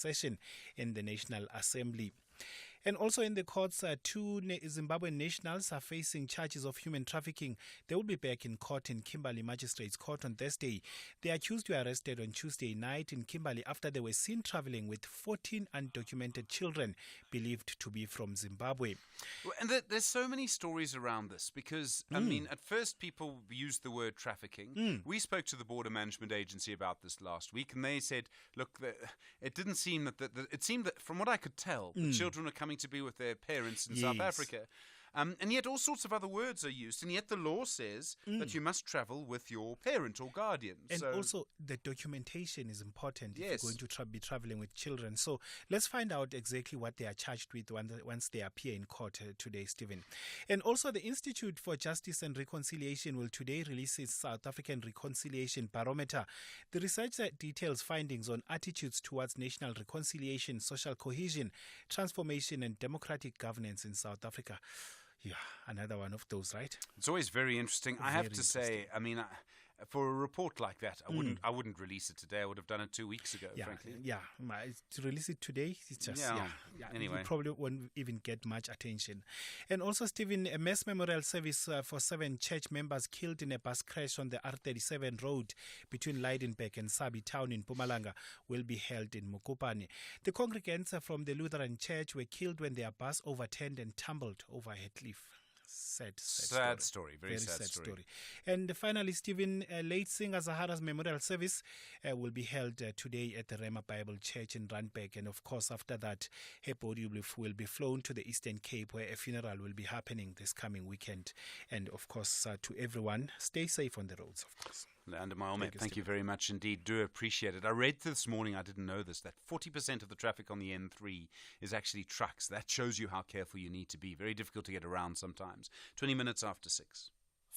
session in the National Assembly. And also in the courts, two Zimbabwean nationals are facing charges of human trafficking. They will be back in court in Kimberley Magistrates Court on Thursday. The accused were arrested on Tuesday night in Kimberley after they were seen traveling with 14 undocumented children believed to be from Zimbabwe. Well, and there's so many stories around this because, I mean, at first people used the word trafficking. We spoke to the Border Management Agency about this last week, and they said, look, it didn't seem it seemed that from what I could tell, the children are coming to be with their parents in South Africa. And yet all sorts of other words are used, and yet the law says that you must travel with your parent or guardian. And also the documentation is important if you're going to be traveling with children. So let's find out exactly what they are charged with once they appear in court today, Stephen. And also the Institute for Justice and Reconciliation will today release its South African Reconciliation Barometer. The research details findings on attitudes towards national reconciliation, social cohesion, transformation and democratic governance in South Africa. Yeah, another one of those, right? It's always very interesting. I have to say, I mean, for a report like that, I wouldn't release it today. I would have done it 2 weeks ago, frankly. Yeah, to release it today, it's just, Anyway. It probably won't even get much attention. And also, Stephen, a mass memorial service for 7 church members killed in a bus crash on the R37 road between Leidenburg and Sabi town in Mpumalanga will be held in Mokopane. The congregants from the Lutheran church were killed when their bus overturned and tumbled over a cliff. Sad story. Very sad story. And finally, Stephen, late singer Zahara's memorial service will be held today at the Rema Bible Church in Randburg. And of course, after that, her body will be flown to the Eastern Cape, where a funeral will be happening this coming weekend. And of course, to everyone, stay safe on the roads, of course. Leander Maome, thank you very much indeed. Do appreciate it. I read this morning, I didn't know this, that 40% of the traffic on the N3 is actually trucks. That shows you how careful you need to be. Very difficult to get around sometimes. 20 minutes after 6.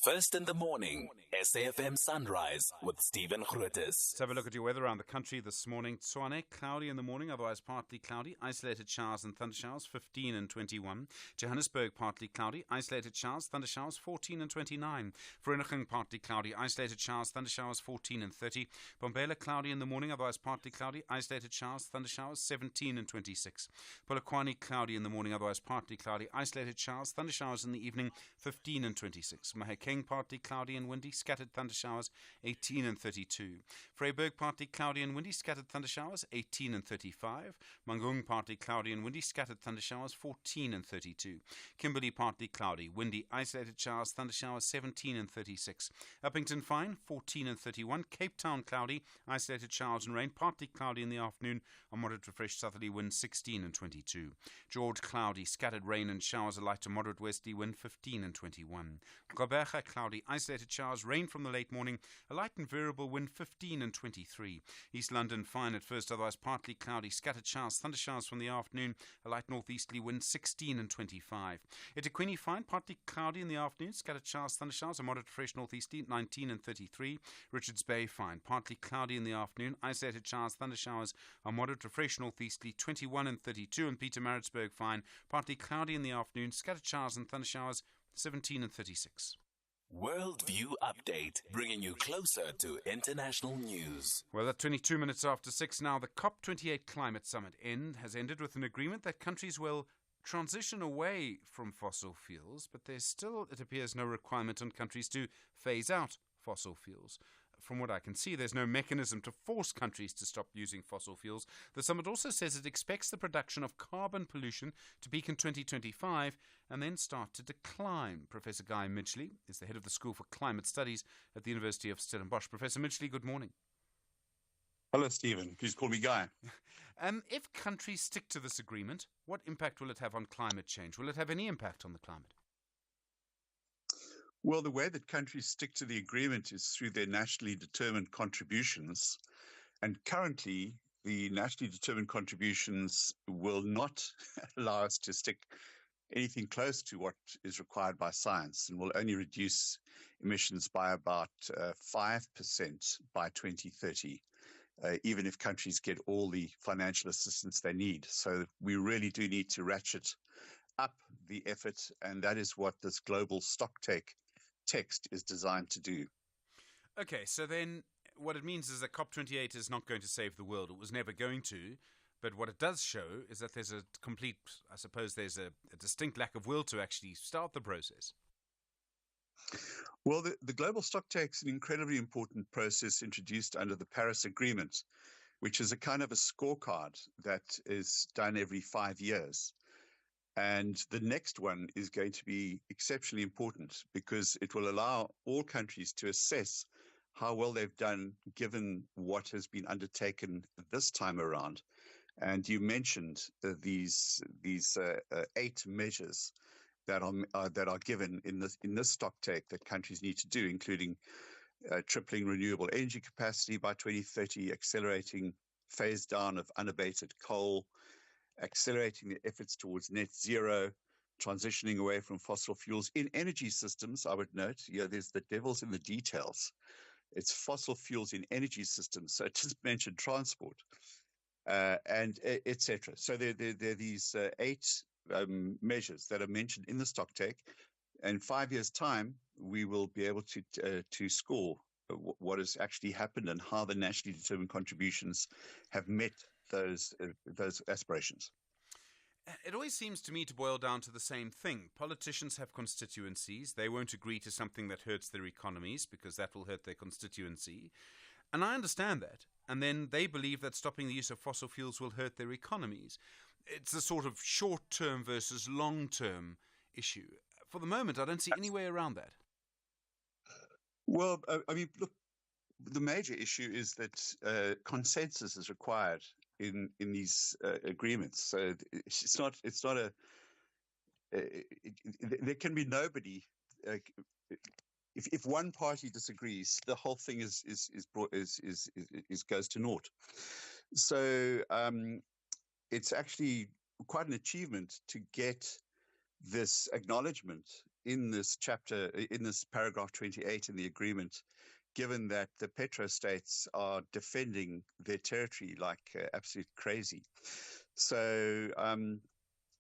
First in the morning, SAFM Sunrise with Stephen Grootes. Let's have a look at your weather around the country this morning. Tshwane, cloudy in the morning, otherwise partly cloudy. Isolated showers and thundershowers, 15 and 21. Johannesburg, partly cloudy. Isolated showers, thundershowers, 14 and 29. Vereeniging, partly cloudy. Isolated showers, thundershowers, 14 and 30. Bombela, cloudy in the morning, otherwise partly cloudy. Isolated showers, thundershowers, 17 and 26. Polokwane, cloudy in the morning, otherwise partly cloudy. Isolated showers, thundershowers in the evening, 15 and 26. Mahikeng, partly cloudy and windy, scattered thundershowers, 18 and 32. Vryburg, partly cloudy and windy, scattered thundershowers, 18 and 35. Mangung, partly cloudy and windy, scattered thundershowers, 14 and 32. Kimberley, partly cloudy, windy, isolated showers, thundershowers, 17 and 36. Uppington, fine, 14 and 31. Cape Town, cloudy, isolated showers and rain, partly cloudy in the afternoon, a moderate to fresh southerly wind, 16 and 22. George, cloudy, scattered rain and showers, a light to moderate westerly wind, 15 and 21. Gqeberha, cloudy, isolated showers, rain from the late morning, a light and variable wind, 15 and 23. East London, fine at first, otherwise partly cloudy, scattered showers, thundershowers from the afternoon, a light northeasterly wind, 16 and 25. eThekwini, fine, partly cloudy in the afternoon, scattered showers, thundershowers, a moderate fresh northeasterly, 19 and 33. Richards Bay, fine, partly cloudy in the afternoon, isolated showers, thundershowers, a moderate to fresh northeasterly, 21 and 32. And Pietermaritzburg, fine, partly cloudy in the afternoon, scattered showers and thundershowers, 17 and 36. Worldview Update, bringing you closer to international news. Well, at 22 minutes after 6 now, the COP28 Climate Summit has ended with an agreement that countries will transition away from fossil fuels, but there's still, it appears, no requirement on countries to phase out fossil fuels. From what I can see, there's no mechanism to force countries to stop using fossil fuels. The summit also says it expects the production of carbon pollution to peak in 2025 and then start to decline. Professor Guy Midgley is the head of the School for Climate Studies at the University of Stellenbosch. Professor Midgley, good morning. Hello, Stephen. Please call me Guy. If countries stick to this agreement, what impact will it have on climate change? Will it have any impact on the climate? Well, the way that countries stick to the agreement is through their nationally determined contributions. And currently, the nationally determined contributions will not allow us to stick anything close to what is required by science, and will only reduce emissions by about 5% by 2030, even if countries get all the financial assistance they need. So we really do need to ratchet up the effort, and that is what this global stocktake text is designed to do. Okay, so then what it means is that COP28 is not going to save the world. It was never going to. But what it does show is that there's a distinct lack of will to actually start the process. Well, the global stocktake is an incredibly important process introduced under the Paris Agreement, which is a kind of a scorecard that is done every 5 years. And the next one is going to be exceptionally important because it will allow all countries to assess how well they've done given what has been undertaken this time around. And you mentioned these 8 measures that are given in this stocktake that countries need to do, including tripling renewable energy capacity by 2030, accelerating phase down of unabated coal, accelerating the efforts towards net zero, transitioning away from fossil fuels in energy systems. I would note, there's the devil's in the details. It's fossil fuels in energy systems. So just mentioned transport, and etc. So there are these 8 measures that are mentioned in the stocktake. In 5 years' time, we will be able to score what has actually happened and how the nationally determined contributions have met those aspirations. It always seems to me to boil down to the same thing. Politicians have constituencies. They won't agree to something that hurts their economies because that will hurt their constituency. And I understand that. And then they believe that stopping the use of fossil fuels will hurt their economies. It's a sort of short-term versus long-term issue. For the moment, I don't see any way around that. Well, look, the major issue is that consensus is required in these agreements. So there can be nobody. If one party disagrees, the whole thing goes to naught. So it's actually quite an achievement to get this acknowledgement in this chapter, in this paragraph 28 in the agreement, given that the petrostates are defending their territory like absolute crazy. So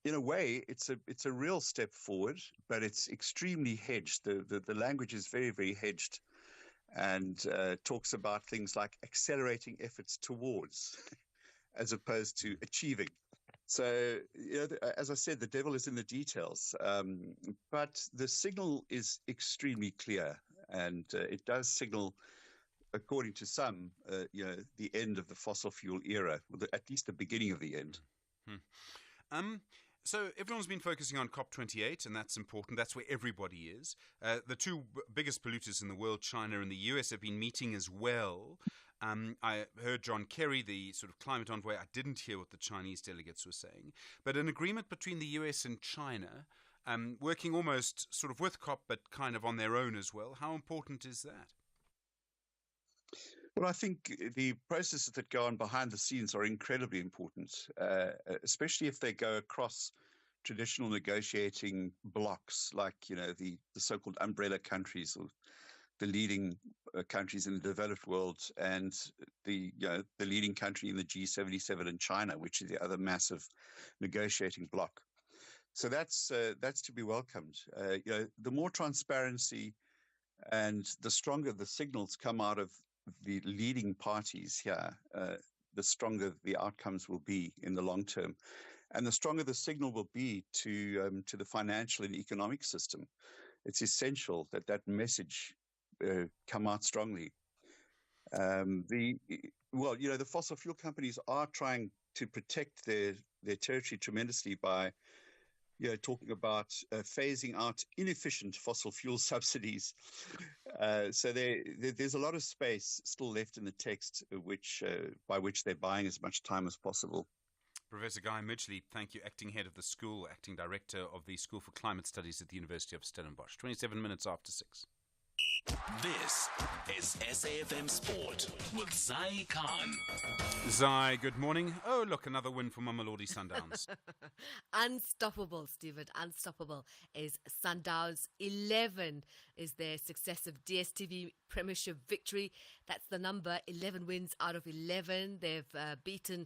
in a way, it's a real step forward, but it's extremely hedged. The language is very, very hedged and talks about things like accelerating efforts towards as opposed to achieving. So, as I said, the devil is in the details, but the signal is extremely clear, and it does signal, according to some, the end of the fossil fuel era, at least the beginning of the end. So everyone's been focusing on COP28, and that's important. That's where everybody is. The 2 biggest polluters in the world, China and the US, have been meeting as well. I heard John Kerry, the sort of climate envoy. I didn't hear what the Chinese delegates were saying. But an agreement between the US and China, working almost sort of with COP, but kind of on their own as well. How important is that? Well, I think the processes that go on behind the scenes are incredibly important, especially if they go across traditional negotiating blocks like, the so-called umbrella countries or the leading countries in the developed world and the leading country in the G77 in China, which is the other massive negotiating bloc. So that's to be welcomed. The more transparency and the stronger the signals come out of the leading parties here, the stronger the outcomes will be in the long term, and the stronger the signal will be to the financial and economic system. It's essential that message come out strongly. The fossil fuel companies are trying to protect their territory tremendously by talking about phasing out inefficient fossil fuel subsidies. So there's a lot of space still left in the text, by which they're buying as much time as possible. Professor Guy Midgley, thank you, acting head of the school, acting director of the School for Climate Studies at the University of Stellenbosch. 27 minutes after 6. This is SAFM Sport with Zai Khan. Zai, good morning. Oh, look, another win for Mamelodi Sundowns. Unstoppable, Stephen. Unstoppable is Sundowns. 11 is their successive DStv Premiership victory. That's the number, 11 wins out of 11. They've beaten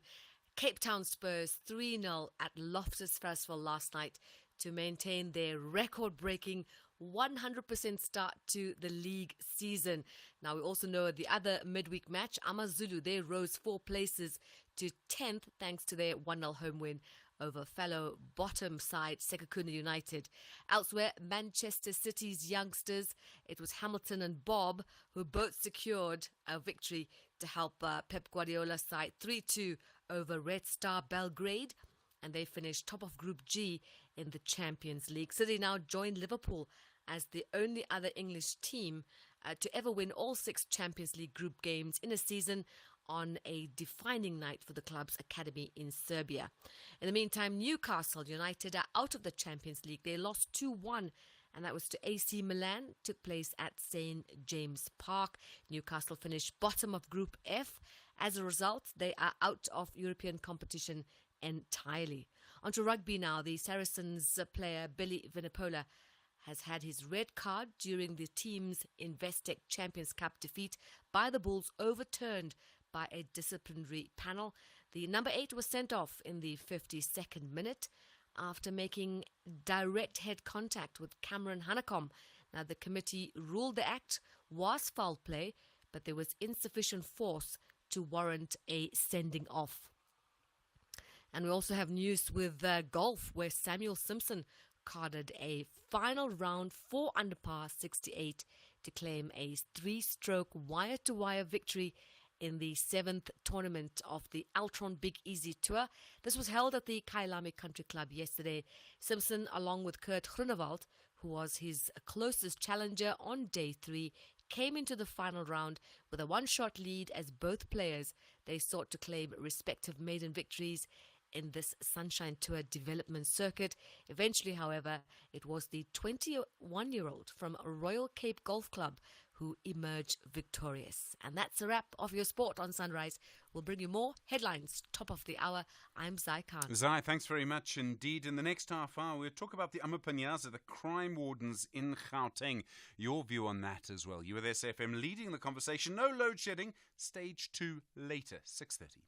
Cape Town Spurs 3-0 at Loftus Versfeld last night to maintain their record-breaking 100% start to the league season. Now, we also know the other midweek match, AmaZulu, they rose 4 places to 10th thanks to their 1-0 home win over fellow bottom side Sekhukhune United. Elsewhere, Manchester City's youngsters, it was Hamilton and Bob, who both secured a victory to help Pep Guardiola's side 3-2 over Red Star Belgrade, and they finished top of Group G in the Champions League. City now joined Liverpool as the only other English team to ever win all 6 Champions League group games in a season, on a defining night for the club's academy in Serbia. In the meantime, Newcastle United are out of the Champions League. They lost 2-1, and that was to AC Milan. Took place at St. James Park. Newcastle finished bottom of Group F. As a result, they are out of European competition entirely. Onto rugby now. The Saracens player Billy Vunipola has had his red card during the team's Investec Champions Cup defeat by the Bulls overturned by a disciplinary panel. The number 8 was sent off in the 52nd minute after making direct head contact with Cameron Hanekom. Now, the committee ruled the act was foul play, but there was insufficient force to warrant a sending off. And we also have news with golf, where Samuel Simpson carded a final round 4 under par 68 to claim a 3-stroke wire-to-wire victory in the 7th tournament of the Altron Big Easy Tour. This was held at the Kailami Country Club yesterday. Simpson, along with Kurt Groenewald, who was his closest challenger on day 3, came into the final round with a 1-shot lead as both players, they sought to claim respective maiden victories in this Sunshine Tour development circuit. Eventually, however, it was the 21-year-old from Royal Cape Golf Club who emerged victorious. And that's a wrap of your sport on Sunrise. We'll bring you more headlines, top of the hour. I'm Zai Khan. Zai, thanks very much indeed. In the next half hour, we'll talk about the Amapanyaza, the crime wardens in Gauteng. Your view on that as well. You with SFM leading the conversation. No load shedding. Stage 2 later, 6:30.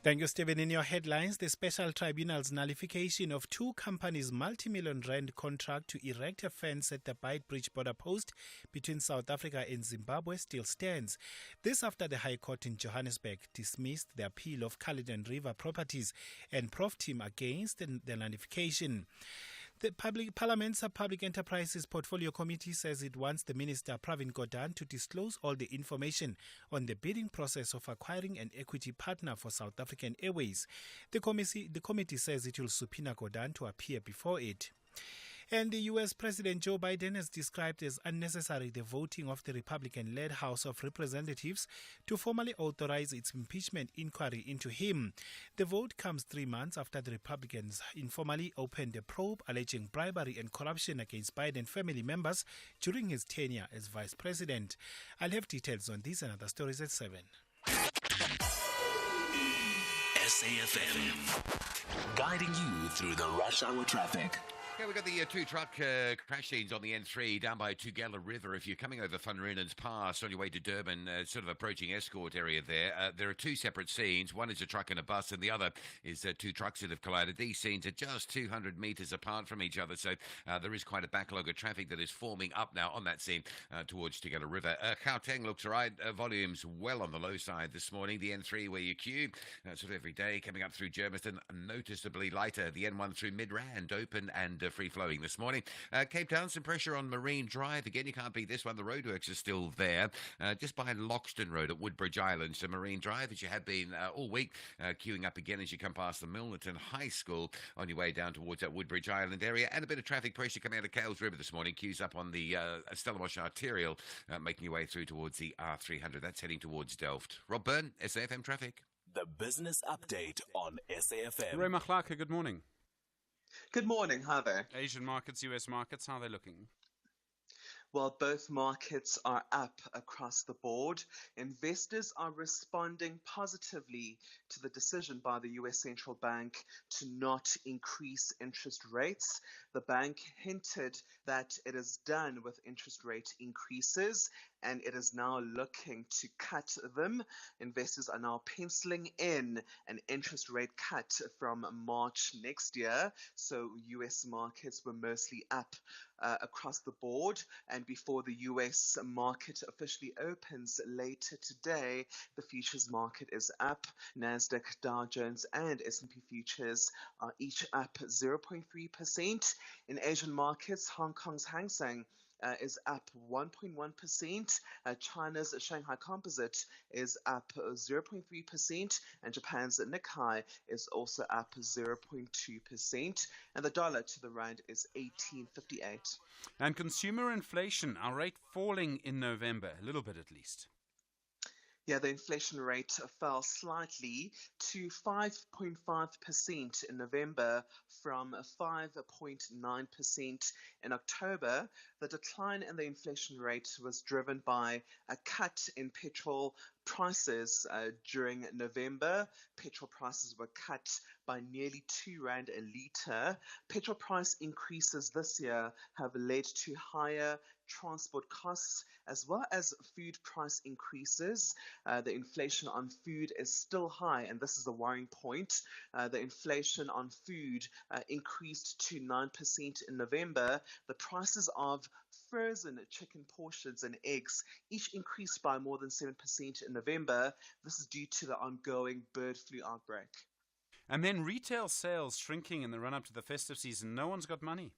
Thank you, Stephen. In your headlines, the Special Tribunal's nullification of 2 companies' multi-million rand contract to erect a fence at the Beitbridge border post between South Africa and Zimbabwe still stands. This after the High Court in Johannesburg dismissed the appeal of Caledon River Properties and Prof Team against the nullification. The Parliament's Public Enterprises Portfolio Committee says it wants the Minister Pravin Gordhan to disclose all the information on the bidding process of acquiring an equity partner for South African Airways. The committee says it will subpoena Gordhan to appear before it. And the U.S. President Joe Biden has described as unnecessary the voting of the Republican-led House of Representatives to formally authorize its impeachment inquiry into him. The vote comes 3 months after the Republicans informally opened a probe alleging bribery and corruption against Biden family members during his tenure as vice president. I'll have details on these and other stories at 7. SAFM, guiding you through the rush hour traffic. Okay, we've got the 2 truck crash scenes on the N3 down by Tugela River. If you're coming over Van Riemen's Pass on your way to Durban, sort of approaching Escort area there are 2 separate scenes. One is a truck and a bus, and the other is 2 trucks that have collided. These scenes are just 200 metres apart from each other, so there is quite a backlog of traffic that is forming up now on that scene towards Tugela River. Gauteng looks all right. Volumes well on the low side this morning. The N3 where you queue, sort of every day, coming up through Germiston, noticeably lighter. The N1 through Midrand, open and free-flowing this morning. Cape Town, some pressure on Marine Drive. Again, you can't beat this one. The roadworks are still there. Just by Loxton Road at Woodbridge Island. So Marine Drive, as you have been all week, queuing up again as you come past the Milnerton High School on your way down towards that Woodbridge Island area. And a bit of traffic pressure coming out of Cales River this morning. Queues up on the Stellenbosch Arterial, making your way through towards the R300. That's heading towards Delft. Rob Byrne, SAFM Traffic. The business update on SAFM. Ray Machlaka, good morning. Good morning. Hi there. Asian markets, US markets, how are they looking? Well, both markets are up across the board. Investors are responding positively to the decision by the US Central Bank to not increase interest rates. The bank hinted that it is done with interest rate increases and it is now looking to cut them. Investors are now penciling in an interest rate cut from March next year. So US markets were mostly up across the board. And before the US market officially opens later today, the futures market is up. Nasdaq, Dow Jones, and S&P futures are each up 0.3%. In Asian markets, Hong Kong's Hang Seng is up 1.1%. China's Shanghai Composite is up 0.3%, and Japan's Nikkei is also up 0.2%. And the dollar to the rand is 18.58. And consumer inflation, our rate falling in November, a little bit at least. Yeah, the inflation rate fell slightly to 5.5% in November from 5.9% in October. The decline in the inflation rate was driven by a cut in petrol prices during November. Petrol prices were cut by nearly R2 a litre. Petrol price increases this year have led to higher transport costs as well as food price increases. The inflation on food is still high, and this is the worrying point. The inflation on food increased to 9% in November. The prices of frozen chicken portions and eggs each increased by more than 7% in November. This is due to the ongoing bird flu outbreak. And then retail sales shrinking in the run-up to the festive season. No one's got money.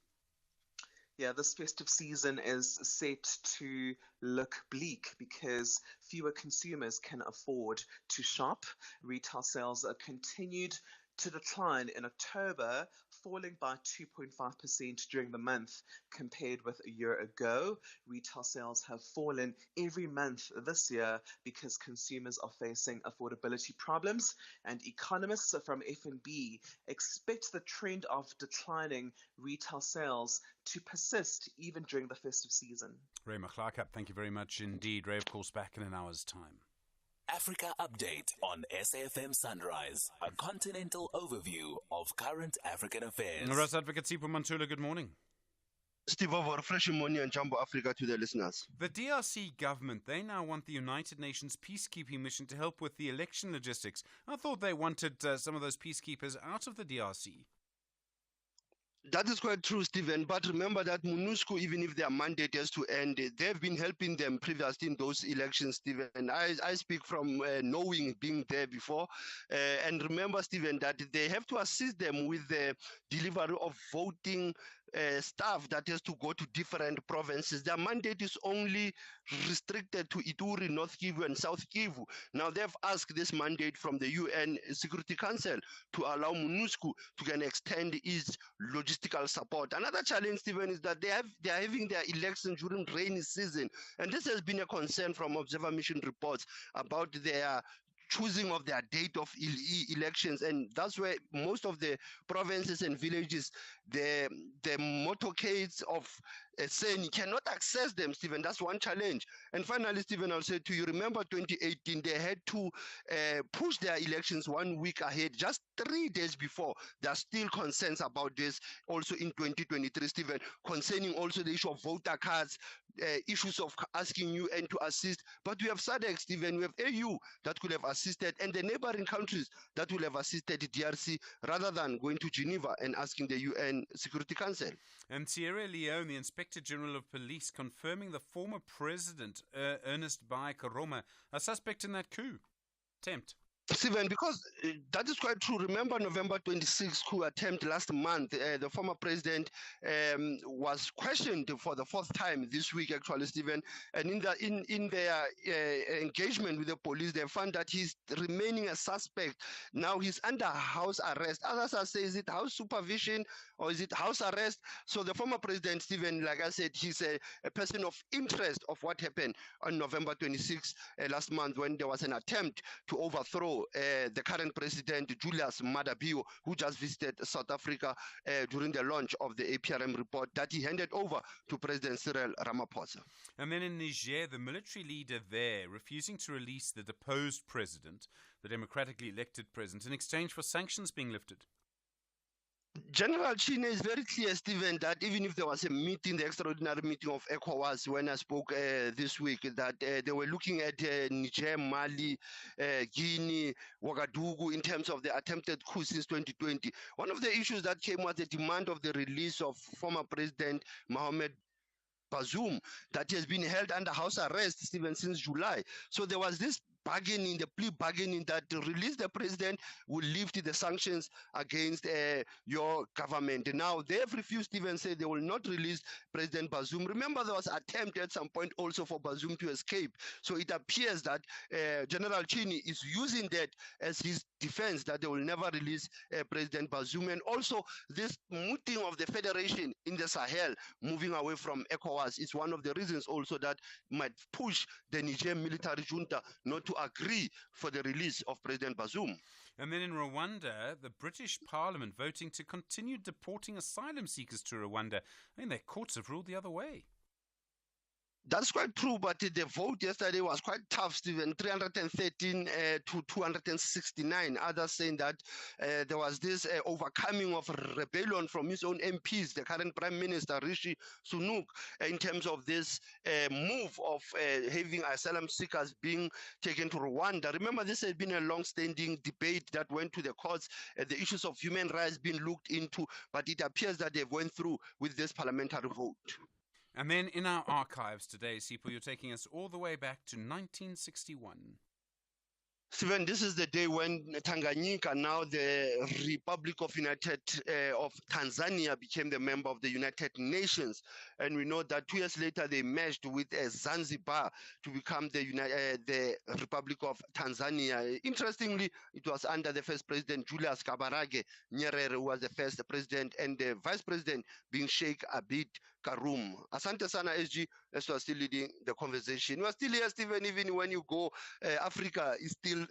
Yeah, this festive season is set to look bleak because fewer consumers can afford to shop. Retail sales are continued to decline in October, falling by 2.5% during the month compared with a year ago. Retail sales have fallen every month this year because consumers are facing affordability problems, and economists from FNB expect the trend of declining retail sales to persist even during the festive season. Ray McClarkup, thank you very much indeed. Ray, of course, back in an hour's time. Africa Update on SAFM Sunrise, a continental overview of current African affairs. Ras Advocate Sipho Mantula, good morning. Steve, over refreshing morning and Jumbo Africa to the listeners. The DRC government, they now want the United Nations peacekeeping mission to help with the election logistics. I thought they wanted some of those peacekeepers out of the DRC. That is quite true, Stephen. But remember that MONUSCO, even if their mandate has to end, they've been helping them previously in those elections, Stephen. I speak from knowing being there before. And remember, Stephen, that they have to assist them with the delivery of voting staff that has to go to different provinces. Their mandate is only restricted to Ituri, North Kivu, and South Kivu. Now they've asked this mandate from the UN Security Council to allow MONUSCO to can extend its logistical support. Another challenge, Stephen, is that they are having their election during rainy season, and this has been a concern from observer mission reports about their choosing of their date of elections, and that's where most of the provinces and villages, the motorcades of saying you cannot access them, Stephen. That's one challenge. And finally, Stephen, I'll say to you, remember 2018, they had to push their elections 1 week ahead, just 3 days before. There are still concerns about this also in 2023, Stephen, concerning also the issue of voter cards, issues of asking UN to assist. But we have SADC, Stephen, we have AU that could have assisted, and the neighboring countries that will have assisted DRC rather than going to Geneva and asking the UN Security Council. And Sierra Leone, the Inspector General of Police, confirming the former president, Ernest Bai Koroma, a suspect in that coup attempt. Stephen, because that is quite true. Remember November 26th coup attempt last month. The former president was questioned for the fourth time this week, actually, Stephen. And in their engagement with the police, they found that he's remaining a suspect. Now he's under house arrest. Others are saying, is it house supervision or is it house arrest? So the former president, Stephen, like I said, he's a person of interest of what happened on November 26th last month when there was an attempt to overthrow the current president, Julius Maada Bio, who just visited South Africa during the launch of the APRM report that he handed over to President Cyril Ramaphosa. And then in Niger, the military leader there refusing to release the deposed president, the democratically elected president, in exchange for sanctions being lifted. General Chine is very clear, Stephen, that even if there was a meeting, the extraordinary meeting of ECOWAS, when I spoke this week, that they were looking at Niger, Mali, Guinea, Ouagadougou in terms of the attempted coup since 2020. One of the issues that came was the demand of the release of former President Mohamed Bazoum, that has been held under house arrest, Stephen, since July. So there was this bargaining, the plea bargaining that to release the president will lift the sanctions against your government. Now, they have refused, even say they will not release President Bazoum. Remember, there was an attempt at some point also for Bazoum to escape. So it appears that General Chini is using that as his defense, that they will never release President Bazoum. And also, this mooting of the federation in the Sahel, moving away from ECOWAS, is one of the reasons also that might push the Niger military junta not to agree for the release of President Bazoum. And then in Rwanda, the British Parliament voting to continue deporting asylum seekers to Rwanda. I mean, their courts have ruled the other way. That's quite true, but the vote yesterday was quite tough, Stephen. 313 to 269. Others saying that there was this overcoming of rebellion from his own MPs, the current Prime Minister, Rishi Sunak, in terms of this move of having asylum seekers being taken to Rwanda. Remember, this has been a long-standing debate that went to the courts, the issues of human rights being looked into, but it appears that they've went through with this parliamentary vote. And then in our archives today, Sipho, you're taking us all the way back to 1961. Stephen, this is the day when Tanganyika, now the Republic of Tanzania, became the member of the United Nations. And we know that 2 years later, they merged with Zanzibar to become the Republic of Tanzania. Interestingly, it was under the first president, Julius Kabarage Nyerere, who was the first president, and the vice president being Sheikh Abid Karum. Asante Sana SG, as was still leading the conversation. We are still here, Stephen, even when you go, Africa is still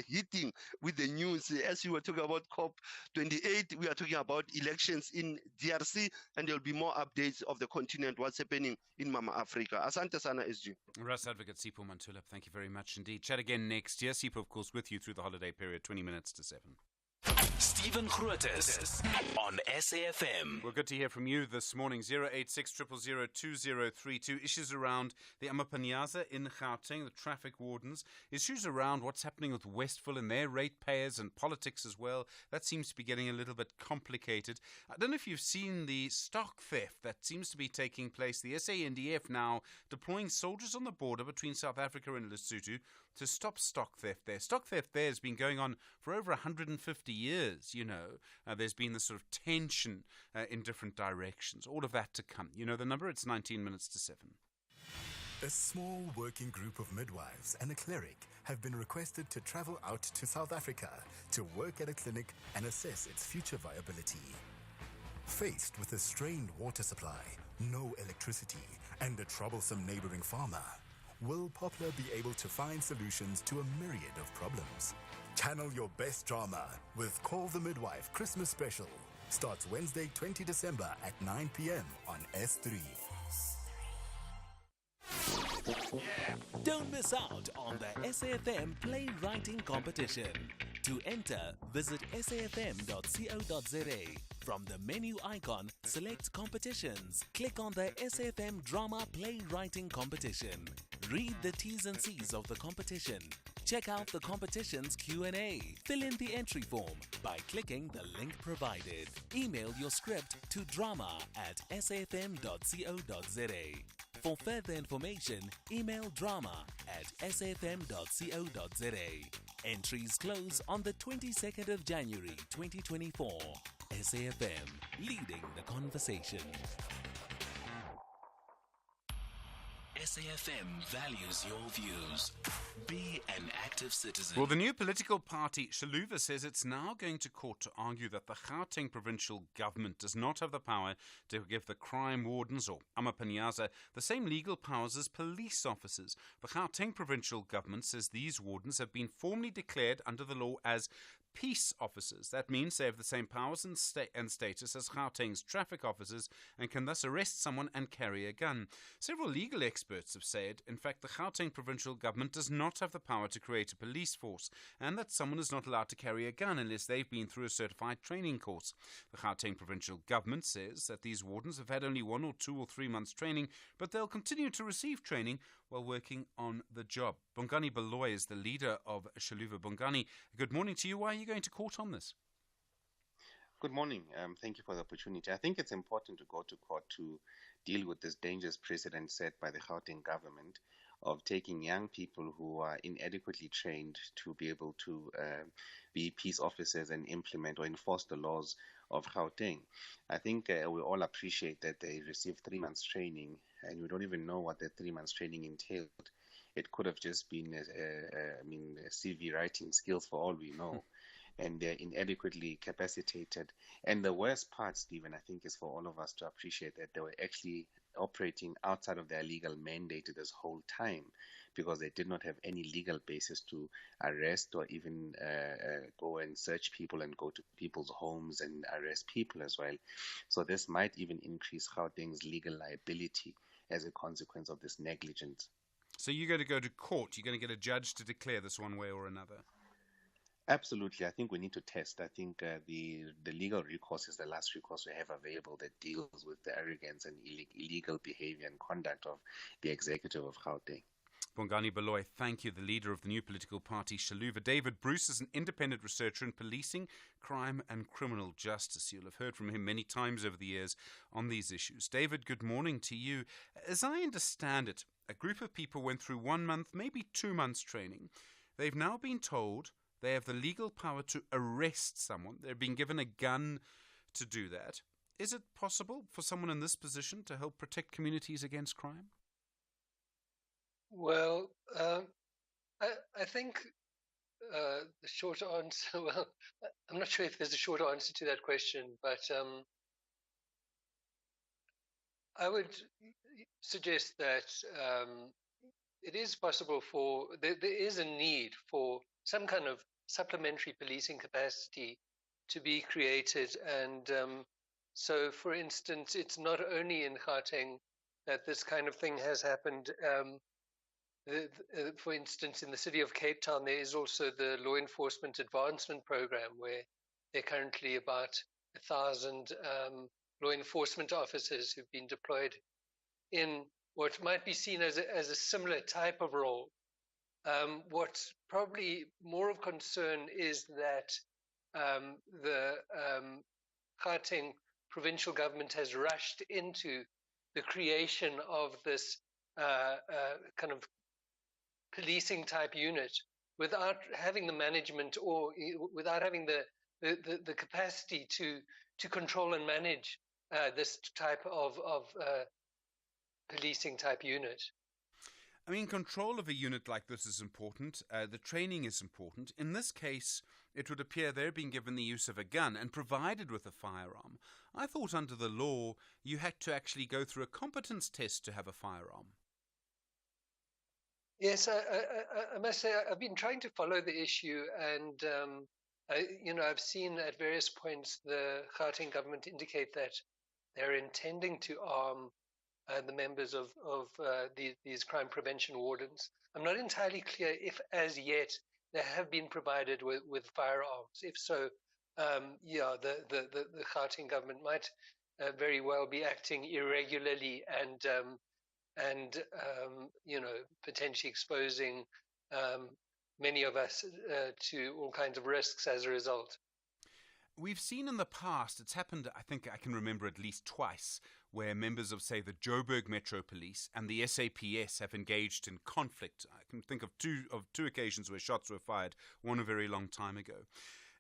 hitting with the news. As you were talking about COP28, we are talking about elections in DRC, and there will be more updates of the continent, what's happening in Mama Africa. Asante Sana SG. Russ Advocate Sipho Mantula, thank you very much indeed. Chat again next year. Sipho, of course, with you through the holiday period, 20 minutes to 7. Stephen Grootes on SAFM. Well, good to hear from you this morning. 086 000 2032. Issues around the Amapanyaza in Gauteng, the traffic wardens. Issues around what's happening with Westville and their ratepayers and politics as well. That seems to be getting a little bit complicated. I don't know if you've seen the stock theft that seems to be taking place. The SANDF now deploying soldiers on the border between South Africa and Lesotho to stop stock theft there. Stock theft there has been going on for over 150 years, you know. There's been this sort of tension in different directions. All of that to come. You know the number? It's 19 minutes to 7. A small working group of midwives and a cleric have been requested to travel out to South Africa to work at a clinic and assess its future viability. Faced with a strained water supply, no electricity, and a troublesome neighboring farmer, will Poplar be able to find solutions to a myriad of problems? Channel your best drama with Call the Midwife Christmas Special. Starts Wednesday, 20 December at 9 p.m. on S3. Don't miss out on the SAFM Playwriting Competition. To enter, visit safm.co.za. From the menu icon, select Competitions. Click on the SAFM Drama Playwriting Competition. Read the T's and C's of the competition. Check out the competition's Q&A. Fill in the entry form by clicking the link provided. Email your script to drama@safm.co.za. For further information, email drama@safm.co.za. Entries close on the 22nd of January 2024. SAFM, leading the conversation. SAFM values your views. Be an active citizen. Well, the new political party, Shaluva, says it's now going to court to argue that the Gauteng provincial government does not have the power to give the crime wardens, or Amapanyaza, the same legal powers as police officers. The Gauteng provincial government says these wardens have been formally declared under the law as peace officers. That means they have the same powers and status as Gauteng's traffic officers and can thus arrest someone and carry a gun. Several legal experts have said, in fact, the Gauteng provincial government does not not have the power to create a police force, and that someone is not allowed to carry a gun unless they've been through a certified training course. The Gauteng provincial government says that these wardens have had only 1 or 2 or 3 months training, but they'll continue to receive training while working on the job. Bongani Baloy is the leader of Shaluva. Bongani, good morning to you. Why are you going to court on this? Good morning. Thank you for the opportunity. I think it's important to go to court to deal with this dangerous precedent set by the Gauteng government of taking young people who are inadequately trained to be able to be peace officers and implement or enforce the laws of Gauteng. I think we all appreciate that they received 3 months training, and we don't even know what that 3 months training entailed. It could have just been, CV writing skills for all we know. And they're inadequately capacitated. And the worst part, Stephen, I think, is for all of us to appreciate that they were actually operating outside of their legal mandate this whole time, because they did not have any legal basis to arrest or even go and search people and go to people's homes and arrest people as well. So this might even increase Gauteng's legal liability as a consequence of this negligence. So you're going to go to court. You're going to get a judge to declare this one way or another. Absolutely. I think we need to test. I think the legal recourse is the last recourse we have available that deals with the arrogance and illegal behavior and conduct of the executive of Gauteng. Bongani Baloy, thank you. The leader of the new political party, Shaluva. David Bruce is an independent researcher in policing, crime and criminal justice. You'll have heard from him many times over the years on these issues. David, good morning to you. As I understand it, a group of people went through 1 month, maybe 2 months training. They've now been told they have the legal power to arrest someone. They're being given a gun to do that. Is it possible for someone in this position to help protect communities against crime? Well, I think the short answer, well, I'm not sure if there's a short answer to that question, but I would suggest that it is possible there is a need for some kind of supplementary policing capacity to be created. And so, for instance, it's not only in Gauteng that this kind of thing has happened. For instance, in the city of Cape Town, there is also the Law Enforcement Advancement Program, where there are currently about 1,000 law enforcement officers who've been deployed in what might be seen as a similar type of role. What's probably more of concern is that the Gauteng provincial government has rushed into the creation of this kind of policing type unit without having the management or without having the capacity to control and manage this type of policing type unit. I mean, control of a unit like this is important. The training is important. In this case, it would appear they're being given the use of a gun and provided with a firearm. I thought under the law, you had to actually go through a competence test to have a firearm. Yes, I must say I've been trying to follow the issue, and I've seen at various points the Gauteng government indicate that they're intending to arm the members of these crime prevention wardens. I'm not entirely clear if, as yet, they have been provided with firearms. If so, the Gauteng government might very well be acting irregularly and potentially exposing many of us to all kinds of risks as a result. We've seen in the past, it's happened, I think I can remember at least twice, where members of, say, the Joburg Metro Police and the SAPS have engaged in conflict. I can think of two occasions where shots were fired, one a very long time ago.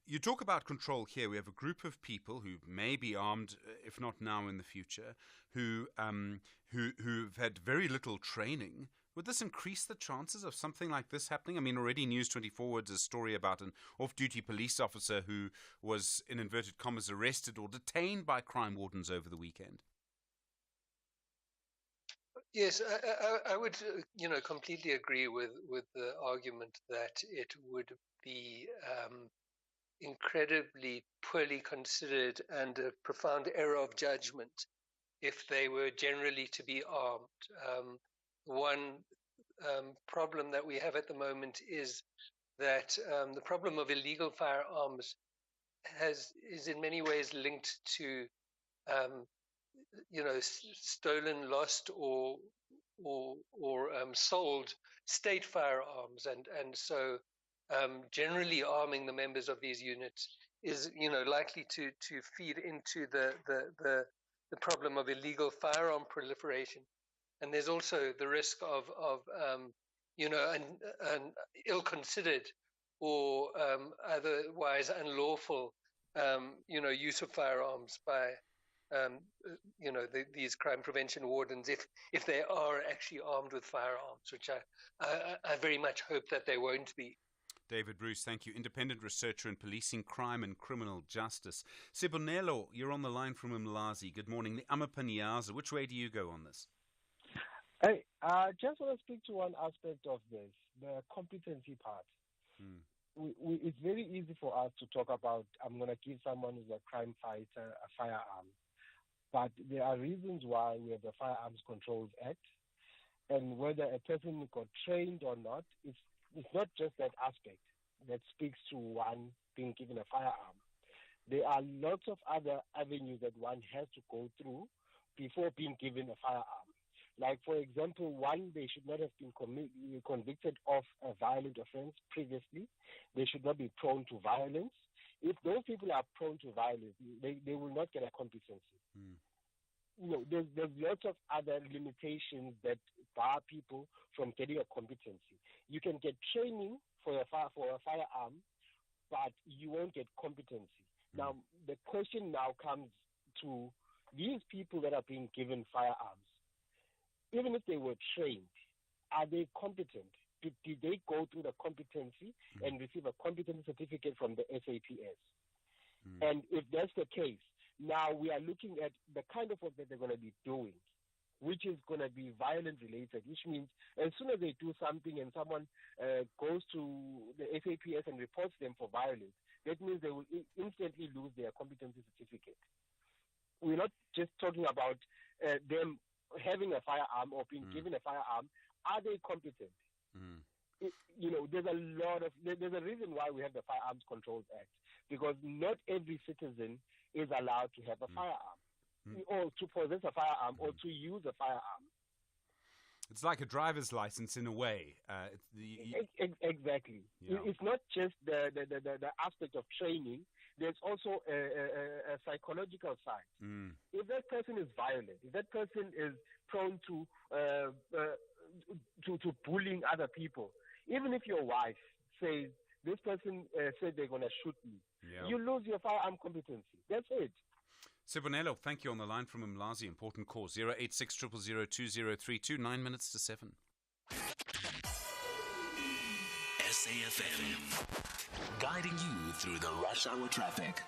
You talk about control here. We have a group of people who may be armed, if not now in the future, who've had very little training. Would this increase the chances of something like this happening? I mean, already News 24 had a story about an off-duty police officer who was, in inverted commas, arrested or detained by crime wardens over the weekend. Yes, I would, completely agree with the argument that it would be incredibly poorly considered and a profound error of judgment if they were generally to be armed. One problem that we have at the moment is that the problem of illegal firearms is in many ways linked to stolen, lost, or sold state firearms, and so generally arming the members of these units is likely to feed into the problem of illegal firearm proliferation. And there's also the risk of an ill-considered or otherwise unlawful use of firearms by these crime prevention wardens if they are actually armed with firearms, which I very much hope that they won't be. David Bruce, thank you. Independent researcher in policing, crime and criminal justice. Sibonelo, you're on the line from Umlazi. Good morning. The Amapanyaza, which way do you go on this? Hey, I just want to speak to one aspect of this, the competency part. It's very easy for us to talk about, I'm going to give someone who's a crime fighter a firearm. But there are reasons why we have the Firearms Controls Act. And whether a person got trained or not, it's not just that aspect that speaks to one being given a firearm. There are lots of other avenues that one has to go through before being given a firearm. Like, for example, one, they should not have been convicted of a violent offense previously. They should not be prone to violence. If those people are prone to violence, they will not get a competency. There's lots of other limitations that bar people from getting a competency. You can get training for a firearm, but you won't get competency. Now, the question now comes to these people that are being given firearms. Even if they were trained, are they competent? Did they go through the competency and receive a competency certificate from the SAPS? And if that's the case, now we are looking at the kind of work that they're going to be doing, which is going to be violent related, which means as soon as they do something and someone goes to the SAPS and reports them for violence, that means they will instantly lose their competency certificate. We're not just talking about them having a firearm or being given a firearm. Are they competent? There's a reason why we have the Firearms Controls Act, because not every citizen is allowed to have a firearm, or to possess a firearm, or to use a firearm. It's like a driver's license in a way. Exactly. Yeah. It's not just the aspect of training. There's also a psychological side. If that person is violent, if that person is prone to bullying other people, even if your wife says, this person said they're going to shoot me, you lose your firearm competency. That's it. Sibonelo, thank you. On the line from Umlazi, important call, 086 000 2032, 9 minutes to 7. SAFM, guiding you through the rush hour traffic.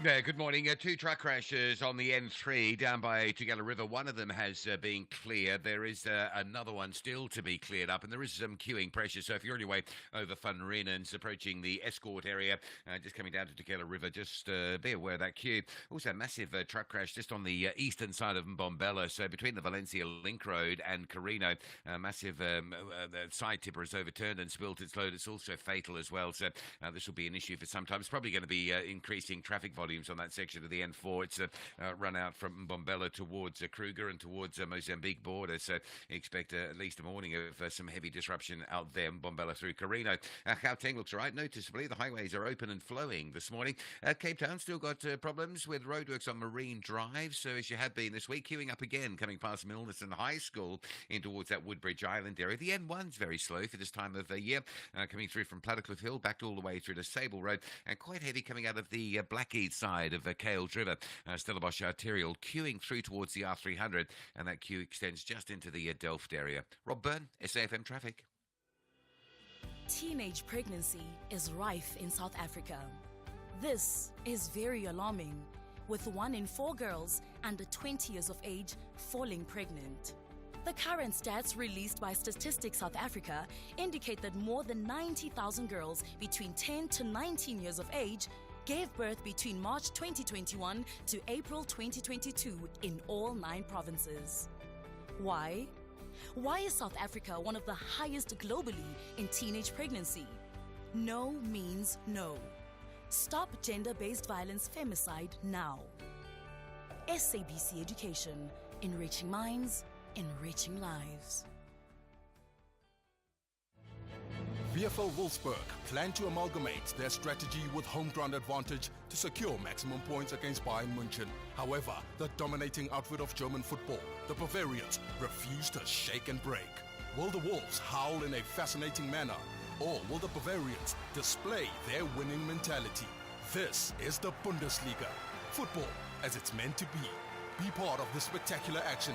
Yeah, good morning. 2 truck crashes on the N3 down by Tugela River. One of them has been cleared. There is another one still to be cleared up, and there is some queuing pressure. So if you're on your way over Van Rynens, approaching the Escort area, just coming down to Tugela River, just be aware of that queue. Also, a massive truck crash just on the eastern side of Mbombela. So between the Valencia Link Road and Carino, a massive side tipper has overturned and spilt its load. It's also fatal as well. So this will be an issue for some time. It's probably going to be increasing traffic volumes on that section of the N4. It's a run out from Mbombela towards Kruger and towards Mozambique border. So expect at least a morning of some heavy disruption out there, Mbombela through Carino. Gauteng looks all right. Noticeably, the highways are open and flowing this morning. Cape Town still got problems with roadworks on Marine Drive. So as you have been this week, queuing up again, coming past Milnerton High School in towards that Woodbridge Island area. The N1's very slow for this time of the year, coming through from Plattercliff Hill back all the way through to Sable Road, and quite heavy coming out of the Blackheath side of Kales River. Stellenbosch Arterial queuing through towards the R300, and that queue extends just into the Delft area. Rob Byrne, SAFM Traffic. Teenage pregnancy is rife in South Africa. This is very alarming, with 1 in 4 girls under 20 years of age falling pregnant. The current stats released by Statistics South Africa indicate that more than 90,000 girls between 10 to 19 years of age gave birth between March 2021 to April 2022 in all 9 provinces. Why? Why is South Africa one of the highest globally in teenage pregnancy? No means no. Stop gender-based violence femicide now. SABC Education, enriching minds, enriching lives. VfL Wolfsburg plan to amalgamate their strategy with home ground advantage to secure maximum points against Bayern München. However, the dominating outfit of German football, the Bavarians, refuse to shake and break. Will the Wolves howl in a fascinating manner, or will the Bavarians display their winning mentality? This is the Bundesliga. Football as it's meant to be. Be part of the spectacular action.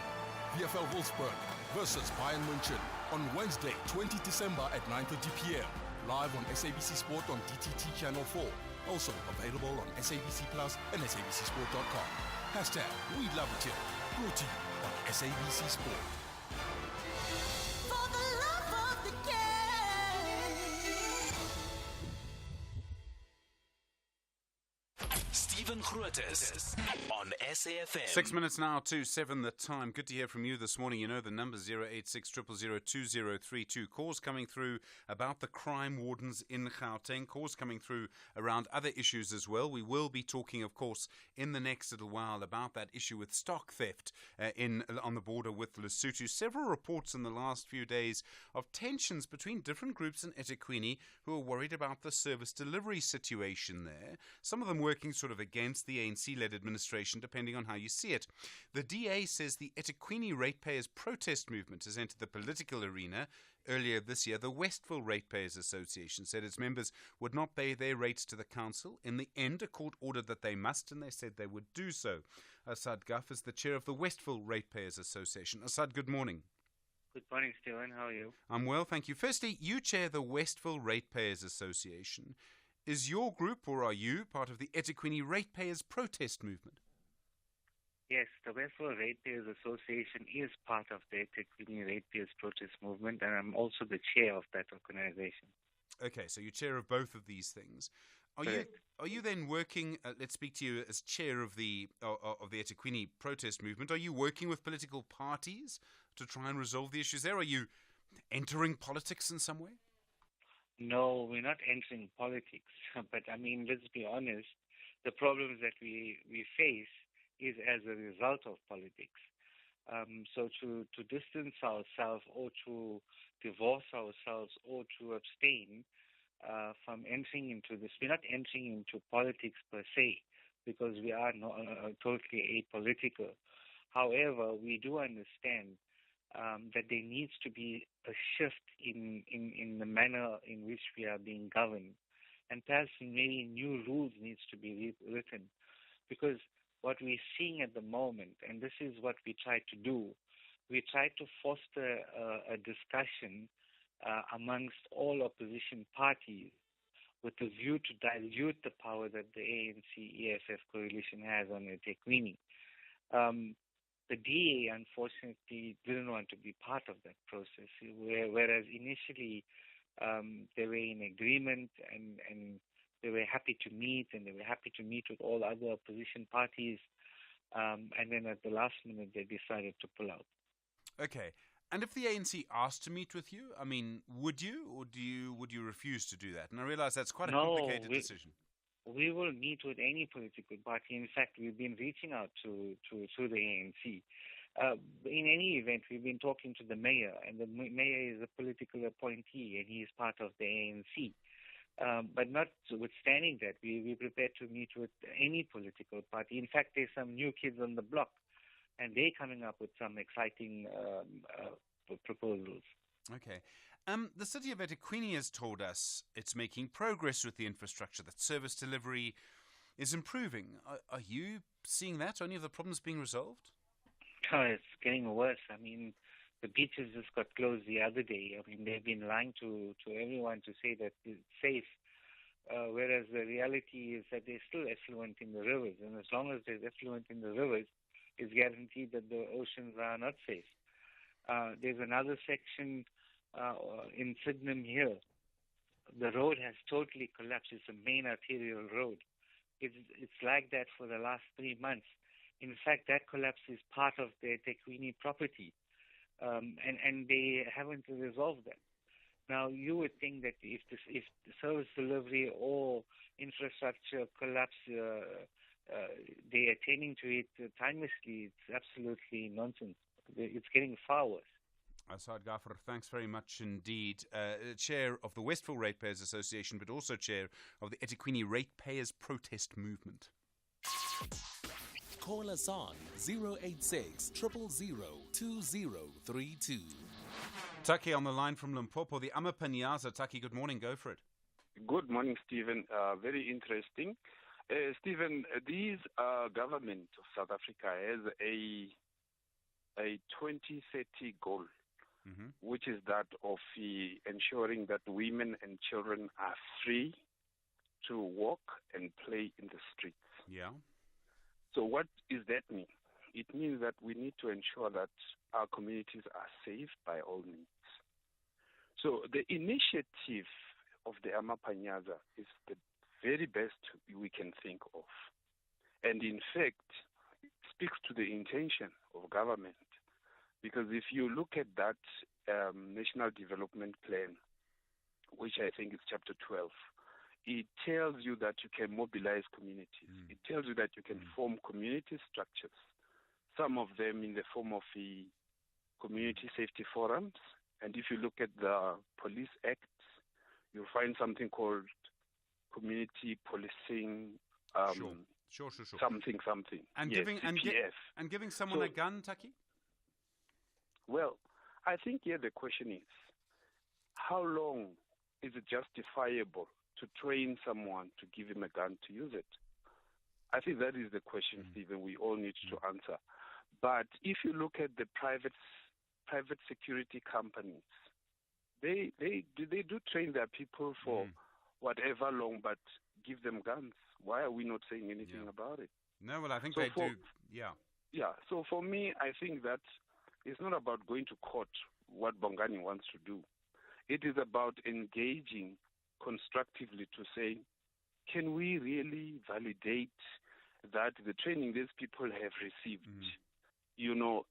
VfL Wolfsburg versus Bayern München on Wednesday, 20 December at 9:30 p.m. Live on SABC Sport on DTT Channel 4. Also available on SABC Plus and SABCSport.com. Hashtag We Love It Here. Brought to you on SABC Sport. For the love of the game. Stephen Grootes on SAFM. 6 minutes now to 7 the time. Good to hear from you this morning. You know the number 086 000 2032. Calls coming through about the crime wardens in Gauteng. Calls coming through around other issues as well. We will be talking, of course, in the next little while about that issue with stock theft on the border with Lesotho. Several reports in the last few days of tensions between different groups in eThekwini who are worried about the service delivery situation there. Some of them working sort of against the ANC-led administration, depending on how you see it. The DA says the eThekwini ratepayers protest movement has entered the political arena. Earlier this year, the Westville Ratepayers Association said its members would not pay their rates to the council. In the end, a court ordered that they must, and they said they would do so. Asad Gaf is the chair of the Westville Ratepayers Association. Asad, good morning. Good morning, Stephen. How are you? I'm well, thank you. Firstly, you chair the Westville Ratepayers Association. Is your group, or are you, part of the eThekwini Ratepayers protest movement? Yes, the Westville Ratepayers Association is part of the eThekwini Ratepayers protest movement, and I'm also the chair of that organization. Okay, so you're chair of both of these things. Are you then working? Let's speak to you as chair of the eThekwini protest movement. Are you working with political parties to try and resolve the issues there? Are you entering politics in some way? No, we're not entering politics. But I mean, let's be honest. The problems that we face is as a result of politics. So to distance ourselves or to divorce ourselves or to abstain from entering into this, we're not entering into politics per se because we are not totally apolitical. However, we do understand that there needs to be a shift in the manner in which we are being governed. And perhaps maybe new rules needs to be written. Because what we're seeing at the moment, and this is what we try to do, we try to foster a discussion amongst all opposition parties with the view to dilute the power that the ANC-EFF coalition has on eThekwini. The DA, unfortunately, didn't want to be part of that process, whereas initially they were in agreement and they were happy to meet, and they were happy to meet with all other opposition parties, and then at the last minute they decided to pull out. Okay. And if the ANC asked to meet with you, I mean, would you, or would you refuse to do that? And I realize that's quite a complicated decision. We will meet with any political party. In fact, we've been reaching out to the ANC. In any event, we've been talking to the mayor, and the mayor is a political appointee, and he is part of the ANC. But notwithstanding that, we're prepared to meet with any political party. In fact, there's some new kids on the block, and they're coming up with some exciting proposals. Okay. The city of eThekwini has told us it's making progress with the infrastructure, that service delivery is improving. Are you seeing that? Are any of the problems being resolved? Oh, it's getting worse. I mean, the beaches just got closed the other day. I mean, they've been lying to everyone to say that it's safe, whereas the reality is that there's still effluent in the rivers. And as long as there's effluent in the rivers, it's guaranteed that the oceans are not safe. There's another section in Sydenham here. The road has totally collapsed. It's a main arterial road. It's like that for the last 3 months. In fact, that collapse is part of the eThekwini property. and they haven't resolved them. Now, you would think that if the service delivery or infrastructure collapse, they're attending to it timelessly. It's absolutely nonsense. It's getting far worse. Asad Ghaffar, thanks very much indeed. Chair of the Westville Ratepayers Association, but also chair of the eThekwini Ratepayers Protest Movement. Call us on 086 000 2032. Taki on the line from Limpopo, the Amapanyaza. Taki, good morning. Go for it. Good morning, Stephen. Very interesting. Stephen, this government of South Africa has a 2030 goal, which is that of ensuring that women and children are free to walk and play in the streets. Yeah. So what does that mean? It means that we need to ensure that our communities are safe by all means. So the initiative of the Amapanyaza is the very best we can think of. And in fact, it speaks to the intention of government. Because if you look at that National Development Plan, which I think is chapter 12, it tells you that you can mobilize communities. It tells you that you can form community structures, some of them in the form of the community safety forums. And if you look at the police acts, you'll find something called community policing, Sure. something. And yes, giving someone a gun, Taki? Well, I think here the question is, how long is it justifiable to train someone to give him a gun to use it? I think that is the question, Stephen, we all need to answer. But if you look at the private security companies, they do train their people for whatever long, but give them guns. Why are we not saying anything about it? No, well, I think they do. Yeah. Yeah. So for me, I think that it's not about going to court, what Bongani wants to do. It is about engaging constructively to say, can we really validate that the training these people have received,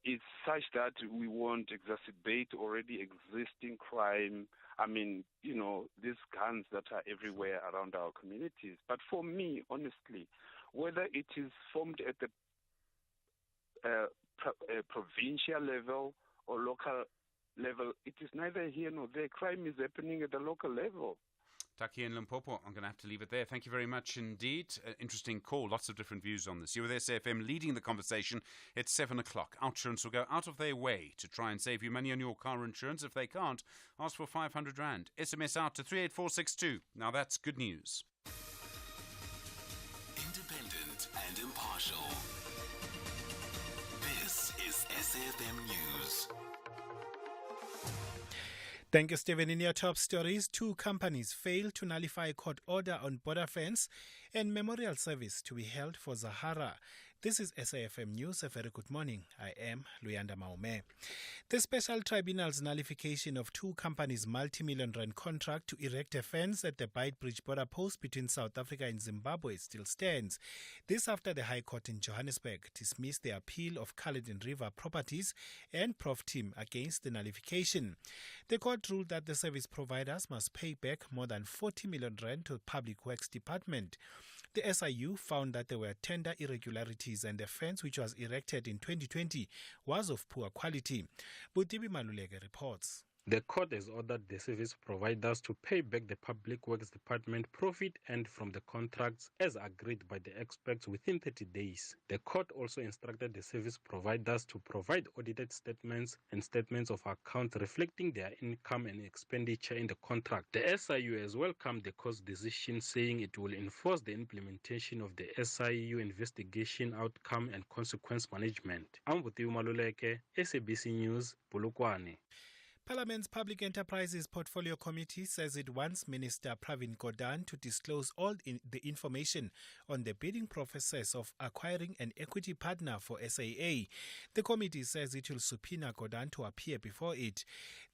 is such that we won't exacerbate already existing crime? I mean, these guns that are everywhere around our communities. But for me, honestly, whether it is formed at the provincial level or local level, it is neither here nor there. Crime is happening at the local level. Taki in Limpopo, I'm going to have to leave it there. Thank you very much indeed. Interesting call. Lots of different views on this. You're with SAFM leading the conversation. It's 7 o'clock. Outsurance will go out of their way to try and save you money on your car insurance. If they can't, ask for 500 Rand. SMS out to 38462. Now that's good news. Independent and impartial. This is SAFM News. Thank you, Stephen. In your top stories, 2 companies failed to nullify a court order on border fence and memorial service to be held for Zahara. This is SAFM News. A very good morning. I am Luyanda Maume. The special tribunal's nullification of 2 companies' multi-million rand contract to erect a fence at the Beitbridge border post between South Africa and Zimbabwe still stands. This after the High Court in Johannesburg dismissed the appeal of Caledon River Properties and Prof Team against the nullification. The court ruled that the service providers must pay back more than 40 million rand to the Public Works Department. The SIU found that there were tender irregularities and the fence which was erected in 2020 was of poor quality. Butibi Maluleke reports. The court has ordered the service providers to pay back the Public Works Department profit earned from the contracts as agreed by the experts within 30 days. The court also instructed the service providers to provide audited statements and statements of account reflecting their income and expenditure in the contract. The SIU has welcomed the court's decision, saying it will enforce the implementation of the SIU investigation outcome and consequence management. I'm Butibi Maluleke, SABC News, Polokwane. Parliament's Public Enterprises Portfolio Committee says it wants Minister Pravin Gordhan to disclose all the information on the bidding process of acquiring an equity partner for SAA. The committee says it will subpoena Gordhan to appear before it.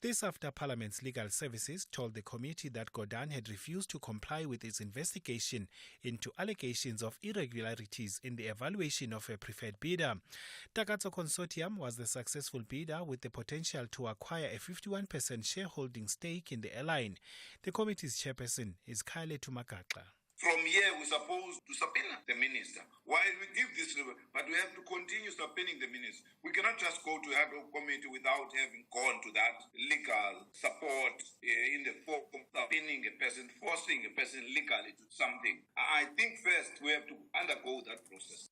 This after Parliament's Legal Services told the committee that Gordhan had refused to comply with its investigation into allegations of irregularities in the evaluation of a preferred bidder. Takatso Consortium was the successful bidder with the potential to acquire a 51% shareholding stake in the airline. The committee's chairperson is Kyle Tumakakla. From here, we're supposed to subpoena the minister. While we give this, but we have to continue subpoenaing the minister. We cannot just go to ad hoc committee without having gone to that legal support in the form of subpoenaing a person, forcing a person legally to something. I think first we have to undergo that process.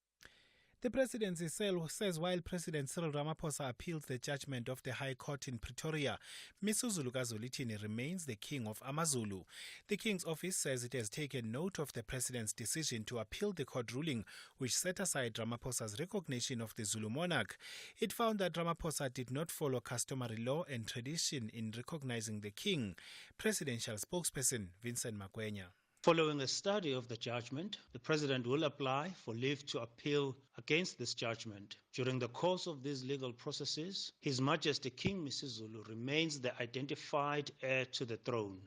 The presidency says while President Cyril Ramaphosa appeals the judgment of the High Court in Pretoria, Misuzulu Kazolithini remains the king of AmaZulu. The king's office says it has taken note of the president's decision to appeal the court ruling, which set aside Ramaphosa's recognition of the Zulu monarch. It found that Ramaphosa did not follow customary law and tradition in recognizing the king. Presidential spokesperson Vincent Magwenya. Following a study of the judgment, the President will apply for leave to appeal against this judgment. During the course of these legal processes, His Majesty King Misuzulu remains the identified heir to the throne.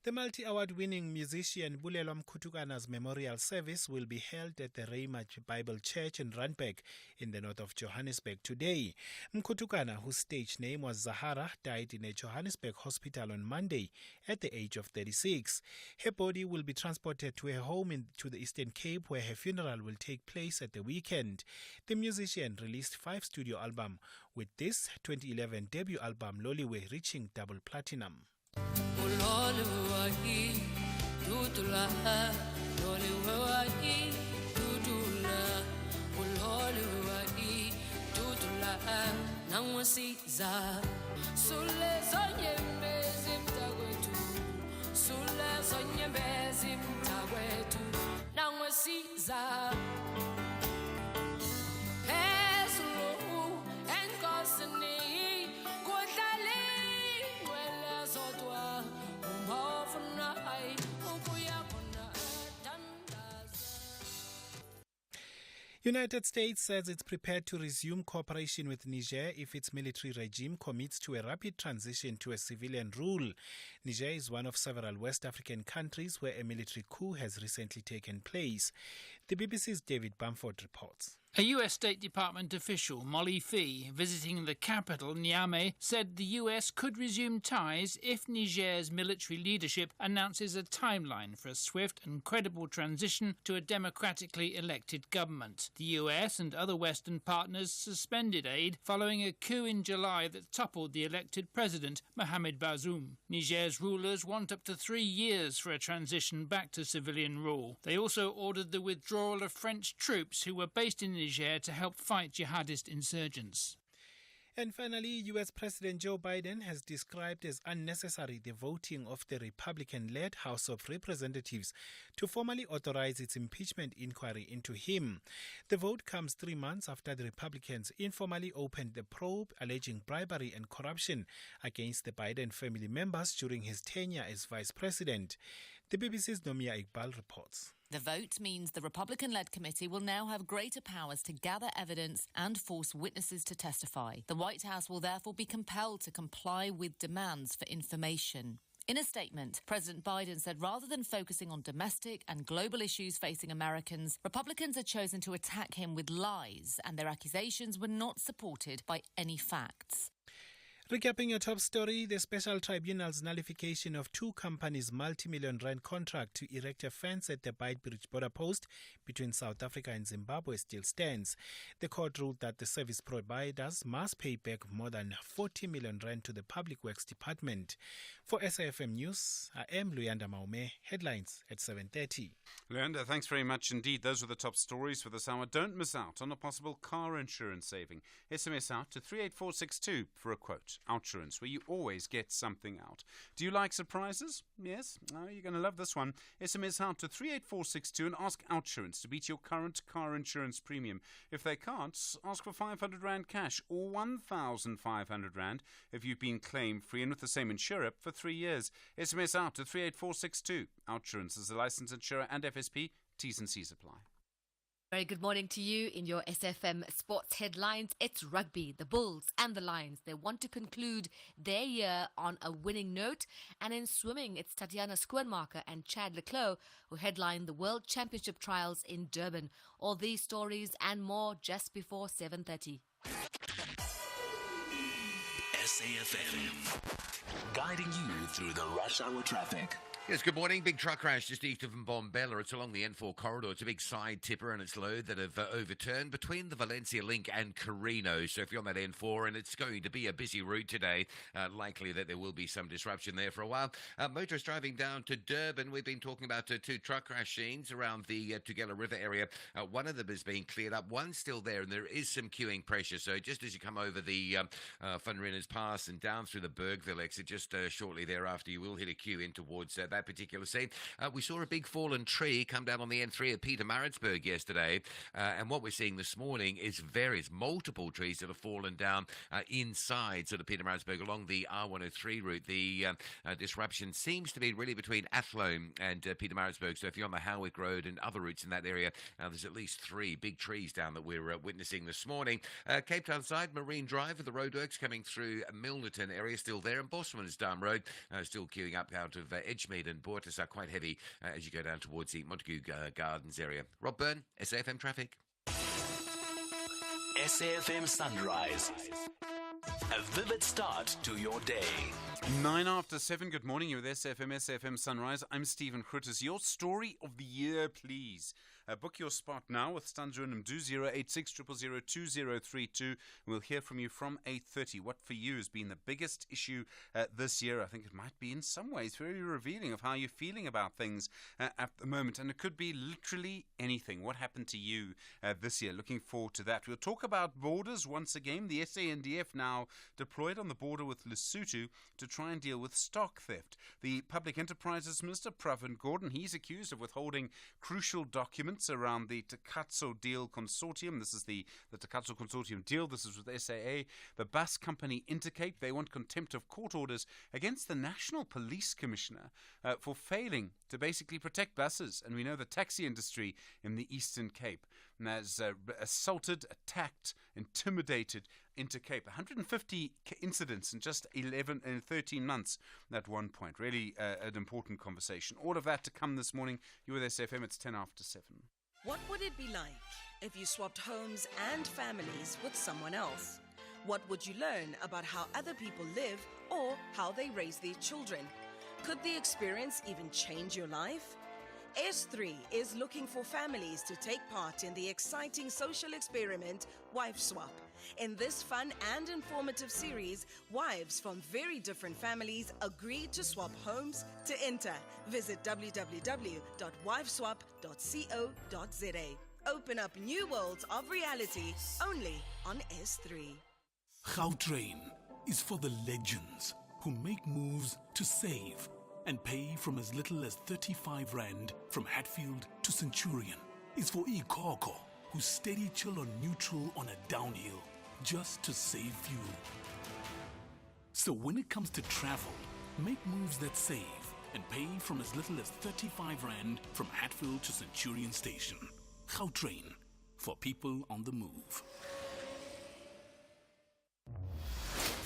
The multi-award-winning musician Bulelwa Mkutukana's memorial service will be held at the Rhema Bible Church in Randburg in the north of Johannesburg today. Mkutukana, whose stage name was Zahara, died in a Johannesburg hospital on Monday at the age of 36. Her body will be transported to her home to the Eastern Cape, where her funeral will take place at the weekend. The musician released 5 studio albums, with this 2011 debut album Loliwe reaching double platinum. United States says it's prepared to resume cooperation with Niger if its military regime commits to a rapid transition to a civilian rule. Niger is one of several West African countries where a military coup has recently taken place. The BBC's David Bamford reports. A U.S. State Department official, Molly Fee, visiting the capital, Niamey, said the U.S. could resume ties if Niger's military leadership announces a timeline for a swift and credible transition to a democratically elected government. The U.S. and other Western partners suspended aid following a coup in July that toppled the elected president, Mohamed Bazoum. Niger's rulers want up to 3 years for a transition back to civilian rule. They also ordered the withdrawal of French troops who were based in Niger to help fight jihadist insurgents. And finally, U.S. President Joe Biden has described as unnecessary the voting of the Republican-led House of Representatives to formally authorize its impeachment inquiry into him. The vote comes 3 months after the Republicans informally opened the probe alleging bribery and corruption against the Biden family members during his tenure as vice president. The BBC's Nomia Iqbal reports. The vote means the Republican-led committee will now have greater powers to gather evidence and force witnesses to testify. The White House will therefore be compelled to comply with demands for information. In a statement, President Biden said rather than focusing on domestic and global issues facing Americans, Republicans had chosen to attack him with lies, and their accusations were not supported by any facts. Recapping your top story, the special tribunal's nullification of 2 companies' multi-million rand contract to erect a fence at the Beitbridge border post between South Africa and Zimbabwe still stands. The court ruled that the service providers must pay back more than 40 million rand to the Public Works Department. For SAFM News, I am Luyanda Maume. Headlines at 7:30. Luyanda, thanks very much indeed. Those were the top stories for this hour. Don't miss out on a possible car insurance saving. SMS out to 38462 for a quote. Outsurance, where you always get something out. Do you like surprises? Yes? Oh, you're going to love this one. SMS out to 38462 and ask Outsurance to beat your current car insurance premium. If they can't, ask for 500 Rand cash or 1,500 Rand if you've been claim-free and with the same insurer for 3 years. SMS out to 38462. Outsurance is a licensed insurer and FSP. T's and C's apply. Very good morning to you. In your SFM sports headlines, it's rugby. The Bulls and the Lions, they want to conclude their year on a winning note. And in swimming, it's Tatiana Schoenmaker and Chad Leclos who headline the World Championship trials in Durban. All these stories and more just before 7:30. SAFM, guiding you through the rush hour traffic. Yes, good morning. Big truck crash just east of Mbombela. It's along the N4 corridor. It's a big side tipper and its load that have overturned between the Valencia link and Carino. So if you're on that N4, and it's going to be a busy route today, likely that there will be some disruption there for a while. Motorists driving down to Durban. We've been talking about two truck crash scenes around the Tugela River area. One of them is being cleared up. One's still there, and there is some queuing pressure. So just as you come over the Van Renners Pass and down through the Bergville exit, just shortly thereafter, you will hit a queue in towards that particular scene. We saw a big fallen tree come down on the N3 at Pietermaritzburg yesterday, and what we're seeing this morning is multiple trees that have fallen down inside sort of Pietermaritzburg along the R103 route. The disruption seems to be really between Athlone and Pietermaritzburg. So if you're on the Howick Road and other routes in that area, there's at least 3 big trees down that we're witnessing this morning. Cape Town side, Marine Drive with the roadworks coming through Milnerton area still there, and Bosman's Dam Road still queuing up out of Edgemead and Bortus are quite heavy as you go down towards the Montague Gardens area. Rob Byrne, SAFM Traffic. SAFM Sunrise. A vivid start to your day. 9 after 7. Good morning. You're with SAFM Sunrise. I'm Stephen Grootes. Your story of the year, please. Book your spot now with Stanzo and Mdu 086 000 2032. We'll hear from you from 8:30. What for you has been the biggest issue this year? I think it might be in some ways very revealing of how you're feeling about things at the moment. And it could be literally anything. What happened to you this year? Looking forward to that. We'll talk about borders once again. The SANDF now deployed on the border with Lesotho to try and deal with stock theft. The Public Enterprises Minister, Pravin Gordhan, he's accused of withholding crucial documents around the Takatso Deal Consortium. This is the Takatso Consortium deal. This is with SAA. The bus company Intercape, they want contempt of court orders against the National Police Commissioner for failing to basically protect buses. And we know the taxi industry in the Eastern Cape has assaulted, attacked, intimidated Intercape. 150 incidents in just 13 months at one point. Really an important conversation. All of that to come this morning. You're with SFM. It's 10 after 7. What would it be like if you swapped homes and families with someone else? What would you learn about how other people live or how they raise their children? Could the experience even change your life? S3 is looking for families to take part in the exciting social experiment Wife Swap. In this fun and informative series, wives from very different families agreed to swap homes to enter. Visit www.wifeswap.co.za. Open up new worlds of reality only on S3. Gautrain is for the legends who make moves to save and pay from as little as 35 Rand from Hatfield to Centurion. Is for Ikoko, who steady chill on neutral on a downhill just to save fuel. So when it comes to travel, make moves that save and pay from as little as 35 Rand from Hatfield to Centurion Station. Gautrain, for people on the move.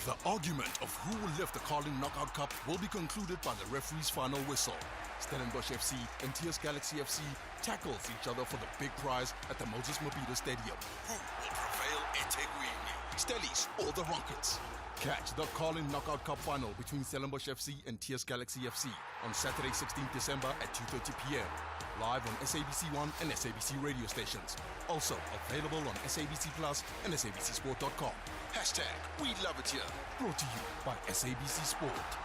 The argument of who will lift the Carling Knockout Cup will be concluded by the referee's final whistle. Stellenbosch FC and TS Galaxy FC tackles each other for the big prize at the Moses Mabhida Stadium. Who will prevail eThekwini? Stellies or the Rockets? Catch the Carling Knockout Cup final between Stellenbosch FC and TS Galaxy FC on Saturday 16th December at 2:30 p.m. Live on SABC1 and SABC radio stations. Also available on SABC Plus and SABCSport.com. Hashtag We Love It Here. Brought to you by SABC Sport.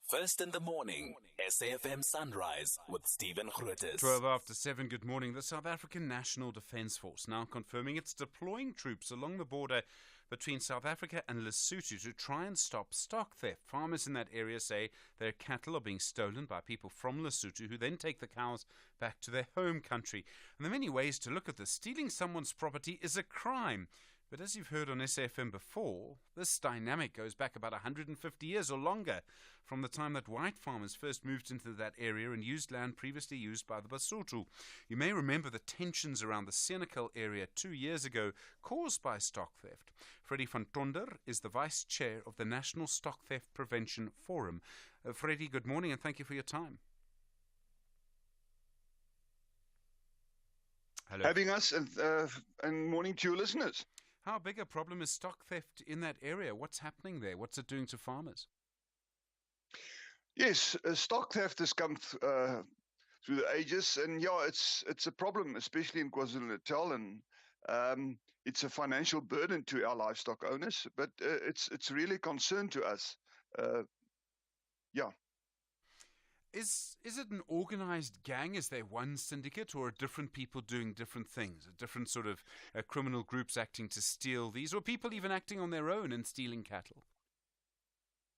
First in the morning, SAFM Sunrise with Stephen Grootes. 12 after 7, good morning. The South African National Defence Force now confirming it's deploying troops along the border between South Africa and Lesotho to try and stop stock theft. Farmers in that area say their cattle are being stolen by people from Lesotho who then take the cows back to their home country. And there are many ways to look at this. Stealing someone's property is a crime. But as you've heard on SAFM before, this dynamic goes back about 150 years or longer, from the time that white farmers first moved into that area and used land previously used by the Basotho. You may remember the tensions around the Senekal area 2 years ago caused by stock theft. Freddie van Tonder is the Vice Chair of the National Stock Theft Prevention Forum. Freddie, good morning and thank you for your time. Hello. Having us and morning to your listeners. How big a problem is stock theft in that area? What's happening there? What's it doing to farmers? Yes, stock theft has come through the ages, and yeah, it's a problem, especially in KwaZulu-Natal, and it's a financial burden to our livestock owners. But it's really a concern to us. Yeah. Is it an organized gang? Is there one syndicate, or are different people doing different things? Different sort of criminal groups acting to steal these, or people even acting on their own and stealing cattle?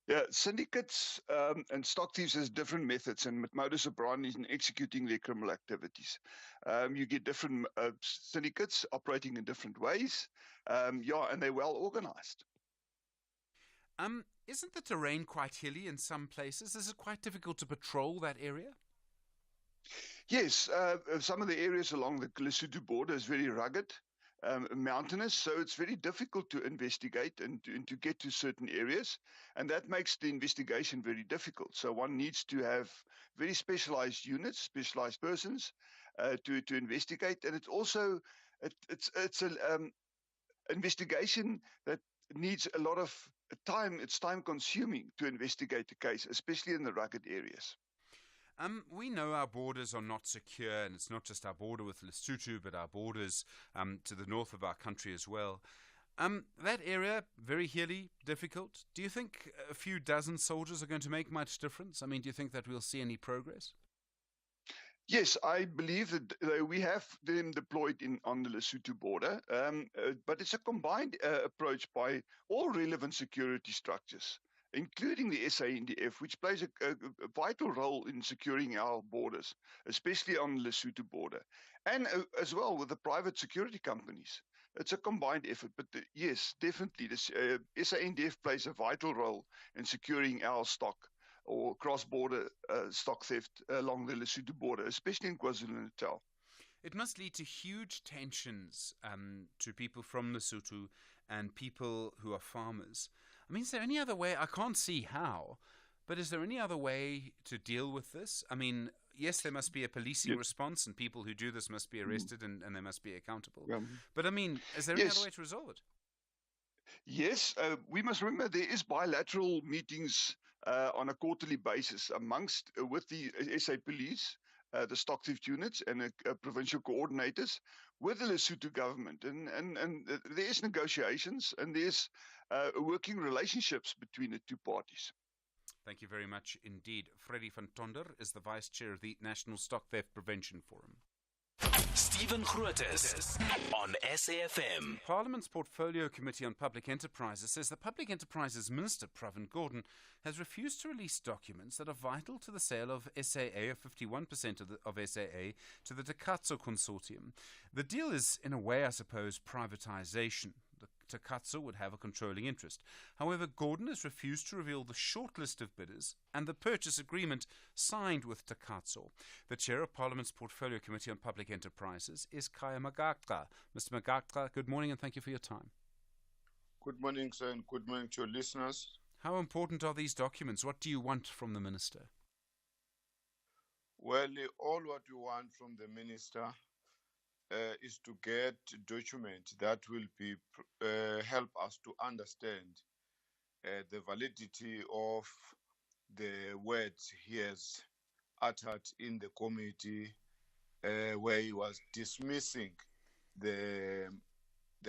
Yeah, syndicates and stock thieves has different methods and modus operandi in executing their criminal activities. You get different syndicates operating in different ways, and they're well organized. Isn't the terrain quite hilly in some places? Is it quite difficult to patrol that area? Yes, some of the areas along the Lesotho border is very rugged, mountainous, so it's very difficult to investigate and to get to certain areas, and that makes the investigation very difficult. So one needs to have very specialized units, specialized persons to investigate, and it's also it's an investigation that needs a lot of time. It's time consuming to investigate the case, especially in the rugged areas. We know our borders are not secure, and it's not just our border with Lesotho, but our borders to the north of our country as well. That area, very hilly, difficult. Do you think a few dozen soldiers are going to make much difference? I mean, do you think that we'll see any progress? Yes, I believe that we have them deployed on the Lesotho border, but it's a combined approach by all relevant security structures, including the SANDF, which plays a vital role in securing our borders, especially on the Lesotho border, and as well with the private security companies. It's a combined effort, but yes, definitely, the SANDF plays a vital role in securing our stock or cross-border stock theft along the Lesotho border, especially in KwaZulu-Natal. It must lead to huge tensions to people from Lesotho and people who are farmers. I mean, is there any other way? I can't see how, but is there any other way to deal with this? I mean, yes, there must be a policing response, and people who do this must be arrested and they must be accountable. But I mean, is there any other way to resolve it? Yes, we must remember there is bilateral meetings on a quarterly basis with the SA Police, the stock theft units, and provincial coordinators with the Lesotho government, and there is negotiations and there's working relationships between the two parties. Thank you very much indeed. Freddie van Tonder is the Vice Chair of the National Stock Theft Prevention Forum. Stephen Grootes on SAFM. Parliament's Portfolio Committee on Public Enterprises says the Public Enterprises Minister, Pravin Gordhan, has refused to release documents that are vital to the sale of SAA, of 51% of SAA, to the Takatso Consortium. The deal is, in a way, I suppose, privatization. The Takatso would have a controlling interest. However, Gordhan has refused to reveal the short list of bidders and the purchase agreement signed with Takatso. The chair of Parliament's Portfolio Committee on Public Enterprises is Kaya Magagta. Mr. Magagta, good morning and thank you for your time. Good morning, sir, and good morning to your listeners. How important are these documents? What do you want from the minister? Well, all what we want from the minister is to get documents that will be help us to understand the validity of the words he has uttered in the committee, where he was dismissing the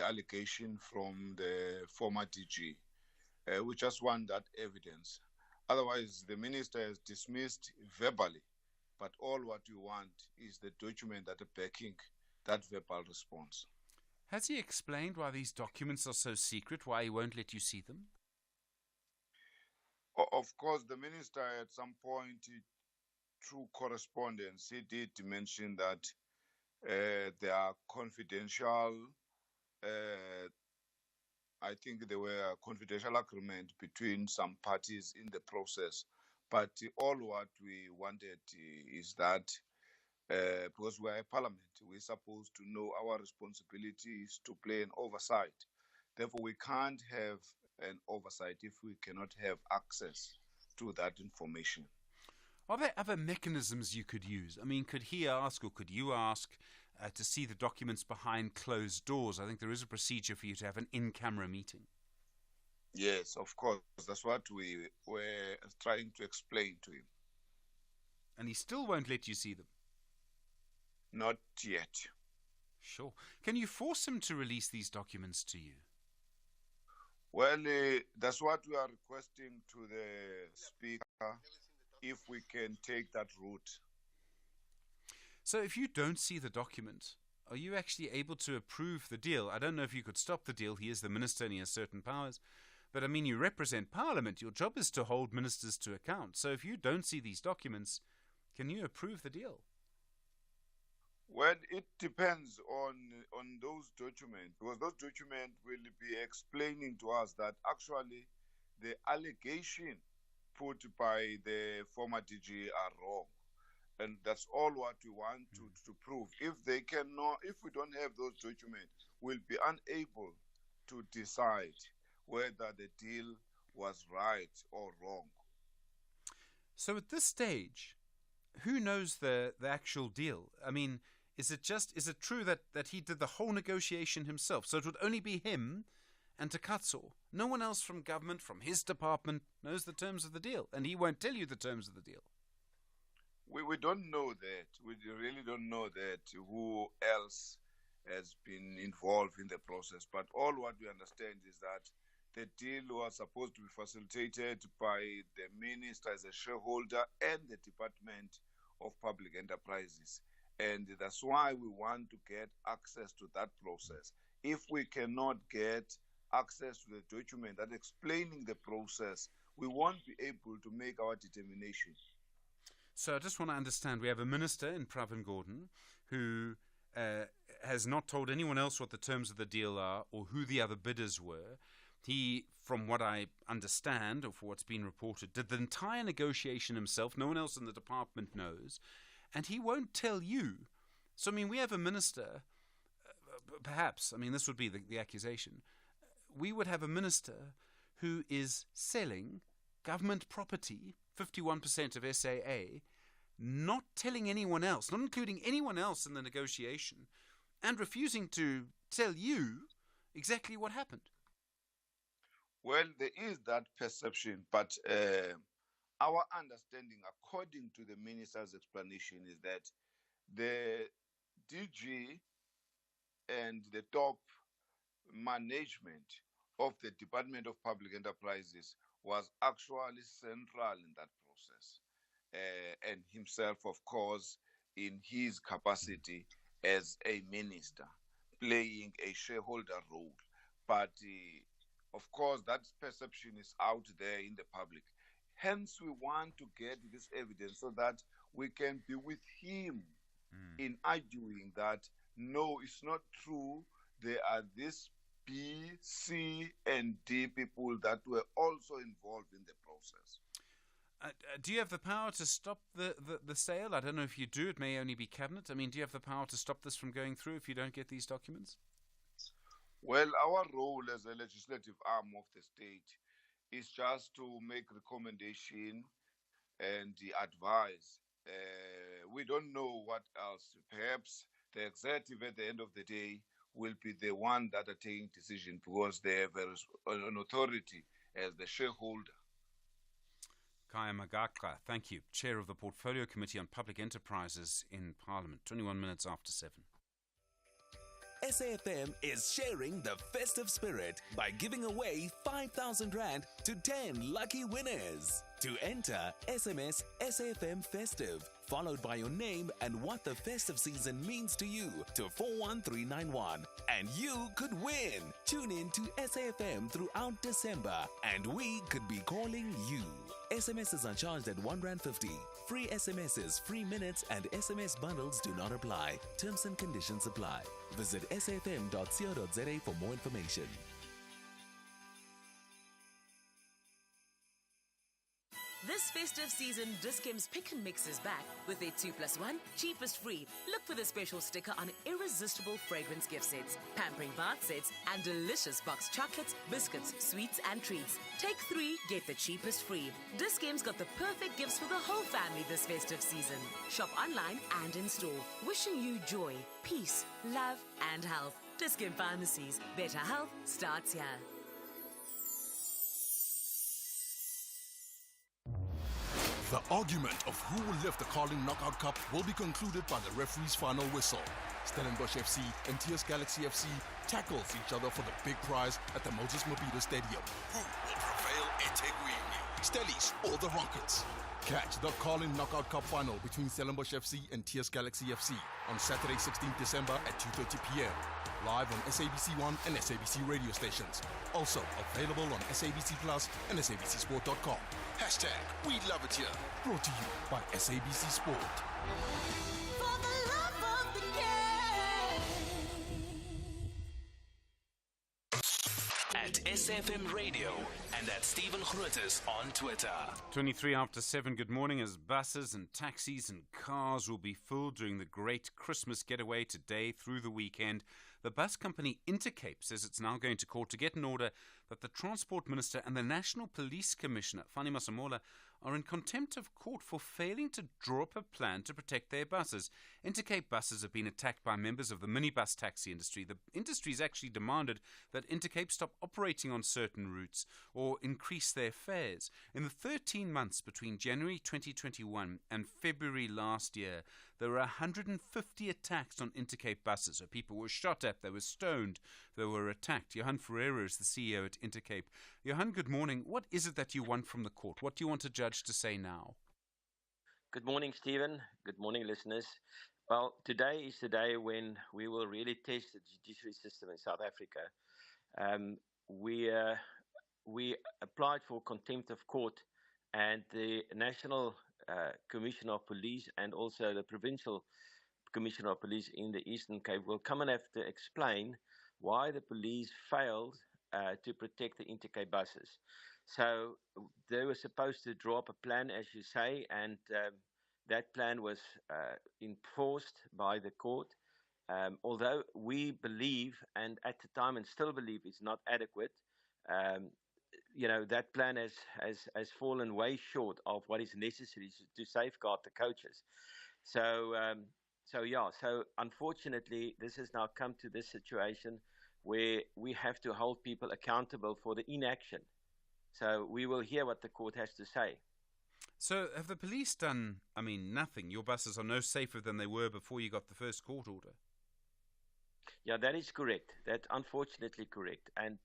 allegation from the former DG. We just want that evidence. Otherwise, the minister has dismissed verbally, but all what we want is the document that are backing that verbal response. Has he explained why these documents are so secret, why he won't let you see them? Of course, the minister at some point, through correspondence, he did mention that there are confidential, I think there were confidential agreement between some parties in the process. But all what we wanted is that because we are a parliament, we're supposed to know our responsibility is to play an oversight. Therefore, we can't have an oversight if we cannot have access to that information. Are there other mechanisms you could use? I mean, could he ask or could you ask to see the documents behind closed doors? I think there is a procedure for you to have an in-camera meeting. Yes, of course. That's what we were trying to explain to him. And he still won't let you see them? Not yet. Sure. Can you force him to release these documents to you? Well, that's what we are requesting to the Speaker, if we can take that route. So if you don't see the document, are you actually able to approve the deal? I don't know if you could stop the deal. He is the minister and he has certain powers. But I mean, you represent Parliament. Your job is to hold ministers to account. So if you don't see these documents, can you approve the deal? Well, it depends on those documents, because those documents will be explaining to us that actually the allegation put by the former DG are wrong. And that's all what we want to prove. If we don't have those documents, we'll be unable to decide whether the deal was right or wrong. So at this stage, who knows the actual deal? I mean, is it true that he did the whole negotiation himself? So it would only be him and Takatso. No one else from government, from his department, knows the terms of the deal. And he won't tell you the terms of the deal. We don't know that. We really don't know that who else has been involved in the process. But all what we understand is that the deal was supposed to be facilitated by the minister as a shareholder and the Department of Public Enterprises. And that's why we want to get access to that process. If we cannot get access to the document that explaining the process, we won't be able to make our determination. So I just want to understand, we have a minister in Pravin Gordhan who has not told anyone else what the terms of the deal are or who the other bidders were. He, from what I understand, or for what's been reported, did the entire negotiation himself. No one else in the department knows. And he won't tell you. So, I mean, we have a minister, perhaps, I mean, this would be the accusation. We would have a minister who is selling government property, 51% of SAA, not telling anyone else, not including anyone else in the negotiation, and refusing to tell you exactly what happened. Well, there is that perception, but our understanding, according to the minister's explanation, is that the DG and the top management of the Department of Public Enterprises was actually central in that process. And himself, of course, in his capacity as a minister, playing a shareholder role. But of course, that perception is out there in the public. Hence, we want to get this evidence so that we can be with him in arguing that, no, it's not true. There are these B, C, and D people that were also involved in the process. Do you have the power to stop the sale? I don't know if you do. It may only be cabinet. I mean, do you have the power to stop this from going through if you don't get these documents? Well, our role as a legislative arm of the state is just to make recommendation and advise. We don't know what else. Perhaps the executive at the end of the day will be the one that are taking decision because they have an authority as the shareholder. Kaya Magaka, thank you. Chair of the Portfolio Committee on Public Enterprises in Parliament. 21 minutes after 7. SAFM is sharing the festive spirit by giving away 5,000 Rand to 10 lucky winners. To enter, SMS SAFM Festive, followed by your name and what the festive season means to you to 41391. And you could win. Tune in to SAFM throughout December and we could be calling you. SMSs are charged at R1.50. Free SMSs, free minutes and SMS bundles do not apply. Terms and conditions apply. Visit safm.co.za for more information. This festive season, Dis-Chem's Pick and Mix is back with their 2+1, cheapest free. Look for the special sticker on irresistible fragrance gift sets, pampering bath sets, and delicious boxed chocolates, biscuits, sweets, and treats. Take 3, get the cheapest free. Dis-Chem's got the perfect gifts for the whole family this festive season. Shop online and in store. Wishing you joy, peace, love, and health. Dis-Chem Pharmacies. Better health starts here. The argument of who will lift the Carling Knockout Cup will be concluded by the referee's final whistle. Stellenbosch FC and TS Galaxy FC tackles each other for the big prize at the Moses Mabhida Stadium. Who will prevail eThekwini? Stellies or the Rockets? Catch the Carling Knockout Cup final between Stellenbosch FC and TS Galaxy FC on Saturday 16th December at 2:30 p.m. Live on SABC 1 and SABC radio stations. Also available on SABC Plus and SABCSport.com. Hashtag We Love It Here. Brought to you by SABC Sport. For the love of the game. At SFM Radio and at Stephen Grootes on Twitter. 23 after 7, good morning. As buses and taxis and cars will be full during the great Christmas getaway today through the weekend, the bus company Intercape says it's now going to court to get an order that the Transport Minister and the National Police Commissioner, Fani Masemola, are in contempt of court for failing to draw up a plan to protect their buses. Intercape buses have been attacked by members of the minibus taxi industry. The industry has actually demanded that Intercape stop operating on certain routes or increase their fares. In the 13 months between January 2021 and February last year, there were 150 attacks on Intercape buses. So people were shot at, they were stoned, they were attacked. Johan Ferreira is the CEO at Intercape. Johan, good morning. What is it that you want from the court? What do you want a judge to say now? Good morning, Stephen. Good morning, listeners. Well, today is the day when we will really test the judiciary system in South Africa. We applied for contempt of court, and the National Commissioner of Police and also the Provincial Commissioner of Police in the Eastern Cape will come and have to explain why the police failed to protect the Intercape buses. So they were supposed to draw up a plan, as you say, and that plan was enforced by the court. Although we believe, and at the time and still believe, it's not adequate, that plan has fallen way short of what is necessary to safeguard the coaches. So unfortunately, this has now come to this situation where we have to hold people accountable for the inaction. So we will hear what the court has to say. So have the police done, nothing? Your buses are no safer than they were before you got the first court order. Yeah, that is correct. That's unfortunately correct. And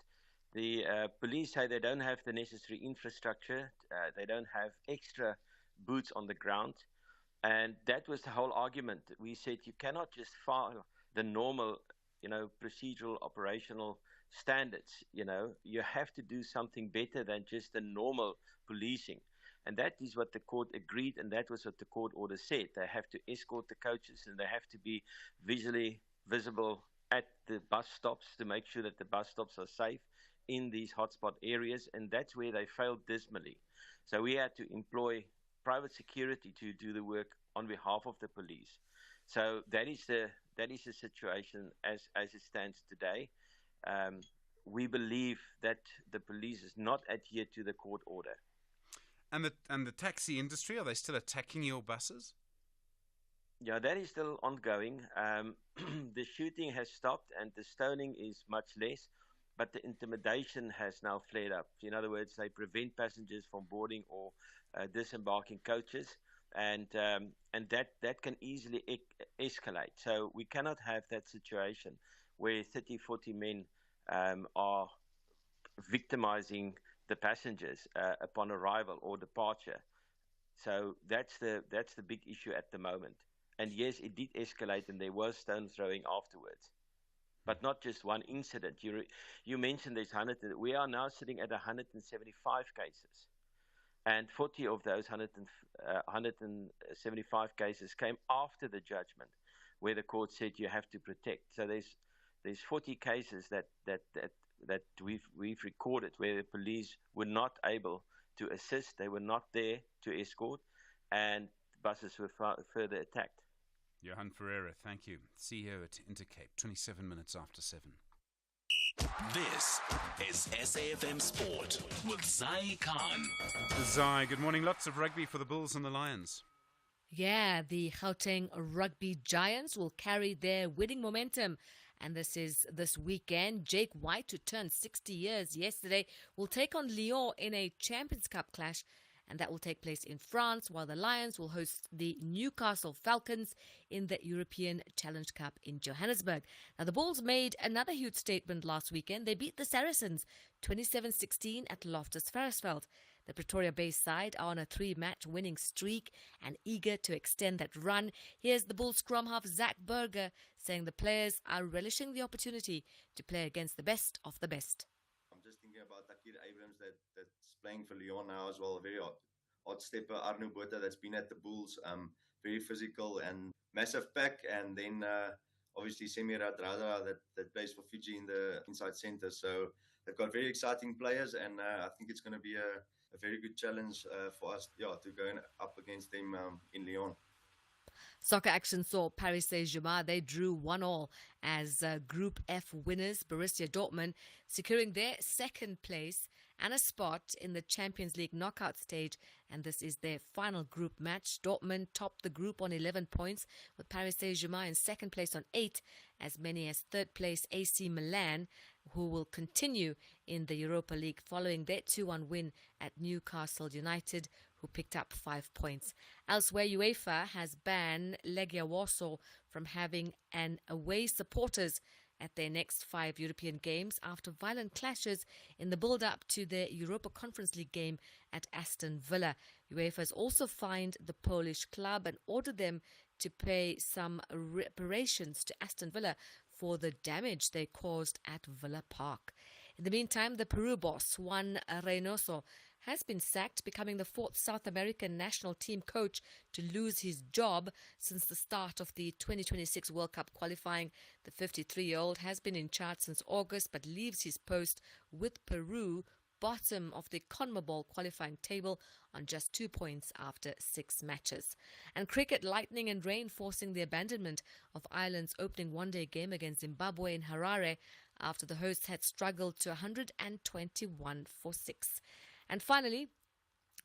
the police say they don't have the necessary infrastructure. They don't have extra boots on the ground. And that was the whole argument. We said you cannot just follow the normal, procedural, operational standards. You have to do something better than just the normal policing. And that is what the court agreed, and that was what the court order said. They have to escort the coaches, and they have to be visually visible at the bus stops to make sure that the bus stops are safe in these hotspot areas, and that's where they failed dismally. So we had to employ private security to do the work on behalf of the police. So that is the situation as it stands today. We believe that the police is not adhered to the court order. And the taxi industry, are they still attacking your buses? Yeah, that is still ongoing. The shooting has stopped and the stoning is much less, but the intimidation has now flared up. In other words, they prevent passengers from boarding or disembarking coaches, and that can easily escalate. So we cannot have that situation where 30, 40 men are victimizing the passengers upon arrival or departure. So that's the big issue at the moment. And yes, it did escalate, and there was stone throwing afterwards. But not just one incident. You mentioned there's 100. We are now sitting at 175 cases. And 40 of those 175 cases came after the judgment, where the court said you have to protect. So there's 40 cases that we've recorded where the police were not able to assist. They were not there to escort, and buses were further attacked. Johan Ferreira, thank you. CEO at Intercape, 27 minutes after 7. This is SAFM Sport with Zai Khan. Zai, good morning. Lots of rugby for the Bulls and the Lions. Yeah, the Gauteng Rugby Giants will carry their winning momentum. And this is this weekend. Jake White, who turned 60 years yesterday, will take on Lyon in a Champions Cup clash. And that will take place in France, while the Lions will host the Newcastle Falcons in the European Challenge Cup in Johannesburg. Now, the Bulls made another huge statement last weekend. They beat the Saracens 27-16 at Loftus Versfeld. The Pretoria-based side are on a 3-match winning streak and eager to extend that run. Here's the Bulls scrum half Zach Burger saying the players are relishing the opportunity to play against the best of the best. I'm just thinking about Takir Abrams that's playing for Lyon now as well. A very odd stepper. Arno Botha that's been at the Bulls. Very physical and massive pack. And then obviously Semi Radradra that plays for Fiji in the inside centre. So they've got very exciting players, and I think it's going to be a very good challenge for us to go up against them in Lyon. Soccer action saw Paris Saint-Germain. They drew 1-1 as Group F winners, Borussia Dortmund, securing their second place and a spot in the Champions League knockout stage. And this is their final group match. Dortmund topped the group on 11 points, with Paris Saint-Germain in second place on 8, as many as third place AC Milan, who will continue in the Europa League following their 2-1 win at Newcastle United, who picked up 5 points. Elsewhere, UEFA has banned Legia Warsaw from having an away supporters at their next 5 European games after violent clashes in the build-up to their Europa Conference League game at Aston Villa. UEFA has also fined the Polish club and ordered them to pay some reparations to Aston Villa for the damage they caused at Villa Park. In the meantime, the Peru boss, Juan Reynoso, has been sacked, becoming the 4th South American national team coach to lose his job since the start of the 2026 World Cup qualifying. The 53-year-old has been in charge since August but leaves his post with Peru bottom of the CONMEBOL qualifying table on just 2 points after 6 matches. And cricket, lightning and rain forcing the abandonment of Ireland's opening one-day game against Zimbabwe in Harare after the hosts had struggled to 121 for 6. And finally,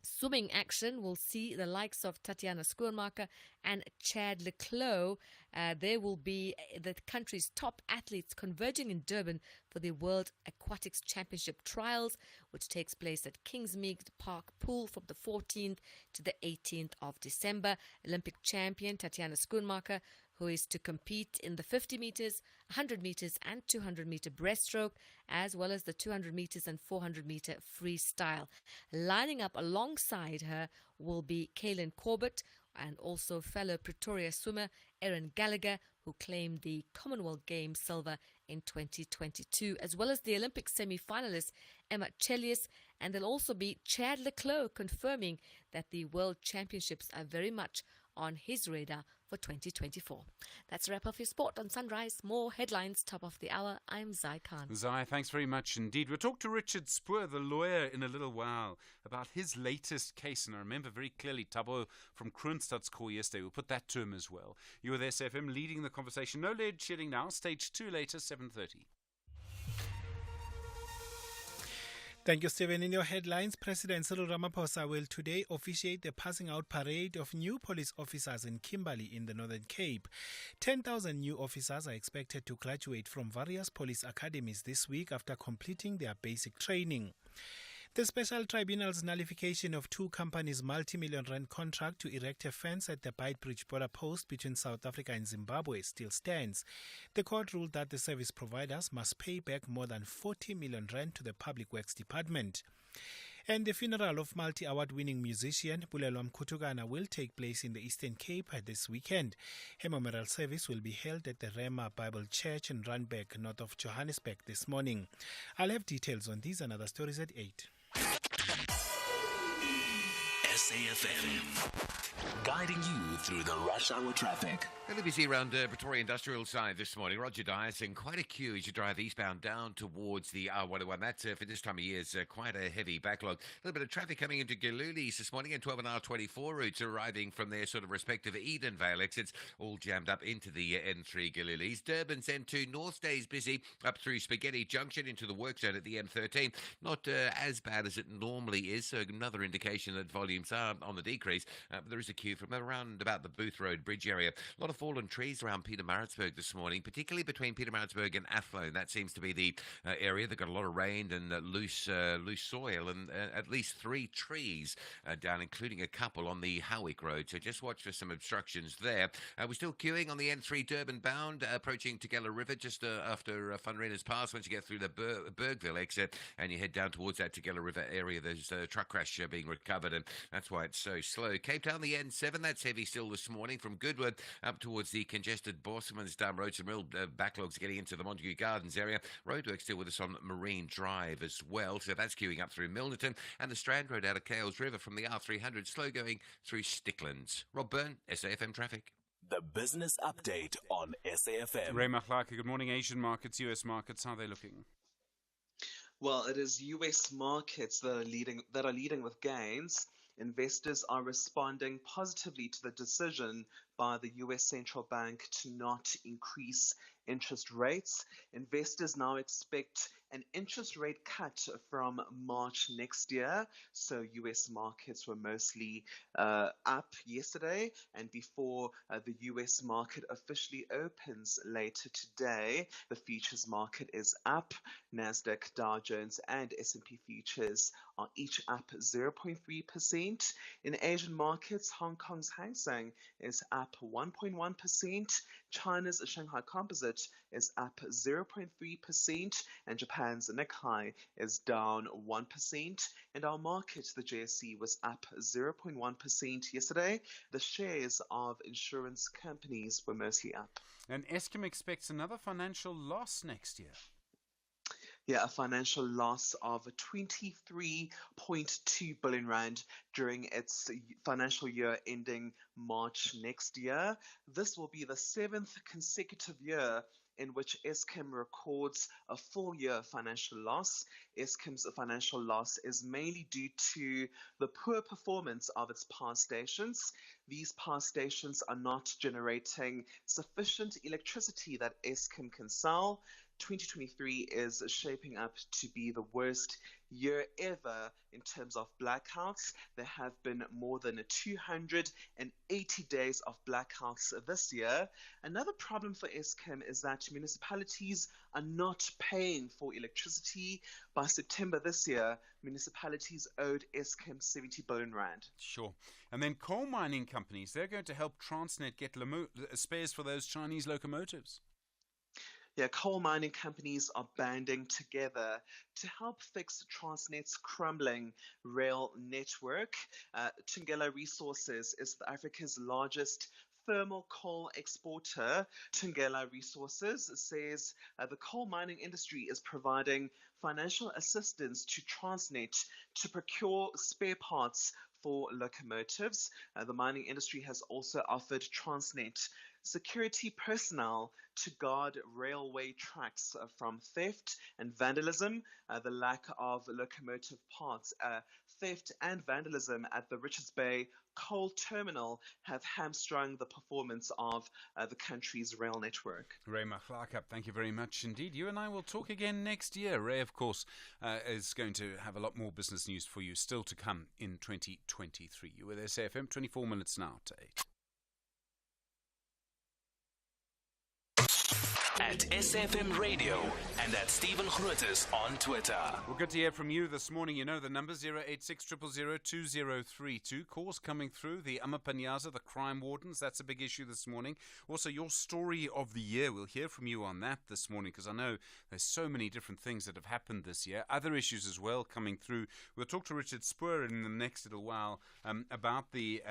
swimming action will see the likes of Tatiana Schoenmaker and Chad Leclos. There will be the country's top athletes converging in Durban for the World Aquatics Championship trials, which takes place at Kingsmead Park Pool from the 14th to the 18th of December. Olympic champion Tatiana Schoenmaker, who is to compete in the 50 meters, 100 meters and 200 meter breaststroke, as well as the 200 meters and 400 meter freestyle. Lining up alongside her will be Kaylin Corbett and also fellow Pretoria swimmer Erin Gallagher, who claimed the Commonwealth Games silver in 2022, as well as the Olympic semi-finalist Emma Chelius. And there'll also be Chad Leclos confirming that the World Championships are very much on his radar for 2024. That's a wrap of your sport on Sunrise. More headlines, top of the hour. I'm Zai Khan. Zai, thanks very much indeed. We'll talk to Richard Spoor, the lawyer, in a little while about his latest case. And I remember very clearly Tabo from Kroonstad's call yesterday. We'll put that to him as well. You're with SFM leading the conversation. No lead shedding now. Stage 2 later, 7:30. Thank you, Stephen. In your headlines, President Cyril Ramaphosa will today officiate the passing out parade of new police officers in Kimberley in the Northern Cape. 10,000 new officers are expected to graduate from various police academies this week after completing their basic training. The Special Tribunal's nullification of two companies' multi-million rand contract to erect a fence at the Beitbridge border post between South Africa and Zimbabwe still stands. The court ruled that the service providers must pay back more than 40 million rand to the Public Works Department. And the funeral of multi-award-winning musician Bulelwa Mkutukana will take place in the Eastern Cape this weekend. Her memorial service will be held at the Rema Bible Church in Randburg, north of Johannesburg, this morning. I'll have details on these and other stories at 8. SAFM, guiding you through the rush hour traffic. Fairly busy around Pretoria Industrial side this morning. Roger Dias in quite a queue as you drive eastbound down towards the R101. That, for this time of year, is quite a heavy backlog. A little bit of traffic coming into Galulis this morning, and 12 and R24 routes arriving from their sort of respective Edenvale exits, all jammed up into the N3 Galulis. Durban's N2 North stays busy up through Spaghetti Junction into the work zone at the M13. Not as bad as it normally is, so another indication that volumes are on the decrease. But there is a queue from around about the Booth Road Bridge area. A lot of fallen trees around Pietermaritzburg this morning, particularly between Pietermaritzburg and Athlone. That seems to be the area that got a lot of rain and loose soil, and at least 3 trees down, including a couple on the Howick Road. So just watch for some obstructions there. We're still queuing on the N3 Durban bound, approaching Tugela River just after Funrena's Pass. Once you get through the Bergville exit and you head down towards that Tugela River area, there's a truck crash being recovered, and that's why it's so slow. Cape Town, the N7, that's heavy still this morning from Goodwood up towards the congested Bosman's Dam Road. Some real backlogs getting into the Montague Gardens area. Roadworks still with us on Marine Drive as well, so that's queuing up through Milnerton, and the Strand Road out of Cales River from the R300 slow going through Sticklands. Rob Byrne, SAFM Traffic. The business update on SAFM. Ray Maclarky, good morning. Asian markets, US markets, how are they looking? Well, it is US markets that are leading with gains. Investors are responding positively to the decision by the US Central Bank to not increase interest rates. Investors now expect an interest rate cut from March next year. So US markets were mostly up yesterday, and before the US market officially opens later today, the futures market is up. Nasdaq, Dow Jones and S&P futures are each up 0.3%. In Asian markets, Hong Kong's Hang Seng is up 1.1%. China's Shanghai Composite is up 0.3%, and Japan's Nikkei is down 1%. And our market, the JSE, was up 0.1% yesterday. The shares of insurance companies were mostly up. And Eskom expects another financial loss next year. Yeah, a financial loss of 23.2 billion rand during its financial year ending March next year. This will be the 7th consecutive year in which Eskom records a full year financial loss. Eskom's financial loss is mainly due to the poor performance of its power stations. These power stations are not generating sufficient electricity that Eskom can sell. 2023 is shaping up to be the worst year ever in terms of blackouts. There have been more than 280 days of blackouts this year. Another problem for Eskom is that municipalities are not paying for electricity. By September this year, municipalities owed Eskom 70 billion rand. Sure. And then coal mining companies, they're going to help Transnet get spares for those Chinese locomotives. Yeah, coal mining companies are banding together to help fix Transnet's crumbling rail network. Thungela Resources is Africa's largest thermal coal exporter. Thungela Resources says the coal mining industry is providing financial assistance to Transnet to procure spare parts for locomotives. The mining industry has also offered Transnet security personnel to guard railway tracks from theft and vandalism. The lack of locomotive parts, theft and vandalism at the Richards Bay coal terminal have hamstrung the performance of the country's rail network. Ray Maclarky, thank you very much indeed. You and I will talk again next year. Ray, of course, is going to have a lot more business news for you still to come in 2023. You with SAFM, 24 minutes now to 8. at SFM Radio and at Stephen Grootes on Twitter. Well, good to hear from you this morning. You know the number 086 000 2032. Calls coming through. The Amapanyaza, the crime wardens. That's a big issue this morning. Also, your story of the year. We'll hear from you on that this morning because I know there's so many different things that have happened this year. Other issues as well coming through. We'll talk to Richard Spoor in the next little while about the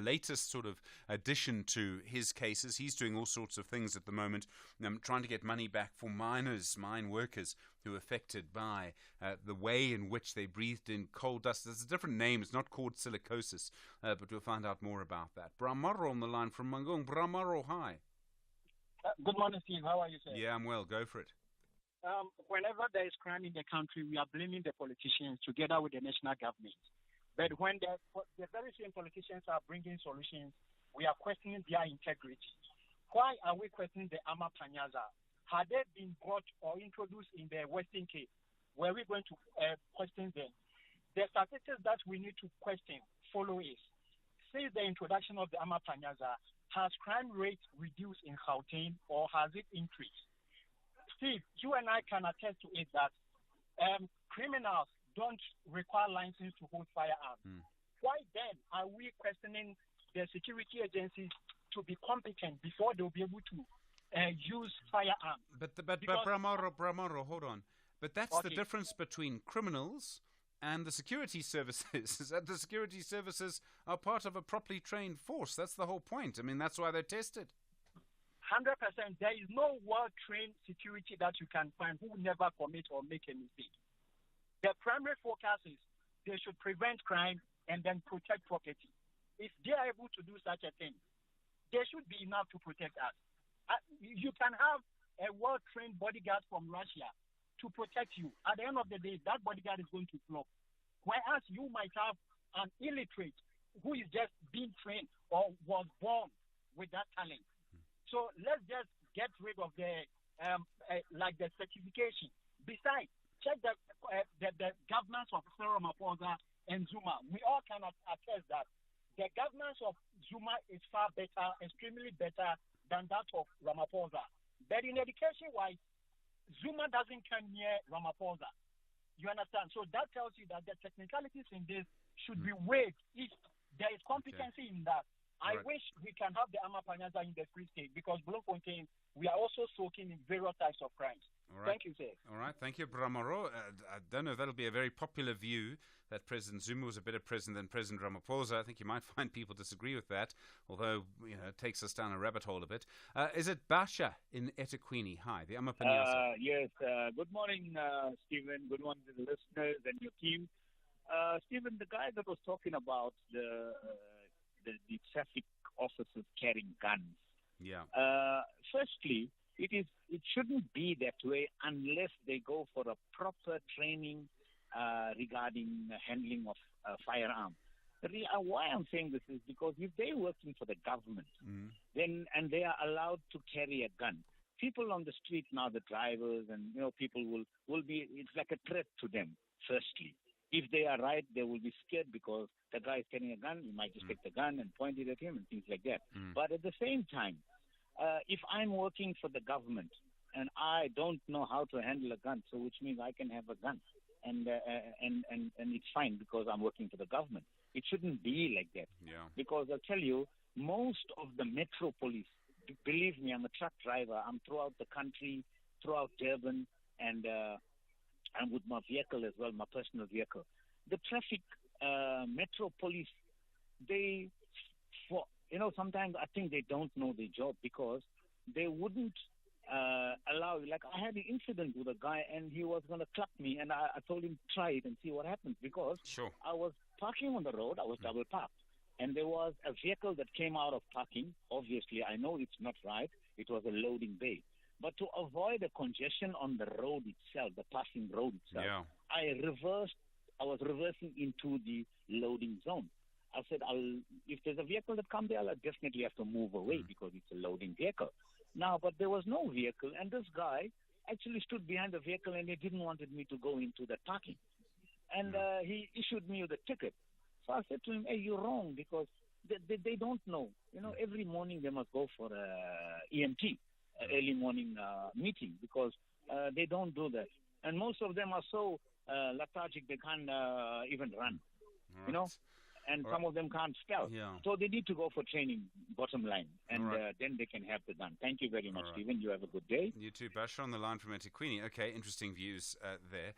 latest sort of addition to his cases. He's doing all sorts of things at the moment, trying to get money back for mine workers who are affected by the way in which they breathed in coal dust. There's a different name. It's not called silicosis, but we'll find out more about that. Bramaro on the line from Mangung. Bramaro, hi. Good morning, Steve. How are you, sir? Yeah, I'm well. Go for it. Whenever there is crime in the country, we are blaming the politicians together with the national government. But when the very same politicians are bringing solutions, we are questioning their integrity. Why are we questioning the Amapanyaza? Had they been brought or introduced in the Western Cape, were we going to question them? The statistics that we need to question follow is, since the introduction of the Amapanyaza, has crime rate reduced in Gauteng or has it increased? Steve, you and I can attest to it that criminals don't require license to hold firearms. Why then are we questioning the security agencies to be competent before they'll be able to use firearms? But Bramaro, hold on. But that's the difference between criminals and the security services, is that the security services are part of a properly trained force. That's the whole point. I mean, that's why they're tested. 100%. There is no well-trained security that you can find who never commit or make a mistake. The primary focus is they should prevent crime and then protect property. If they are able to do such a thing, there should be enough to protect us. You can have a well-trained bodyguard from Russia to protect you. At the end of the day, that bodyguard is going to flop. Whereas you might have an illiterate who is just being trained or was born with that talent. So let's just get rid of the certification. Besides, check the governments of Cyril Ramaphosa and Zuma. We all can attest that the governance of Zuma is far better, extremely better than that of Ramaphosa. But in education-wise, Zuma doesn't come near Ramaphosa. You understand? So that tells you that the technicalities in this should be weighed if there is competency in that. I wish we can have the Amapanyaza in the Free State because Bloemfontein, we are also soaking in various types of crimes. Thank you, sir. All right. Thank you, Bramaro. I don't know if that'll be a very popular view that President Zuma was a better president than President Ramaphosa. I think you might find people disagree with that, although it takes us down a rabbit hole a bit. Is it Basha in eThekwini? Hi, the Amapanyaza. Yes. Good morning, Stephen. Good morning to the listeners and your team. Stephen, the guy that was talking about the traffic officers carrying guns. Yeah. Firstly, it shouldn't be that way unless they go for a proper training regarding handling of firearms. Why I'm saying this is because if they're working for the government, then and they are allowed to carry a gun, people on the street now, the drivers and people will be. It's like a threat to them. Firstly. If they are right, they will be scared because the guy is carrying a gun. You might just take the gun and point it at him and things like that. But at the same time, if I'm working for the government and I don't know how to handle a gun, so which means I can have a gun, and it's fine because I'm working for the government. It shouldn't be like that. Yeah. Because I'll tell you, most of the metropolis, believe me, I'm a truck driver. I'm throughout the country, throughout Durban, and I'm with my vehicle as well, my personal vehicle. The traffic, metro police, sometimes I think they don't know their job because they wouldn't allow. Like I had an incident with a guy and he was going to clap me, and I told him try it and see what happens because I was parking on the road. I was double parked, and there was a vehicle that came out of parking. Obviously, I know it's not right. It was a loading bay. But to avoid the congestion on the road itself, the passing road itself, I was reversing into the loading zone. I said, if there's a vehicle that comes there, I'll definitely have to move away because it's a loading vehicle. Now, but there was no vehicle, and this guy actually stood behind the vehicle and he didn't want me to go into the parking. And he issued me with a ticket. So I said to him, hey, you're wrong because they don't know. Every morning they must go for EMT. early morning meeting, because they don't do that. And most of them are so lethargic they can't even run, Right. you know. And some of them can't spell. Yeah. So they need to go for training, bottom line. And Right. then they can have the gun. Thank you very much, All right. Stephen. You have a good day. You too, Bashar, on the line from Etiquini. Okay, interesting views there.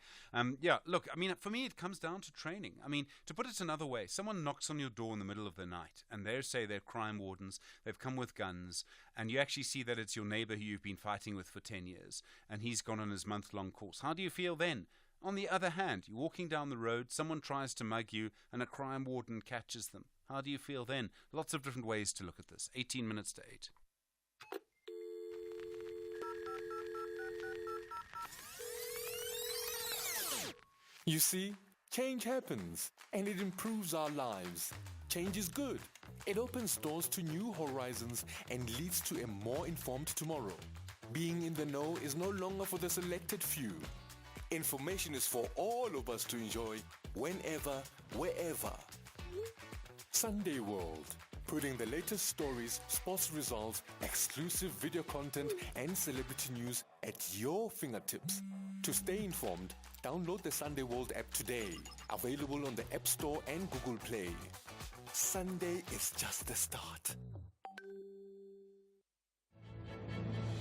Look, I mean, for me, it comes down to training. I mean, to put it another way, someone knocks on your door in the middle of the night, and they say they're crime wardens, they've come with guns, and you actually see that it's your neighbor who you've been fighting with for 10 years, and he's gone on his month-long course. How do you feel then? On the other hand, you're walking down the road, someone tries to mug you, and a crime warden catches them. How do you feel then? Lots of different ways to look at this. 18 minutes to 8. You see, change happens, and it improves our lives. Change is good. It opens doors to new horizons and leads to a more informed tomorrow. Being in the know is no longer for the selected few. Information is for all of us to enjoy, whenever, wherever. Sunday World, putting the latest stories, sports results, exclusive video content, and celebrity news at your fingertips. To stay informed, download the Sunday World app today. Available on the App Store and Google Play. Sunday is just the start.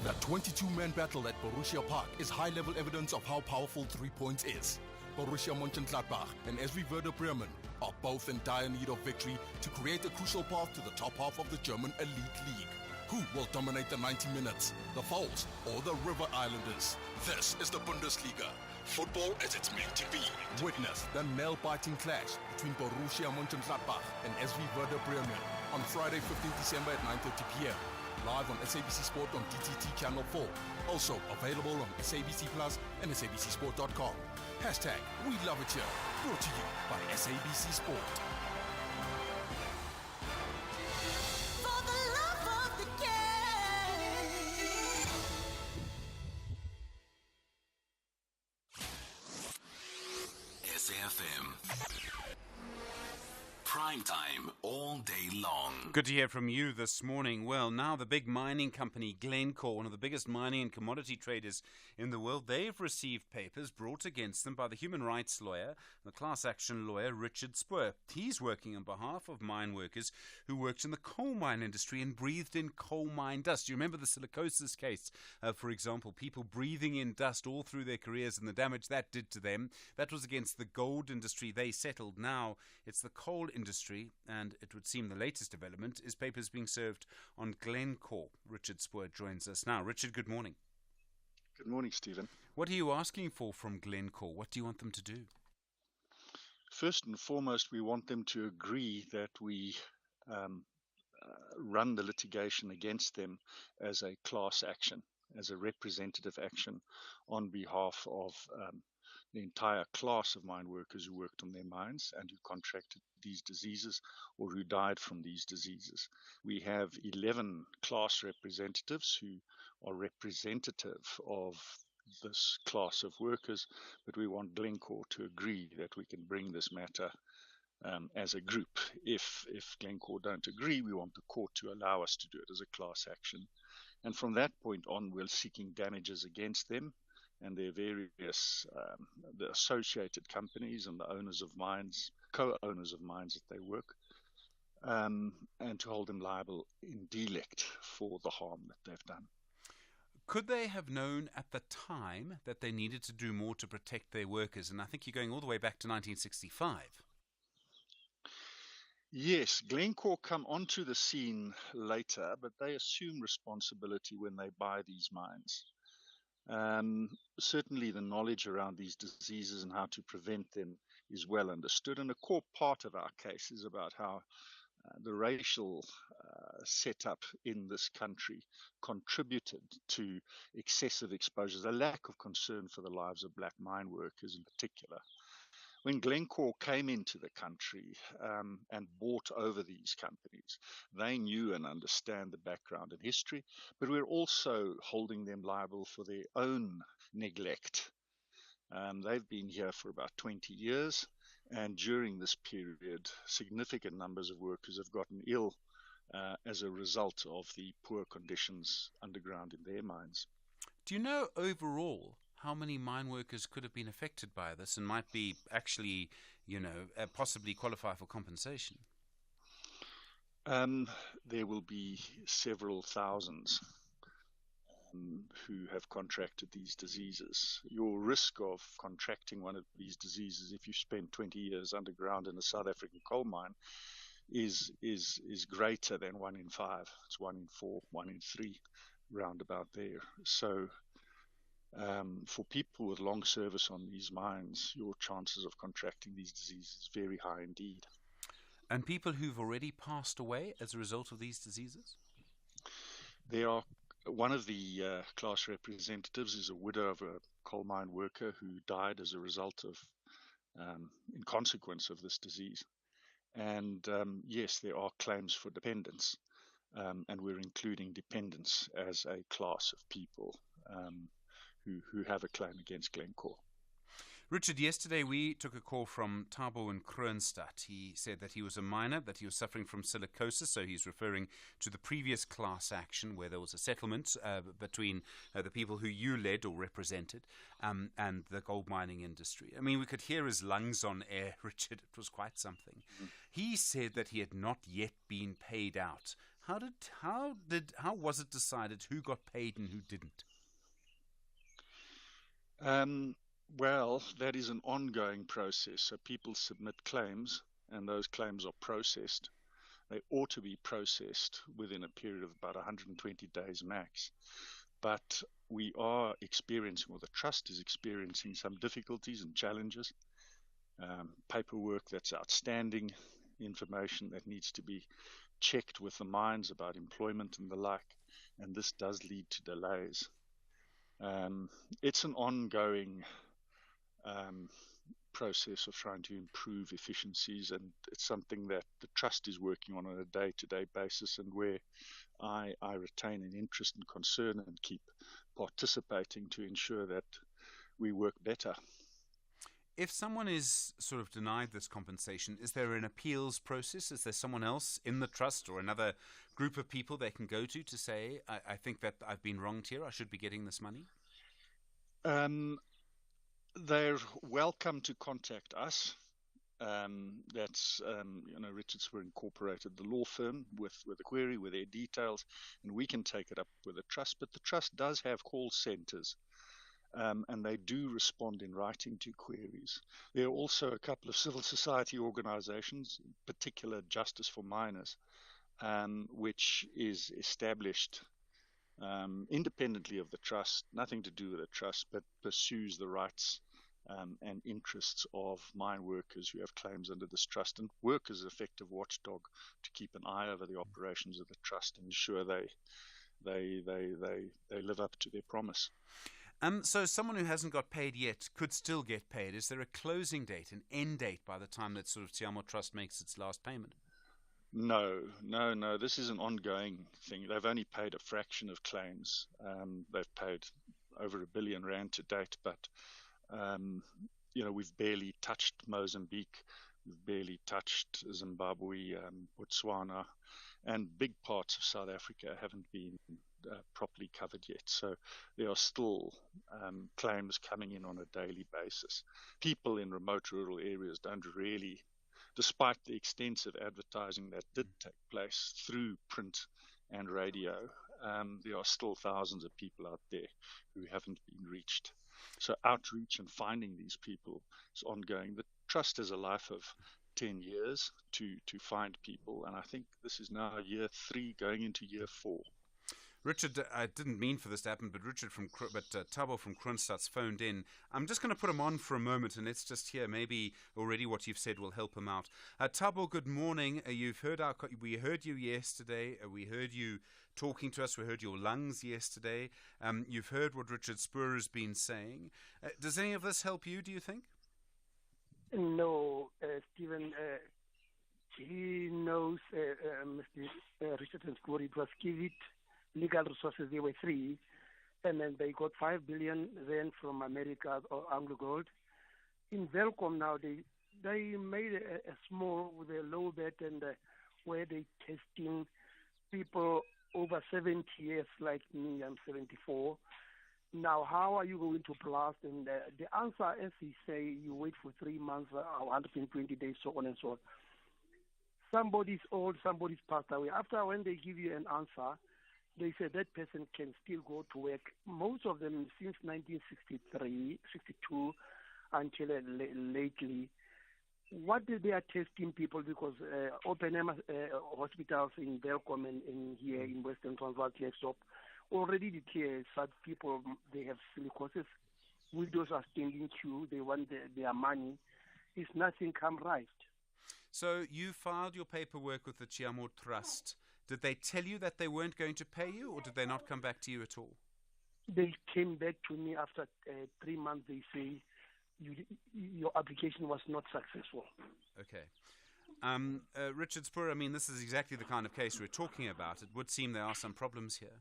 The 22-man battle at Borussia Park is high-level evidence of how powerful 3 points is. Borussia Mönchengladbach and SV Werder Bremen are both in dire need of victory to create a crucial path to the top half of the German Elite League. Who will dominate the 90 minutes? The Foles or the River Islanders? This is the Bundesliga. Football as it's meant to be. Witness the nail-biting clash between Borussia Mönchengladbach and SV Werder Bremen on Friday, 15 December at 9:30 p.m. Live on SABC Sport on DTT Channel 4. Also available on SABC Plus and SABCSport.com. Hashtag We Love It Here. Brought to you by SABC Sport. For the love of the game. SAFM. Prime time all day long. Good to hear from you this morning. Well, now the big mining company Glencore, one of the biggest mining and commodity traders in the world, they've received papers brought against them by the human rights lawyer, the class action lawyer Richard Spoor. He's working on behalf of mine workers who worked in the coal mine industry and breathed in coal mine dust. You remember the silicosis case, for example, people breathing in dust all through their careers and the damage that did to them. That was against the gold industry. They settled. Now it's the coal industry, and it would seem the latest development is papers being served on Glencore. Richard Spoor joins us now. Richard, good morning. Good morning, Stephen. What are you asking for from Glencore? What do you want them to do? First and foremost, we want them to agree that we run the litigation against them as a class action, as a representative action on behalf of the entire class of mine workers who worked on their mines and who contracted these diseases or who died from these diseases. We have 11 class representatives who are representative of this class of workers, but we want Glencore to agree that we can bring this matter as a group. If Glencore don't agree, we want the court to allow us to do it as a class action. And from that point on, we're seeking damages against them and their various, the associated companies and the owners of mines, co-owners of mines that they work, and to hold them liable in delect for the harm that they've done. Could they have known at the time that they needed to do more to protect their workers? And I think you're going all the way back to 1965. Yes, Glencore come onto the scene later, but they assume responsibility when they buy these mines. Certainly the knowledge around these diseases and how to prevent them is well understood. And a core part of our case is about how the racial setup in this country contributed to excessive exposures, a lack of concern for the lives of black mine workers in particular. When Glencore came into the country and bought over these companies, they knew and understand the background and history, but we're also holding them liable for their own neglect. They've been here for about 20 years, and during this period, significant numbers of workers have gotten ill as a result of the poor conditions underground in their mines. Do you know overall how many mine workers could have been affected by this and might be actually, possibly qualify for compensation? There will be several thousands who have contracted these diseases. Your risk of contracting one of these diseases if you spend 20 years underground in a South African coal mine is greater than 1 in 5. It's 1 in 4, 1 in 3, round about there. So for people with long service on these mines, your chances of contracting these diseases is very high indeed. And people who've already passed away as a result of these diseases? There are one of the class representatives is a widow of a coal mine worker who died as a result of, in consequence of this disease. And yes, there are claims for dependents, and we're including dependents as a class of people who have a claim against Glencore. Richard, yesterday we took a call from Thabo in Kroonstad. He said that he was a miner, that he was suffering from silicosis, so he's referring to the previous class action where there was a settlement between the people who you led or represented and the gold mining industry. I mean, we could hear his lungs on air, Richard. It was quite something. He said that he had not yet been paid out. How was it decided who got paid and who didn't? Well, that is an ongoing process. So people submit claims, and those claims are processed. They ought to be processed within a period of about 120 days max. But we are experiencing, or the trust is experiencing, some difficulties and challenges. Paperwork that's outstanding, information that needs to be checked with the mines about employment and the like, and this does lead to delays. It's an ongoing process of trying to improve efficiencies, and it's something that the trust is working on a day-to-day basis, and where I retain an interest and concern and keep participating to ensure that we work better. If someone is sort of denied this compensation, is there an appeals process? Is there someone else in the trust or another group of people they can go to say, I think that I've been wronged here, I should be getting this money? They're welcome to contact us. That's, Richards were Incorporated, the law firm, with a query, with their details, and we can take it up with the trust. But the trust does have call centers, and they do respond in writing to queries. There are also a couple of civil society organizations, in particular Justice for Miners, which is established independently of the trust, nothing to do with the trust, but pursues the rights and interests of mine workers who have claims under this trust, and work as an effective watchdog to keep an eye over the operations of the trust and ensure they live up to their promise. So someone who hasn't got paid yet could still get paid. Is there a closing date, an end date by the time that sort of Tiamo Trust makes its last payment? No. This is an ongoing thing. They've only paid a fraction of claims. They've paid over R1 billion to date, but we've barely touched Mozambique, we've barely touched Zimbabwe, Botswana, and big parts of South Africa haven't been properly covered yet. So there are still claims coming in on a daily basis. People in remote rural areas don't really, despite the extensive advertising that did take place through print and radio, there are still thousands of people out there who haven't been reached. So outreach and finding these people is ongoing. The trust has a life of 10 years to find people, and I think this is now year 3 going into year 4. Richard, I didn't mean for this to happen, but Thabo from Kroonstad's phoned in. I'm just going to put him on for a moment, and let's just hear maybe already what you've said will help him out. Thabo, good morning. We heard you yesterday. We heard you talking to us. We heard your lungs yesterday. You've heard what Richard Spoor has been saying. Does any of this help you, do you think? No, Stephen. He knows Mr. Richard Spoor. It was Kivit. Legal resources, they were 3, and then they got 5 billion then from America or Anglo Gold. In Velcom now, they made a small with a low bet, and where they testing people over 70 years like me. I'm 74. Now, how are you going to blast? And the answer, as he say, you wait for 3 months, 120 days, so on and so on. Somebody's old, somebody's passed away. After, when they give you an answer, they say that person can still go to work. Most of them since 1963, 62, until lately. What did they are testing people? Because Oppenheimer hospitals in Belcom and here in Western Transvaal Klefstop already declared such people, they have silicosis. Widows are standing queue. They want their money. It's nothing come right. So you filed your paperwork with the Chiamo Trust. Did they tell you that they weren't going to pay you, or did they not come back to you at all? They came back to me after 3 months. They say, your application was not successful. Okay. Richard Spoor, I mean, this is exactly the kind of case we're talking about. It would seem there are some problems here.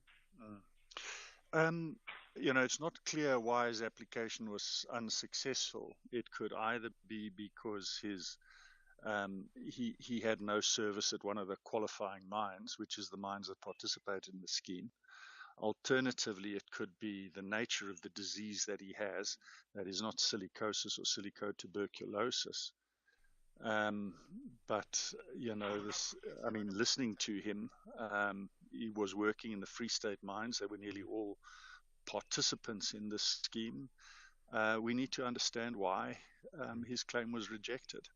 It's not clear why his application was unsuccessful. It could either be because he had no service at one of the qualifying mines, which is the mines that participated in the scheme. Alternatively, it could be the nature of the disease that he has, that is not silicosis or silicotuberculosis. Listening to him, he was working in the Free State mines. They were nearly all participants in this scheme. We need to understand why his claim was rejected.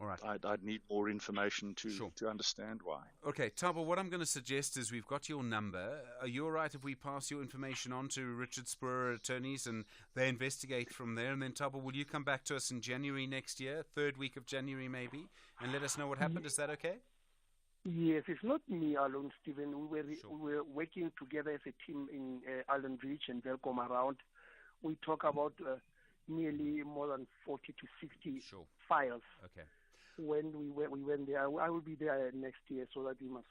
All right. I'd need more information to understand why. Okay, Thabo, what I'm going to suggest is we've got your number. Are you all right if we pass your information on to Richard Spoor attorneys and they investigate from there? And then, Thabo, will you come back to us in January next year, third week of January maybe, and let us know what happened? Is that okay? Yes, it's not me alone, Stephen. We were working together as a team in Island Reach and Belcom around. We talk about nearly more than 40 to 60 files. Okay. When we went there, I will be there next year so that we must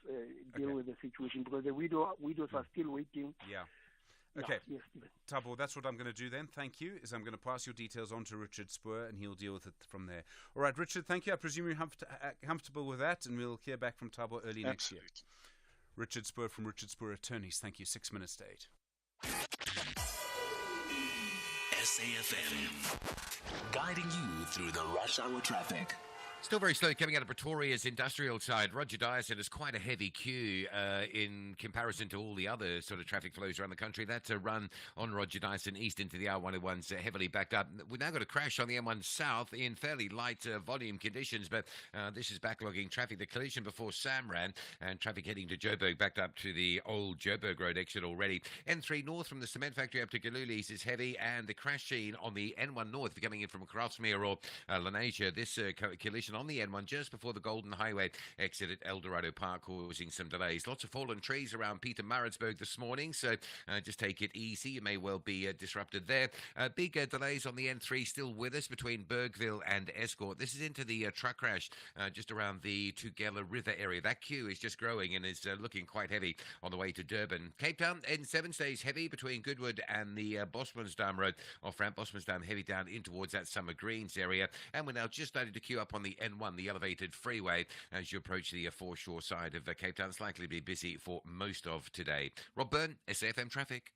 deal with the situation because the widows are still waiting. Yeah. Okay. Yes, Stephen. Thabo, that's what I'm going to do then. Thank you. I'm going to pass your details on to Richard Spoor and he'll deal with it from there. All right, Richard, thank you. I presume you're comfortable with that and we'll hear back from Thabo early next year. Richard Spoor from Richard Spoor Attorneys. Thank you. 6 minutes to 8. SAFM, guiding you through the rush hour traffic. Still very slow coming out of Pretoria's industrial side. Roger Dyer said it's quite a heavy queue in comparison to all the other sort of traffic flows around the country. That's a run on Roger Dyson east into the R101's heavily backed up. We've now got a crash on the M1 South in fairly light volume conditions, but this is backlogging traffic. The collision before Samran and traffic heading to Joburg backed up to the old Joburg Road exit already. N3 North from the cement factory up to Galuli's is heavy, and the crash scene on the N1 North, if you're coming in from Craftsmere or Lenasia, this collision on the N1 just before the Golden Highway exit at Eldorado Park, causing some delays. Lots of fallen trees around Pietermaritzburg this morning, so just take it easy. You may well be disrupted there. Big delays on the N3 still with us between Bergville and Escort. This is into the truck crash just around the Tugela River area. That queue is just growing and is looking quite heavy on the way to Durban. Cape Town N7 stays heavy between Goodwood and the Bosmansdam Road. Off ramp Bosmansdam heavy down in towards that Summer Greens area, and we're now just starting to queue up on the N1, the elevated freeway, as you approach the foreshore side of Cape Town. It's likely to be busy for most of today. Rob Byrne, SAFM Traffic.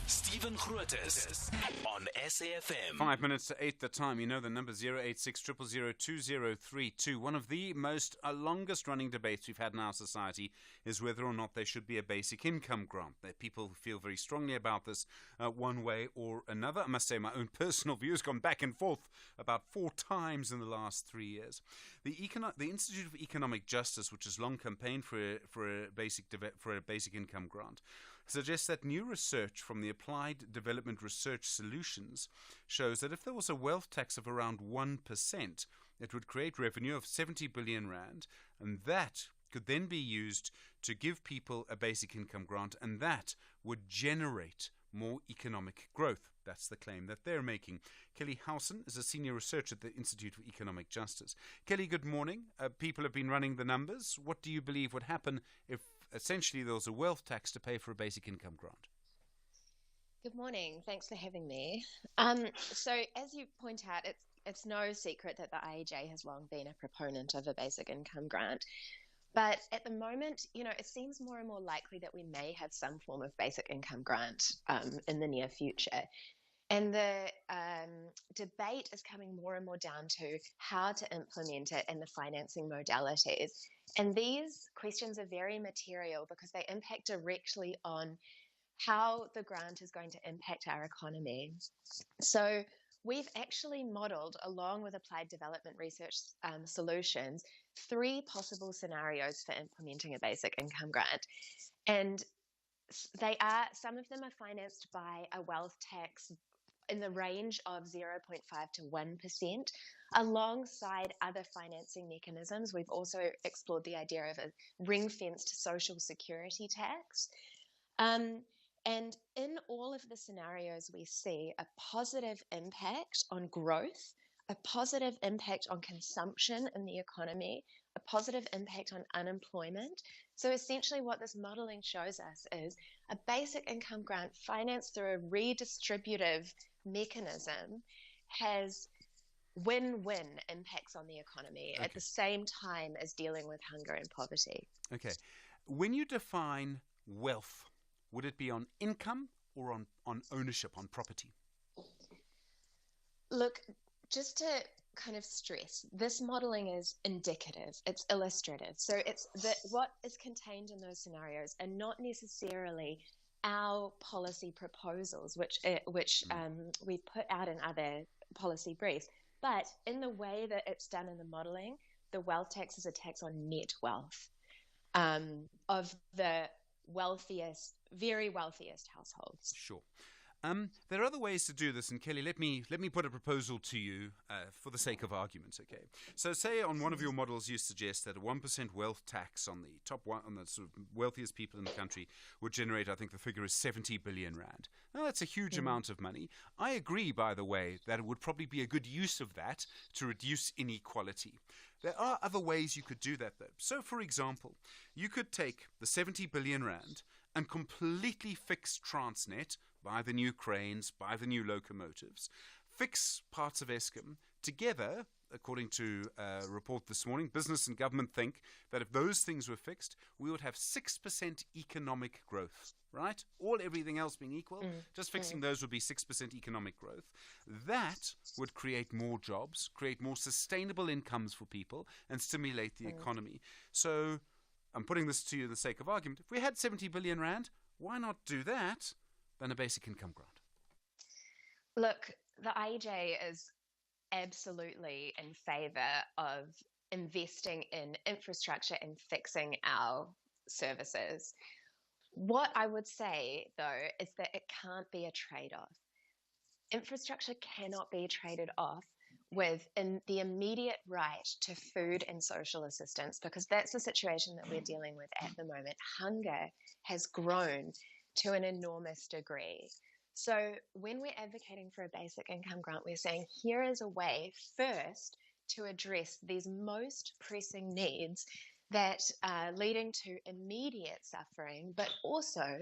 Stephen Grootes on SAFM. 5 minutes to 8 the time. You know the number 086 000 2032. One of the most longest running debates we've had in our society is whether or not there should be a basic income grant. That people feel very strongly about this one way or another. I must say my own personal view has gone back and forth about 4 times in the last 3 years. The Institute of Economic Justice, which has long campaigned for a basic income grant, suggests that new research from the Applied Development Research Solutions shows that if there was a wealth tax of around 1%, it would create revenue of 70 billion rand, and that could then be used to give people a basic income grant, and that would generate more economic growth. That's the claim that they're making. Kelly Howson is a senior researcher at the Institute for Economic Justice. Kelly, good morning. People have been running the numbers. What do you believe would happen if essentially there was a wealth tax to pay for a basic income grant? Good morning. Thanks for having me. So as you point out, it's no secret that the IEJ has long been a proponent of a basic income grant. But at the moment, it seems more and more likely that we may have some form of basic income grant in the near future. And the debate is coming more and more down to how to implement it and the financing modalities. And these questions are very material because they impact directly on how the grant is going to impact our economy. So we've actually modeled, along with applied development research solutions, 3 possible scenarios for implementing a basic income grant. And some of them are financed by a wealth tax in the range of 0.5 to 1%, alongside other financing mechanisms. We've also explored the idea of a ring-fenced social security tax. And in all of the scenarios, we see a positive impact on growth, a positive impact on consumption in the economy, a positive impact on unemployment. So essentially what this modelling shows us is a basic income grant financed through a redistributive mechanism has win-win impacts on the economy at the same time as dealing with hunger and poverty. Okay. When you define wealth, would it be on income or on ownership, on property? Look, just to kind of stress, this modelling is indicative, it's illustrative. So it's what is contained in those scenarios and not necessarily our policy proposals, which we've put out in other policy briefs. But in the way that it's done in the modelling, the wealth tax is a tax on net wealth of the wealthiest, very wealthiest households. Sure. There are other ways to do this, and Kelly, let me put a proposal to you for the sake of argument. Okay, so say on one of your models you suggest that a 1% wealth tax on the on the sort of wealthiest people in the country would generate, I think the figure is 70 billion rand. Now that's a huge amount of money. I agree, by the way, that it would probably be a good use of that to reduce inequality. There are other ways you could do that, though. So, for example, you could take the 70 billion rand and completely fix Transnet, buy the new cranes, buy the new locomotives, fix parts of Eskom together. According to a report this morning, business and government think that if those things were fixed, we would have 6% economic growth, right? Everything else being equal, just fixing those would be 6% economic growth. That would create more jobs, create more sustainable incomes for people, and stimulate the economy. So I'm putting this to you for the sake of argument. If we had 70 billion rand, why not do that than a basic income grant? Look, the IEJ is absolutely in favour of investing in infrastructure and fixing our services. What I would say, though, is that it can't be a trade-off. Infrastructure cannot be traded off with the immediate right to food and social assistance, because that's the situation that we're dealing with at the moment. Hunger has grown to an enormous degree. So when we're advocating for a basic income grant, we're saying here is a way first to address these most pressing needs that are leading to immediate suffering, but also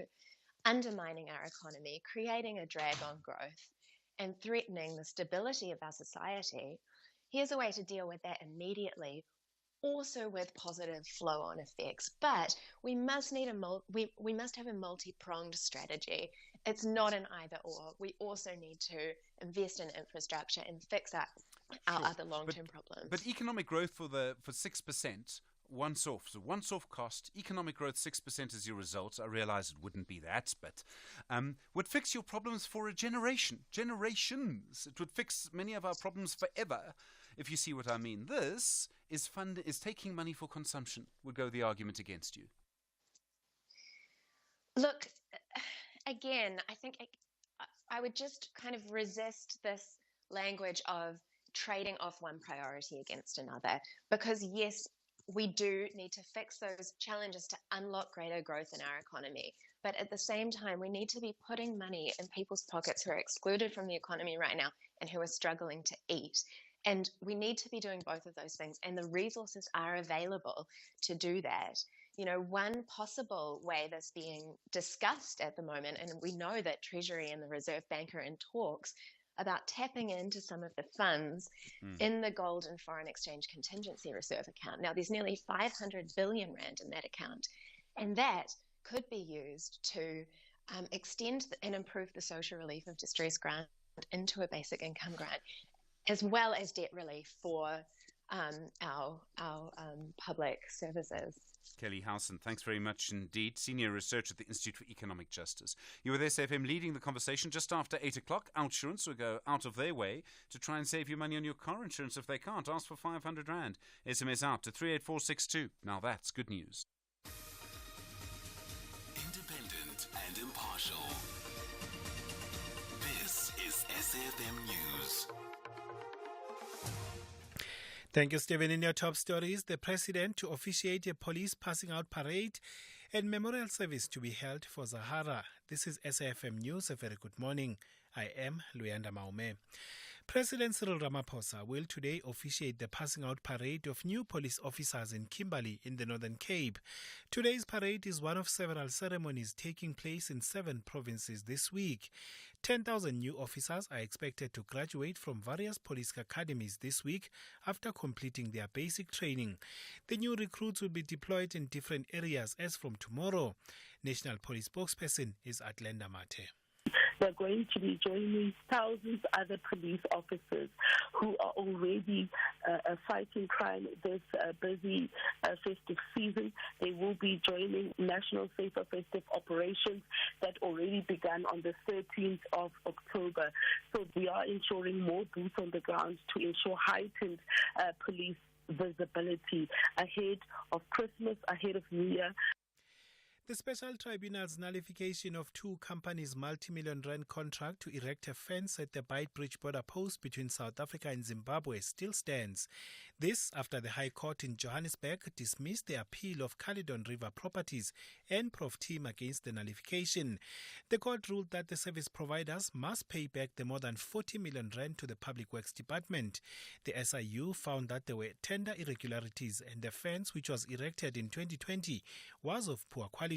undermining our economy, creating a drag on growth, and threatening the stability of our society. Here's a way to deal with that immediately, also with positive flow-on effects. But we must we must have a multi-pronged strategy. It's not an either-or. We also need to invest in infrastructure and fix our other long-term problems. But economic growth for 6%. Once-off cost, economic growth 6% as your result. I realize it wouldn't be that, but would fix your problems for a generations. It would fix many of our problems forever, if you see what I mean. This is taking money for consumption, would go the argument against you. Look, again, I think I would just kind of resist this language of trading off one priority against another, because yes, we do need to fix those challenges to unlock greater growth in our economy. But at the same time, we need to be putting money in people's pockets who are excluded from the economy right now and who are struggling to eat. And we need to be doing both of those things. And the resources are available to do that. One possible way that's being discussed at the moment, and we know that Treasury and the Reserve Bank are in talks about tapping into some of the funds in the gold and foreign exchange contingency reserve account. Now, there's nearly 500 billion rand in that account, and that could be used to extend and improve the social relief of distress grant into a basic income grant, as well as debt relief for our public services. Kelly Howson, thanks very much indeed. Senior Researcher at the Institute for Economic Justice. You were with SFM leading the conversation just after 8 o'clock. Outsurance will go out of their way to try and save you money on your car insurance if they can't. Ask for 500 Rand. SMS out to 38462. Now that's good news. Independent and impartial. This is SAFM News. Thank you, Stephen. In your top stories, the president to officiate a police passing out parade and memorial service to be held for Zahara. This is SAFM News. A very good morning. I am Luyanda Maume. President Cyril Ramaphosa will today officiate the passing out parade of new police officers in Kimberley in the Northern Cape. Today's parade is one of several ceremonies taking place in 7 provinces this week. 10,000 new officers are expected to graduate from various police academies this week after completing their basic training. The new recruits will be deployed in different areas as from tomorrow. National Police spokesperson is Atlenda Mate. They're going to be joining thousands of other police officers who are already fighting crime this busy festive season. They will be joining National Safer Festive Operations that already began on the 13th of October. So we are ensuring more boots on the ground to ensure heightened police visibility ahead of Christmas, ahead of New Year. The Special Tribunal's nullification of 2 companies' multi-million rand contract to erect a fence at the Beitbridge border post between South Africa and Zimbabwe still stands. This after the High Court in Johannesburg dismissed the appeal of Caledon River Properties and Prof Team against the nullification. The court ruled that the service providers must pay back the more than 40 million rand to the Public Works Department. The SIU found that there were tender irregularities and the fence, which was erected in 2020, was of poor quality.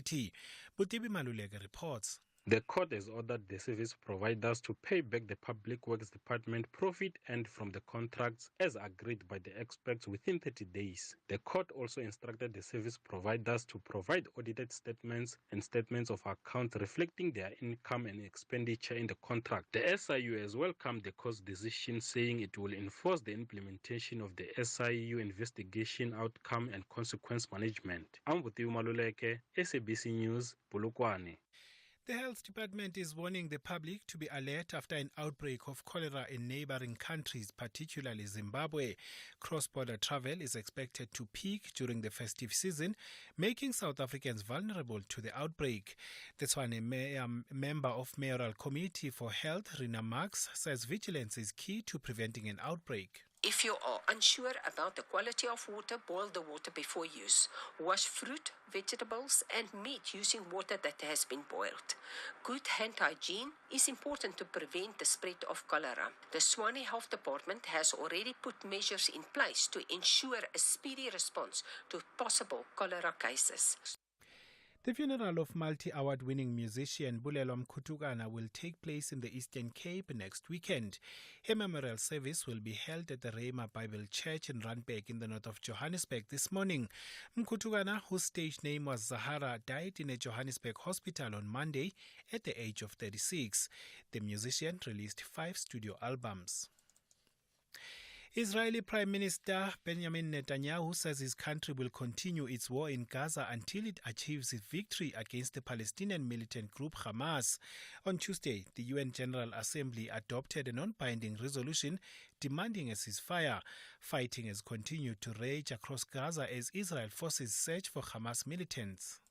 Butibi Maluleke reports. The court has ordered the service providers to pay back the Public Works Department profit earned from the contracts as agreed by the experts within 30 days. The court also instructed the service providers to provide audited statements and statements of accounts reflecting their income and expenditure in the contract. The SIU has welcomed the court's decision, saying it will enforce the implementation of the SIU investigation outcome and consequence management. I'm Butibi Maluleke, SABC News, Polokwane. The Health Department is warning the public to be alert after an outbreak of cholera in neighboring countries, particularly Zimbabwe. Cross-border travel is expected to peak during the festive season, making South Africans vulnerable to the outbreak. That's why a member of Mayoral Committee for Health, Rina Marx, says vigilance is key to preventing an outbreak. If you are unsure about the quality of water, boil the water before use. Wash fruit, vegetables and meat using water that has been boiled. Good hand hygiene is important to prevent the spread of cholera. The Tshwane Health Department has already put measures in place to ensure a speedy response to possible cholera cases. The funeral of multi-award-winning musician Bulelwa Mkutukana will take place in the Eastern Cape next weekend. Her memorial service will be held at the Rhema Bible Church in Randburg in the north of Johannesburg this morning. Mkutukana, whose stage name was Zahara, died in a Johannesburg hospital on Monday at the age of 36. The musician released 5 studio albums. Israeli Prime Minister Benjamin Netanyahu says his country will continue its war in Gaza until it achieves a victory against the Palestinian militant group Hamas. On Tuesday, the UN General Assembly adopted a non-binding resolution demanding a ceasefire. Fighting has continued to rage across Gaza as Israel forces search for Hamas militants.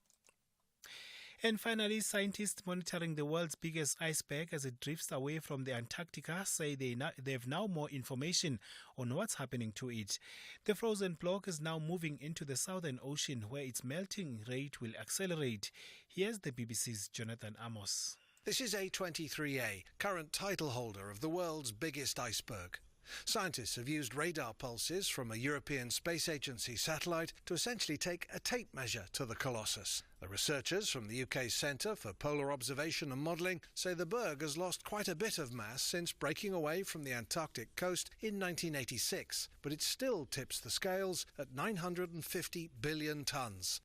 And finally, scientists monitoring the world's biggest iceberg as it drifts away from the Antarctica say they have now more information on what's happening to it. The frozen block is now moving into the Southern Ocean, where its melting rate will accelerate. Here's the BBC's Jonathan Amos. This is A23A, current title holder of the world's biggest iceberg. Scientists have used radar pulses from a European Space Agency satellite to essentially take a tape measure to the Colossus. The researchers from the UK's Centre for Polar Observation and Modelling say the berg has lost quite a bit of mass since breaking away from the Antarctic coast in 1986, but it still tips the scales at 950 billion tonnes.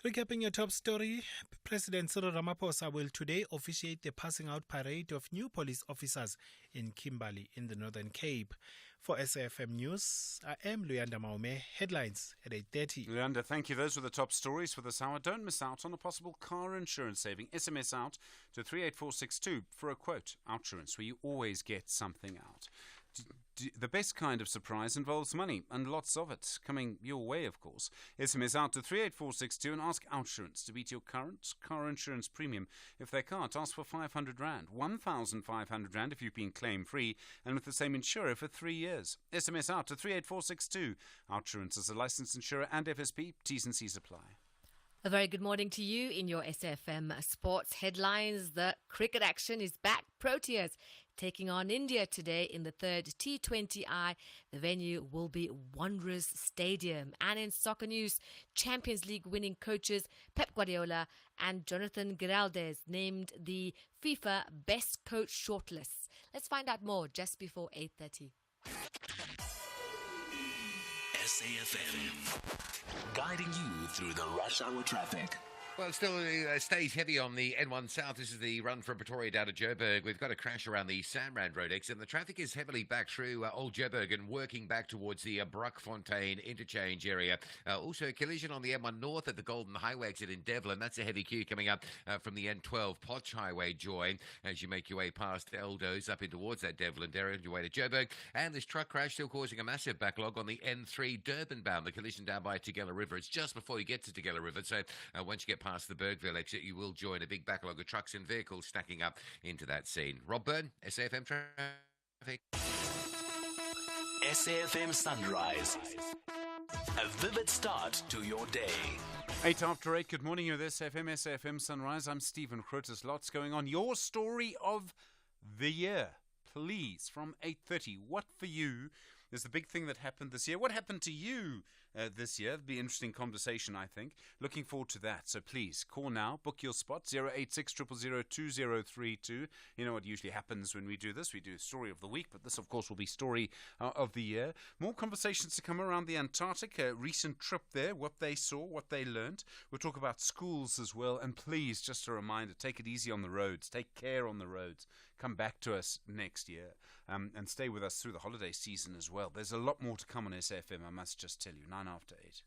Recapping your top story, President Cyril Ramaphosa will today officiate the passing out parade of new police officers in Kimberley in the Northern Cape. For SAFM News, I am Luyanda Maume. Headlines at 8:30. Luyanda, thank you. Those were the top stories for this hour. Don't miss out on a possible car insurance saving. SMS out to 38462 for a quote. Outsurance, where you always get something out. The best kind of surprise involves money, and lots of it, coming your way, of course. SMS out to 38462 and ask Outsurance to beat your current car insurance premium. If they can't, ask for R500, 1,500 Rand if you've been claim-free, and with the same insurer for 3 years. SMS out to 38462. Outsurance is a licensed insurer and FSP. T's and C's apply. A very good morning to you in your SAFM sports headlines. The cricket action is back. Proteas taking on India today in the third T20I. The venue will be Wanderers Stadium. And in soccer news, Champions League winning coaches Pep Guardiola and Jonathan Giraldes named the FIFA Best Coach shortlists. Let's find out more just before 8:30. SAFM, guiding you through the rush hour traffic. Well, it still stays heavy on the N1 South. This is the run from Pretoria down to Joburg. We've got a crash around the Sanrand Road exit, and the traffic is heavily back through Old Joburg and working back towards the Bruckfontein interchange area. Also, a collision on the N1 North at the Golden Highway exit in Devlin. That's a heavy queue coming up from the N12 Potch Highway join as you make your way past Eldos up in towards that Devlin area on your way to Joburg. And this truck crash still causing a massive backlog on the N3 Durban bound. The collision down by Tugela River. It's just before you get to Tugela River, so once you get past the Bergville exit, you will join a big backlog of trucks and vehicles stacking up into that scene. Rob Byrne, SAFM Traffic. SAFM Sunrise. A vivid start to your day. 8 after 8. Good morning. You're this SAFM Sunrise. I'm Stephen Grootes. Lots going on. Your story of the year, please, from 8:30. What for you is the big thing that happened this year? What happened to you this year? It'll be an interesting conversation, I think. Looking forward to that. So please, call now. Book your spot, 086 000 2032. You know what usually happens when we do this? We do Story of the Week, but this, of course, will be Story of the Year. More conversations to come around the Antarctic, a recent trip there, what they saw, what they learned. We'll talk about schools as well. And please, just a reminder, take it easy on the roads. Take care on the roads. Come back to us next year and stay with us through the holiday season as well. There's a lot more to come on SAFM, I must just tell you. 9 after 8.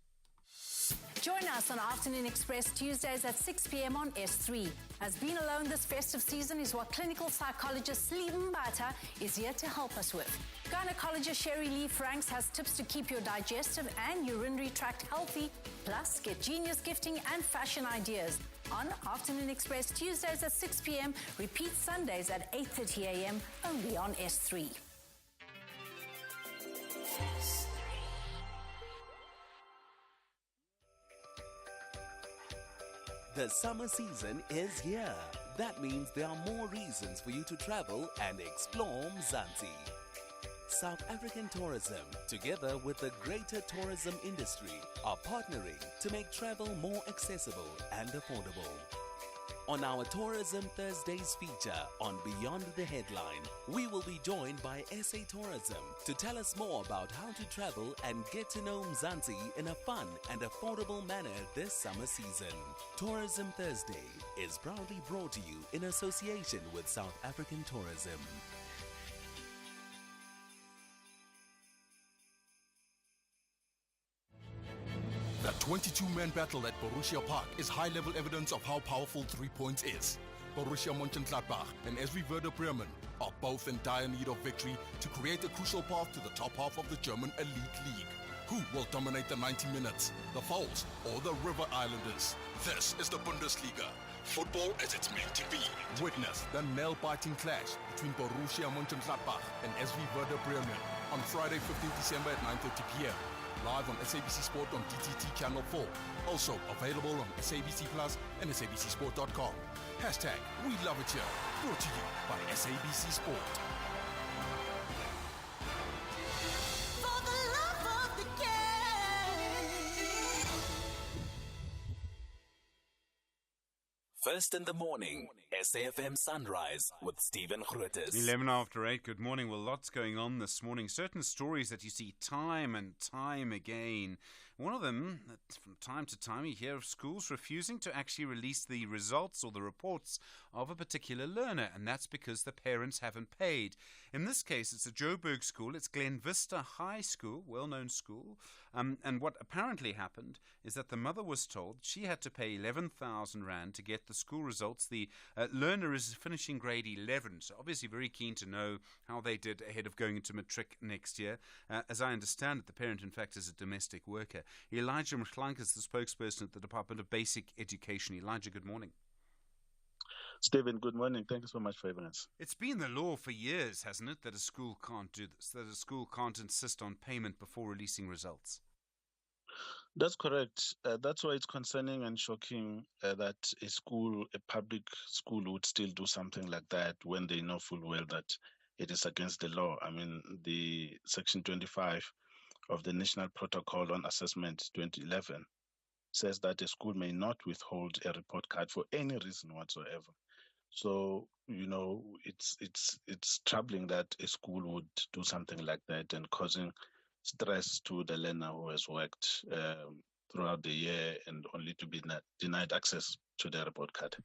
Join us on Afternoon Express Tuesdays at 6 p.m. on S3. As being alone this festive season is what clinical psychologist Lee Mbata is here to help us with. Gynecologist Sherry Lee Franks has tips to keep your digestive and urinary tract healthy. Plus, get genius gifting and fashion ideas. On Afternoon Express Tuesdays at 6 p.m. Repeat Sundays at 8:30 a.m. only on S3. The summer season is here. That means there are more reasons for you to travel and explore Mzansi. South African Tourism, together with the greater tourism industry, are partnering to make travel more accessible and affordable. On our Tourism Thursdays feature on Beyond the Headline, we will be joined by SA Tourism to tell us more about how to travel and get to know Mzansi in a fun and affordable manner this summer season. Tourism Thursday is proudly brought to you in association with South African Tourism. The 22-man battle at Borussia Park is high-level evidence of how powerful 3 points is. Borussia Mönchengladbach and SV Werder Bremen are both in dire need of victory to create a crucial path to the top half of the German Elite League. Who will dominate the 90 minutes? The Foles or the River Islanders? This is the Bundesliga. Football as it's meant to be. Witness the nail-biting clash between Borussia Mönchengladbach and SV Werder Bremen on Friday, 15th December at 9:30 p.m. Live on SABC Sport on DTT Channel 4. Also available on SABC Plus and SABCSport.com. Hashtag We Love It Here. Brought to you by SABC Sport. First in the morning, SAFM Sunrise with Stephen Grootes. 11 after 8, good morning. Well, lots going on this morning. Certain stories that you see time and time again. One of them, that from time to time you hear of schools refusing to actually release the results or the reports of a particular learner, and that's because the parents haven't paid. In this case, it's a Joburg school. It's Glen Vista High School, well-known school. And what apparently happened is that the mother was told she had to pay 11,000 Rand to get the school results. The learner is finishing grade 11, so obviously very keen to know how they did ahead of going into matric next year. As I understand it, the parent, in fact, is a domestic worker. Elijah Mhlank is the spokesperson at the Department of Basic Education. Elijah, good morning. Stephen, good morning. Thank you so much for having us. It's been the law for years, hasn't it, that a school can't do this, that a school can't insist on payment before releasing results? That's correct. That's why it's concerning and shocking that a public school would still do something like that when they know full well that it is against the law. I mean, the Section 25 of the National Protocol on Assessment 2011 says that a school may not withhold a report card for any reason whatsoever. So, it's troubling that a school would do something like that and causing stress to the learner who has worked throughout the year and only to be denied access to their report card.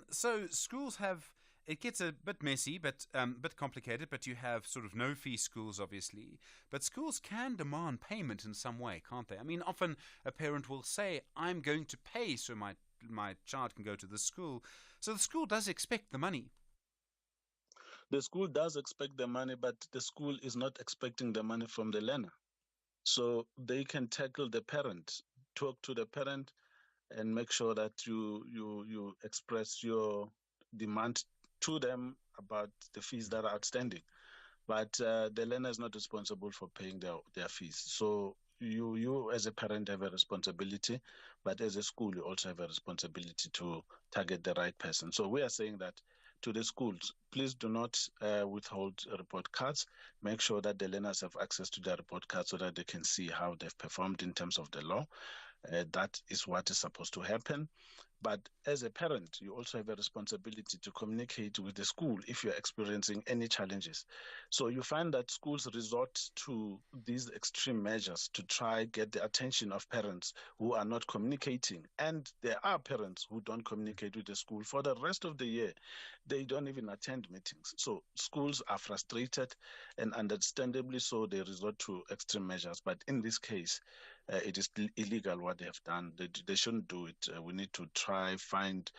So schools have, it gets a bit messy, but bit complicated, but you have sort of no-fee schools, obviously. But schools can demand payment in some way, can't they? I mean, often a parent will say, I'm going to pay so my child can go to the school. So the school does expect the money. The school does expect the money, but the school is not expecting the money from the learner. So they can tackle the parent, talk to the parent, and make sure that you express your demand to them about the fees that are outstanding. But the learner is not responsible for paying their fees. So you as a parent have a responsibility, but as a school, you also have a responsibility to target the right person. So we are saying that to the schools, please do not withhold report cards. Make sure that the learners have access to their report cards so that they can see how they've performed in terms of the law. That is what is supposed to happen. But as a parent, you also have a responsibility to communicate with the school if you're experiencing any challenges. So you find that schools resort to these extreme measures to try get the attention of parents who are not communicating. And there are parents who don't communicate with the school for the rest of the year. They don't even attend meetings. So schools are frustrated, and understandably so, they resort to extreme measures. But in this case, it is illegal what they have done. They shouldn't do it. We need to try find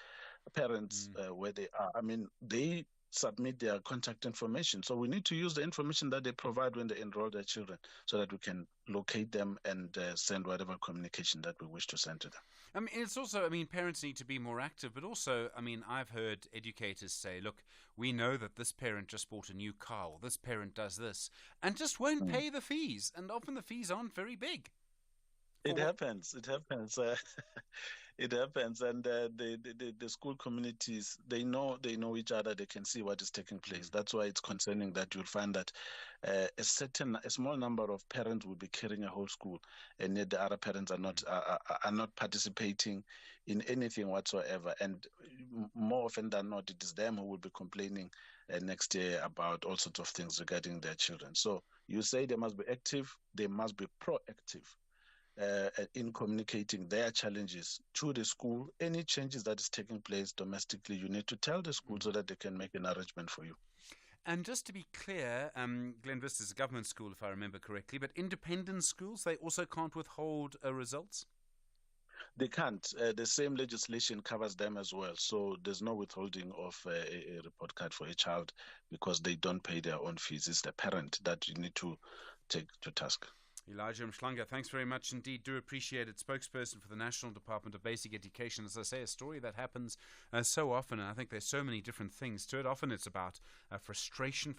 parents where they are. I mean, they submit their contact information. So we need to use the information that they provide when they enroll their children so that we can locate them and send whatever communication that we wish to send to them. I mean, it's also, parents need to be more active, but also, I've heard educators say, look, we know that this parent just bought a new car, or this parent does this, and just won't pay the fees. And often the fees aren't very big. It happens. It happens. It happens, and the school communities, they know each other. They can see what is taking place. That's why it's concerning that you'll find that a small number of parents will be carrying a whole school, and yet the other parents are not participating in anything whatsoever. And more often than not, it is them who will be complaining next year about all sorts of things regarding their children. So you say they must be active. They must be proactive in communicating their challenges to the school. Any changes that is taking place domestically, you need to tell the school so that they can make an arrangement for you. And just to be clear, Glen Vista is a government school, if I remember correctly, but independent schools, they also can't withhold results? They can't. The same legislation covers them as well. So there's no withholding of a report card for a child because they don't pay their own fees. It's the parent that you need to take to task. Elijah Mhlanka, thanks very much indeed. Do appreciate it. Spokesperson for the National Department of Basic Education. As I say, a story that happens so often, and I think there's so many different things to it. Often it's about frustration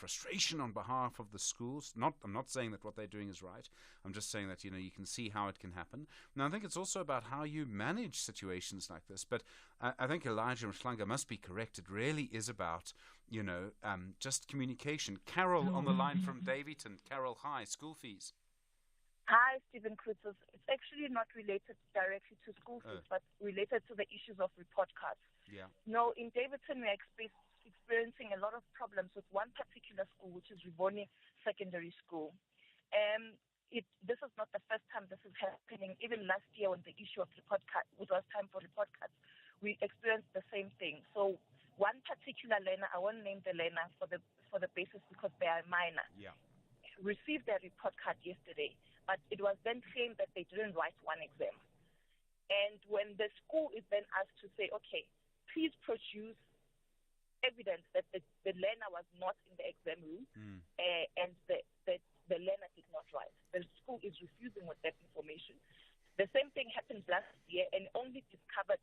on behalf of the schools. I'm not saying that what they're doing is right. I'm just saying that, you can see how it can happen. Now, I think it's also about how you manage situations like this. But I think Elijah Mhlanka must be correct. It really is about, just communication. Carol on the line from Davyton. Carol, hi. School fees. Hi, Stephen Grootes. It's actually not related directly to school fees, but related to the issues of report cards. Yeah. No, in Davidson, we're experiencing a lot of problems with one particular school, which is Rivoni Secondary School. This is not the first time this is happening. Even last year, when the issue of report cards, it was time for report cards, we experienced the same thing. So one particular learner, I won't name the learner for the basis because they are minor, received their report card yesterday, but it was then claimed that they didn't write one exam. And when the school is then asked to say, okay, please produce evidence that the learner was not in the exam room and the learner did not write, the school is refusing with that information. The same thing happened last year and only discovered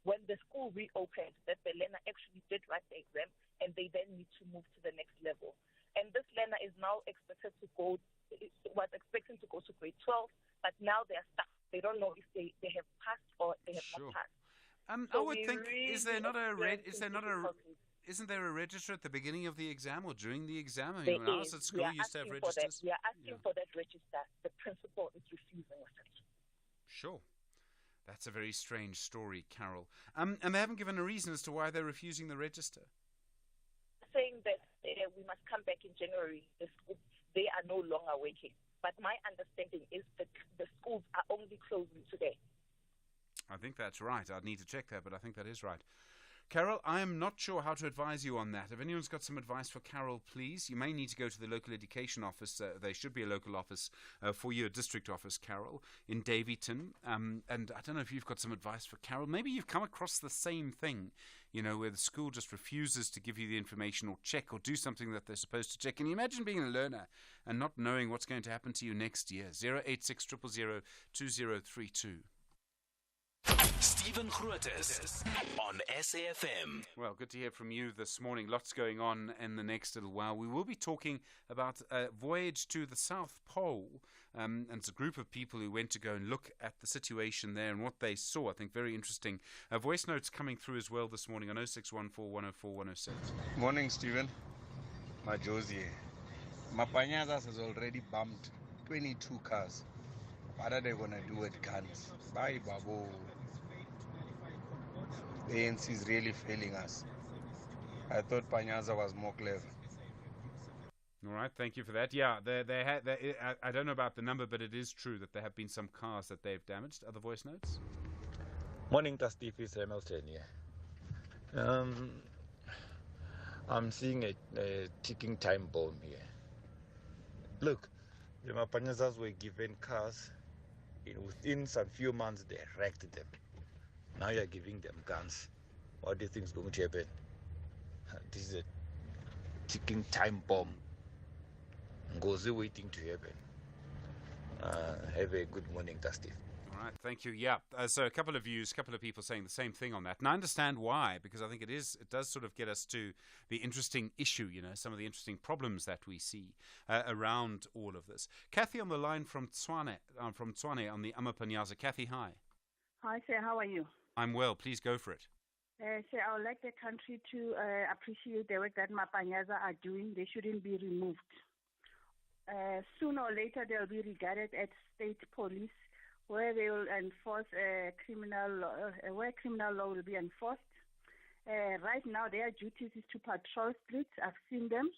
when the school reopened that the learner actually did write the exam and they then need to move to the next level. And this learner is now expected to go, was expecting to go to grade 12, but now they are stuck. They don't know if they have passed or they have not passed. I would think, isn't there a register at the beginning of the exam or during the exam? I mean, when I was at school, you used to have registers. We are asking for that register. The principal is refusing with it. Sure. That's a very strange story, Carol. And they haven't given a reason as to why they're refusing the register. Saying that we must come back in January. They are no longer working. But my understanding is that the schools are only closing today. I think that's right. I'd need to check that, but I think that is right. Carol, I am not sure how to advise you on that. If anyone's got some advice for Carol, please. You may need to go to the local education office. There should be a local office for you, a district office, Carol, in Davyton. And I don't know if you've got some advice for Carol. Maybe you've come across the same thing, where the school just refuses to give you the information or check or do something that they're supposed to check. Can you imagine being a learner and not knowing what's going to happen to you next year? 086 000 2032. Stephen Grootes on SAFM. Well, good to hear from you this morning. Lots going on in the next little while. We will be talking about a voyage to the South Pole. And it's a group of people who went to go and look at the situation there and what they saw. I think very interesting. Voice notes coming through as well this morning on 0614 104 106. Morning, Stephen. My Josie. Mapanyazas has already bumped 22 cars. What are they going to do with guns? Bye, Babo. The ANC is really failing us. I thought Panyaza was more clever. All right, thank you for that. Yeah, I don't know about the number, but it is true that there have been some cars that they've damaged. Other voice notes? Morning, Steve. It's Hamilton here. I'm seeing a ticking time bomb here. Look, the Mapanyazas were given cars. Within some few months, they wrecked them. Now you're giving them guns. What do you think is going to happen? This is a ticking time bomb. Ngozi waiting to happen. Have a good morning, Steve. All right, thank you. Yeah, so a couple of people saying the same thing on that. And I understand why, because I think it does sort of get us to the interesting issue, some of the interesting problems that we see around all of this. Kathy on the line from Tshwane on the Amapanyaza. Kathy, hi. Hi, sir. How are you? I'm well. Please go for it. Sir, I would like the country to appreciate the work that Mapanyaza are doing. They shouldn't be removed. Sooner or later, they'll be regarded as state police, where they will enforce criminal law will be enforced. Right now, their duties is to patrol streets. I've seen them.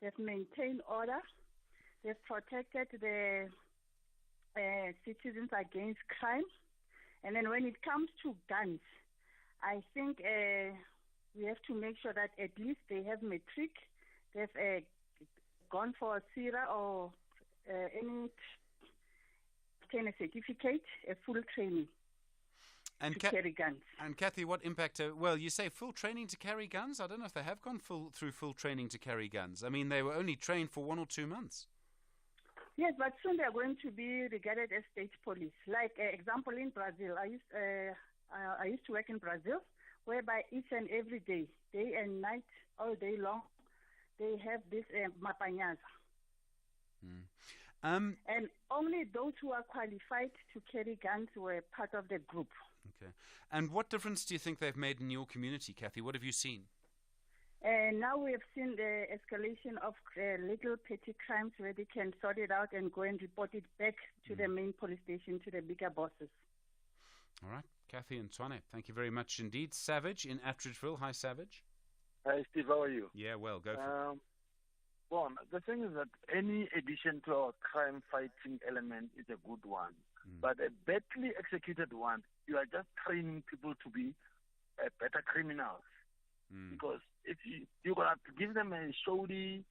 They've maintained order. They've protected the citizens against crime. And then when it comes to guns, I think we have to make sure that at least they have matric. They've gone for a SIRA or any kind of certificate, a full training to carry guns. And Kathy, what impact? Well, you say full training to carry guns? I don't know if they have gone through full training to carry guns. I mean, they were only trained for 1 or 2 months. Yes, but soon they're going to be regarded as state police. Like example in Brazil, I used to work in Brazil, whereby each and every day and night, all day long, they have this Mapanyaza. And only those who are qualified to carry guns were part of the group. Okay. And what difference do you think they've made in your community, Kathy? What have you seen? And now we have seen the escalation of little petty crimes where they can sort it out and go and report it back to the main police station, to the bigger bosses. All right, Kathy and Twane, thank you very much indeed. Savage in Attridgeville. Hi, Savage. Hi, Steve. How are you? Yeah, well, go for it. Well, the thing is that any addition to our crime-fighting element is a good one. But a badly executed one, you are just training people to be better criminals. Because if you're going to give them a shoddy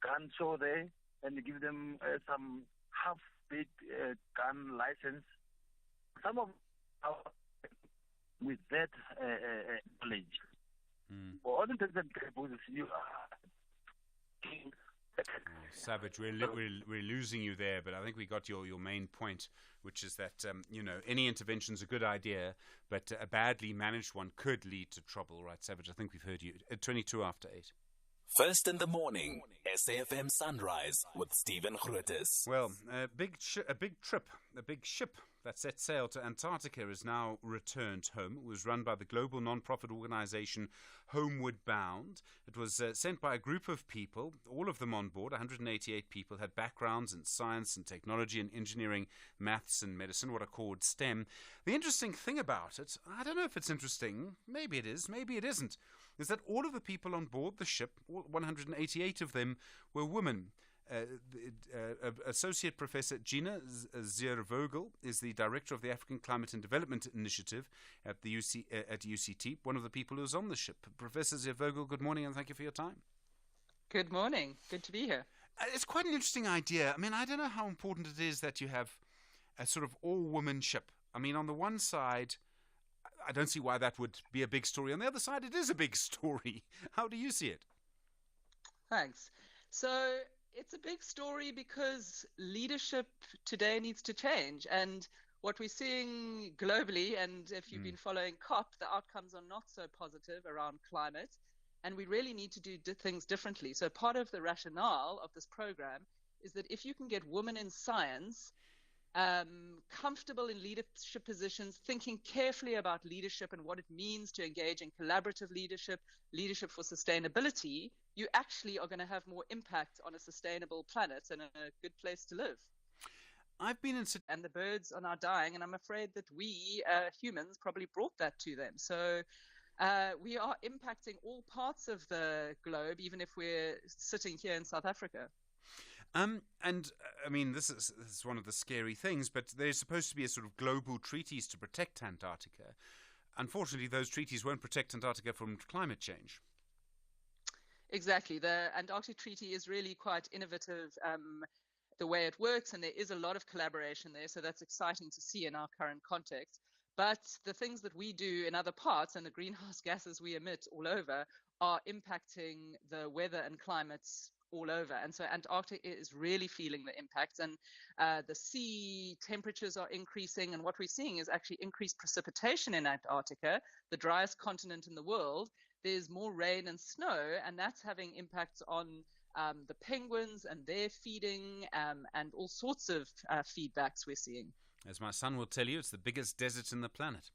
gun show there, and you give them some half-baked gun license, some of our with that knowledge. For all intents and purposes, you are Savage, we're losing you there, but I think we got your main point, which is that any intervention's a good idea, but a badly managed one could lead to trouble, right, Savage? I think we've heard you. 22 after 8. First in the morning, SAFM Sunrise with Stephen Grootes. Well, a big ship that set sail to Antarctica is now returned home. It was run by the global non-profit organization Homeward Bound. It was sent by a group of people, all of them on board. 188 people had backgrounds in science and technology and engineering, maths and medicine, what are called STEM. The interesting thing about it, I don't know if it's interesting, maybe it is, maybe it isn't, is that all of the people on board the ship, 188 of them, were women. Associate Professor Gina Ziervogel is the director of the African Climate and Development Initiative at the at UCT, one of the people who was on the ship. Professor Ziervogel, good morning and thank you for your time. Good morning. Good to be here. It's quite an interesting idea. I mean, I don't know how important it is that you have a sort of all-woman ship. I mean, on the one side, I don't see why that would be a big story. On the other side, it is a big story. How do you see it? Thanks. So it's a big story because leadership today needs to change. And what we're seeing globally, and if you've been following COP, the outcomes are not so positive around climate. And we really need to do things differently. So part of the rationale of this program is that if you can get women in science comfortable in leadership positions, thinking carefully about leadership and what it means to engage in collaborative leadership, leadership for sustainability, you actually are going to have more impact on a sustainable planet and a good place to live. I've been in... And the birds are now dying, and I'm afraid that we humans probably brought that to them. So we are impacting all parts of the globe, even if we're sitting here in South Africa. And I mean, this is one of the scary things, but there's supposed to be a sort of global treaties to protect Antarctica. Unfortunately, those treaties won't protect Antarctica from climate change. Exactly. The Antarctic Treaty is really quite innovative, the way it works, and there is a lot of collaboration there, so that's exciting to see in our current context. But the things that we do in other parts and the greenhouse gases we emit all over are impacting the weather and climates all over. And so Antarctica is really feeling the impacts, and the sea temperatures are increasing. And what we're seeing is actually increased precipitation in Antarctica, the driest continent in the world. There's more rain and snow, and that's having impacts on the penguins and their feeding and all sorts of feedbacks we're seeing. As my son will tell you, it's the biggest desert in the planet.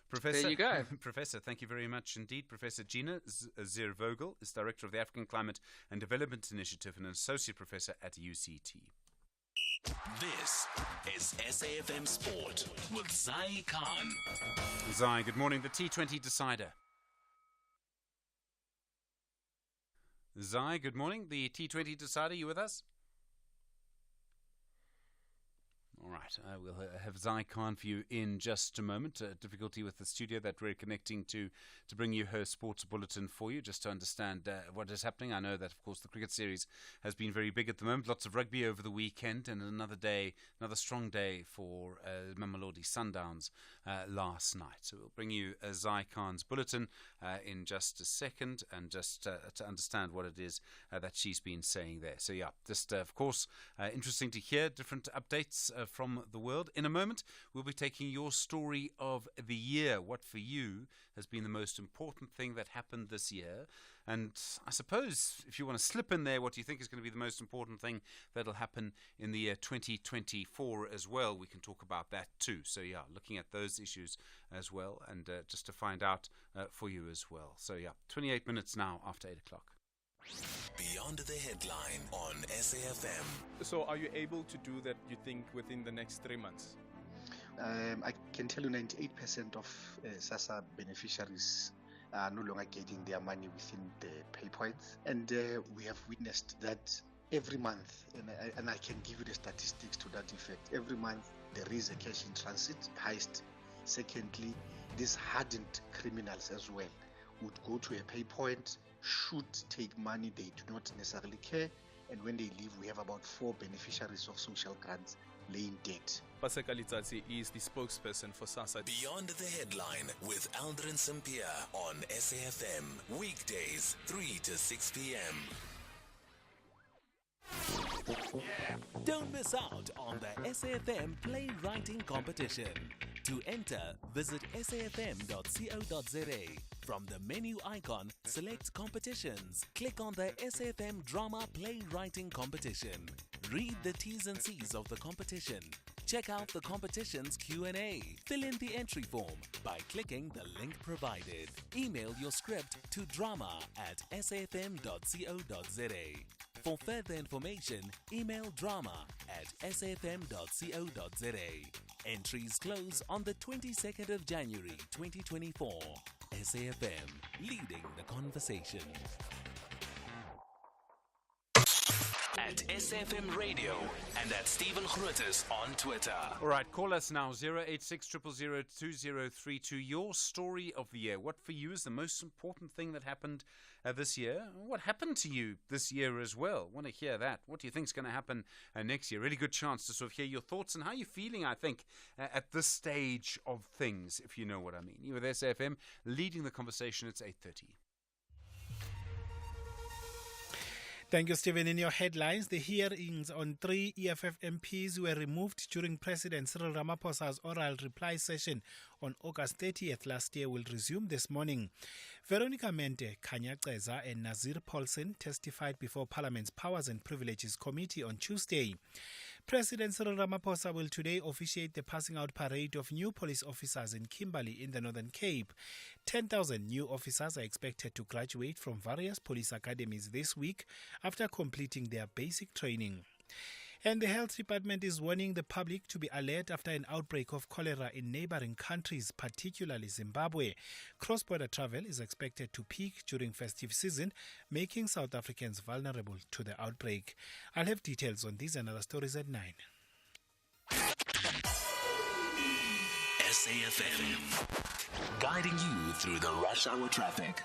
Professor, there you go. Professor, thank you very much indeed. Professor Gina Ziervogel is Director of the African Climate and Development Initiative and an Associate Professor at UCT. This is SAFM Sport with Zai Khan. Zai, good morning. The T20 decider. Zai, good morning. The T20 decider, you with us? All right, we'll have Zai Khan for you in just a moment. Difficulty with the studio that we're connecting to bring you her sports bulletin for you, just to understand what is happening. I know that, of course, the cricket series has been very big at the moment. Lots of rugby over the weekend, and another strong day for Mamelodi Sundowns last night. So we'll bring you Zai Khan's bulletin in just a second, and just to understand what it is that she's been saying there. So yeah, just of course, interesting to hear different updates from the world. In a moment, we'll be taking your story of the year. What for you has been the most important thing that happened this year? And I suppose if you want to slip in there what you think is going to be the most important thing that'll happen in the year 2024 as well, we can talk about that too. So yeah, looking at those issues as well, and just to find out for you as well. So yeah, 28 minutes now after 8 o'clock. Beyond the headline on SAFM. So are you able to do that, you think, within the next 3 months? I can tell you 98% of SASSA beneficiaries are no longer getting their money within the pay points. And we have witnessed that every month, and I can give you the statistics to that effect. Every month there is a cash in transit heist. Secondly, these hardened criminals as well would go to a pay point, should take money, they do not necessarily care, and when they leave, we have about 4 beneficiaries of social grants laying dead. Paseka Litsatsi is the spokesperson for SASSA. Beyond the headline with Aldrin Sampear on SAFM. Weekdays, 3 to 6 p.m. Don't miss out on the SAFM Playwriting Competition. To enter, visit safm.co.za. From the menu icon, select Competitions. Click on the SAFM Drama Playwriting Competition. Read the T's and C's of the competition. Check out the competition's Q&A. Fill in the entry form by clicking the link provided. Email your script to drama@safm.co.za. For further information, email drama@safm.co.za. Entries close on the 22nd of January 2024. SAFM, leading the conversation. At SAFM Radio and at Stephen Grootes on Twitter. All right, call us now, 086 000 2032. Your story of the year. What for you is the most important thing that happened this year? What happened to you this year as well? Want to hear that? What do you think is going to happen next year? Really good chance to sort of hear your thoughts and how you're feeling, I think, at this stage of things, if you know what I mean. You're with SAFM, leading the conversation. It's 8:30. Thank you, Stephen. In your headlines, the hearings on 3 EFF MPs were removed during President Cyril Ramaphosa's oral reply session on August 30th last year will resume this morning. Veronica Mente, Kanya Ceza and Nazir Paulsen testified before Parliament's Powers and Privileges Committee on Tuesday. President Cyril Ramaphosa will today officiate the passing out parade of new police officers in Kimberley in the Northern Cape. 10,000 new officers are expected to graduate from various police academies this week after completing their basic training. And the Health Department is warning the public to be alert after an outbreak of cholera in neighboring countries, particularly Zimbabwe. Cross-border travel is expected to peak during festive season, making South Africans vulnerable to the outbreak. I'll have details on these and other stories at 9. SAFM, guiding you through the rush hour traffic.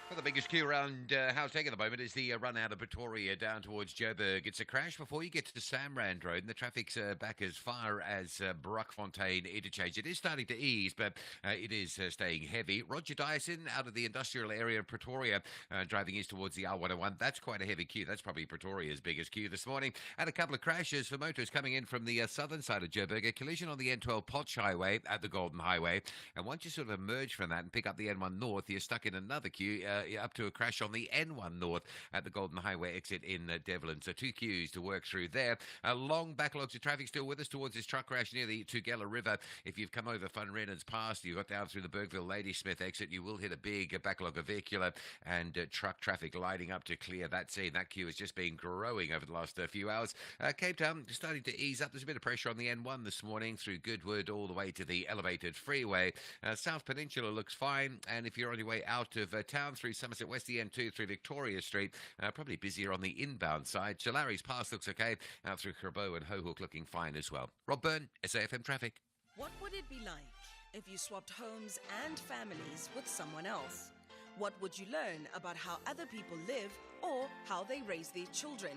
Well, the biggest queue around Gauteng at the moment is the run out of Pretoria down towards Joburg. It's a crash before you get to the Samrand Road, and the traffic's back as far as Brockfontein interchange. It is starting to ease, but it is staying heavy. Roger Dyson out of the industrial area of Pretoria, driving east towards the R101. That's quite a heavy queue. That's probably Pretoria's biggest queue this morning. And a couple of crashes for motors coming in from the southern side of Joburg. A collision on the N12 Potch Highway at the Golden Highway. And once you sort of emerge from that and pick up the N1 North, you're stuck in another queue. Up to a crash on the N1 North at the Golden Highway exit in Devlin. So 2 queues to work through there. Long backlogs of traffic still with us towards this truck crash near the Tugela River. If you've come over Van Rennen's Pass, you got down through the Bergville Ladysmith exit, you will hit a big backlog of vehicular and truck traffic lining up to clear that scene. That queue has just been growing over the last few hours. Cape Town starting to ease up. There's a bit of pressure on the N1 this morning through Goodwood all the way to the elevated freeway. South Peninsula looks fine, and if you're on your way out of town through Somerset West, the N2 through Victoria Street, probably busier on the inbound side. Chalari's Pass looks okay, out through Kerbo and Hohook looking fine as well. Rob Byrne, SAFM Traffic. What would it be like if you swapped homes and families with someone else? What would you learn about how other people live or how they raise their children?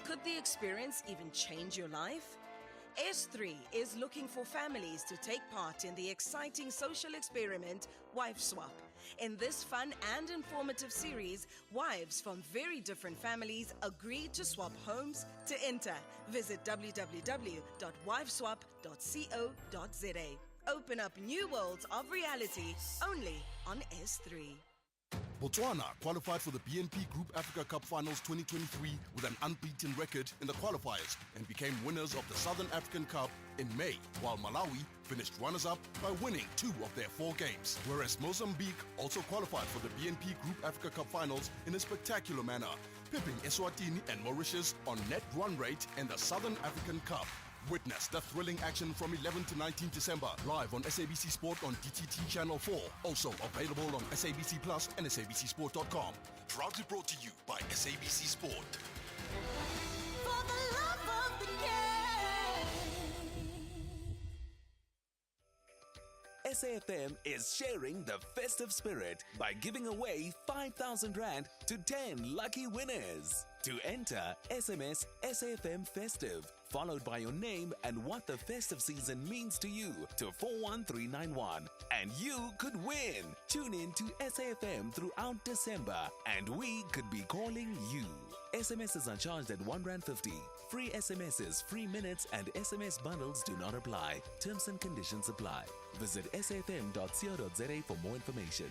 Could the experience even change your life? S3 is looking for families to take part in the exciting social experiment Wife Swap. In this fun and informative series, wives from very different families agree to swap homes. To enter, visit www.wifeswap.co.za. Open up new worlds of reality only on S3. Botswana qualified for the BNP Group Africa Cup Finals 2023 with an unbeaten record in the qualifiers and became winners of the Southern African Cup in May, while Malawi finished runners-up by winning 2 of their 4 games, whereas Mozambique also qualified for the BNP Group Africa Cup Finals in a spectacular manner, pipping Eswatini and Mauritius on net run rate in the Southern African Cup. Witness the thrilling action from 11 to 19 December, live on SABC Sport on DTT Channel 4. Also available on SABC Plus and SABCSport.com. Proudly brought to you by SABC Sport. For the love of the game. SAFM is sharing the festive spirit by giving away 5,000 Rand to 10 lucky winners. To enter, SMS SAFM Festive, followed by your name and what the festive season means to you to 41391. And you could win. Tune in to SAFM throughout December and we could be calling you. SMSs are charged at R1.50. Free SMSs, free minutes and SMS bundles do not apply. Terms and conditions apply. Visit safm.co.za for more information.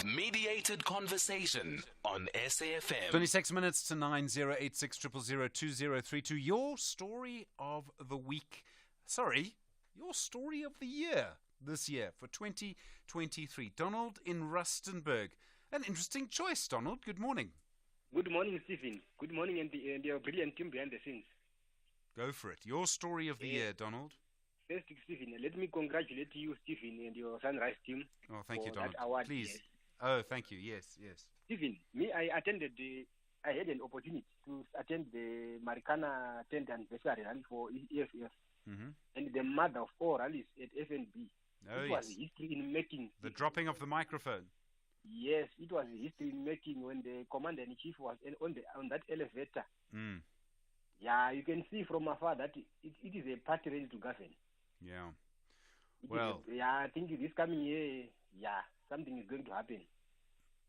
Mediated conversation on SAFM. 26 minutes to 9086 000 2032. Your story of the week. Sorry, your story of the year this year for 2023. Donald in Rustenburg. An interesting choice, Donald. Good morning. Good morning, Stephen. Good morning, and your brilliant team behind the scenes. Go for it. Your story of the year, Donald. First, Stephen, let me congratulate you, Stephen, and your Sunrise team. Oh, thank you, Donald. That award. Please. Yes. Oh, thank you. Yes, yes. Stephen, I had an opportunity to attend the Marikana 10th anniversary rally for EFF, and the mother of all rallies at FNB. Oh, it was history in making. The dropping of the microphone. Yes, it was history in making when the commander-in-chief was on that elevator. Mm. Yeah, you can see from afar that it is a party ready to govern. Yeah. I think this coming year, something is going to happen.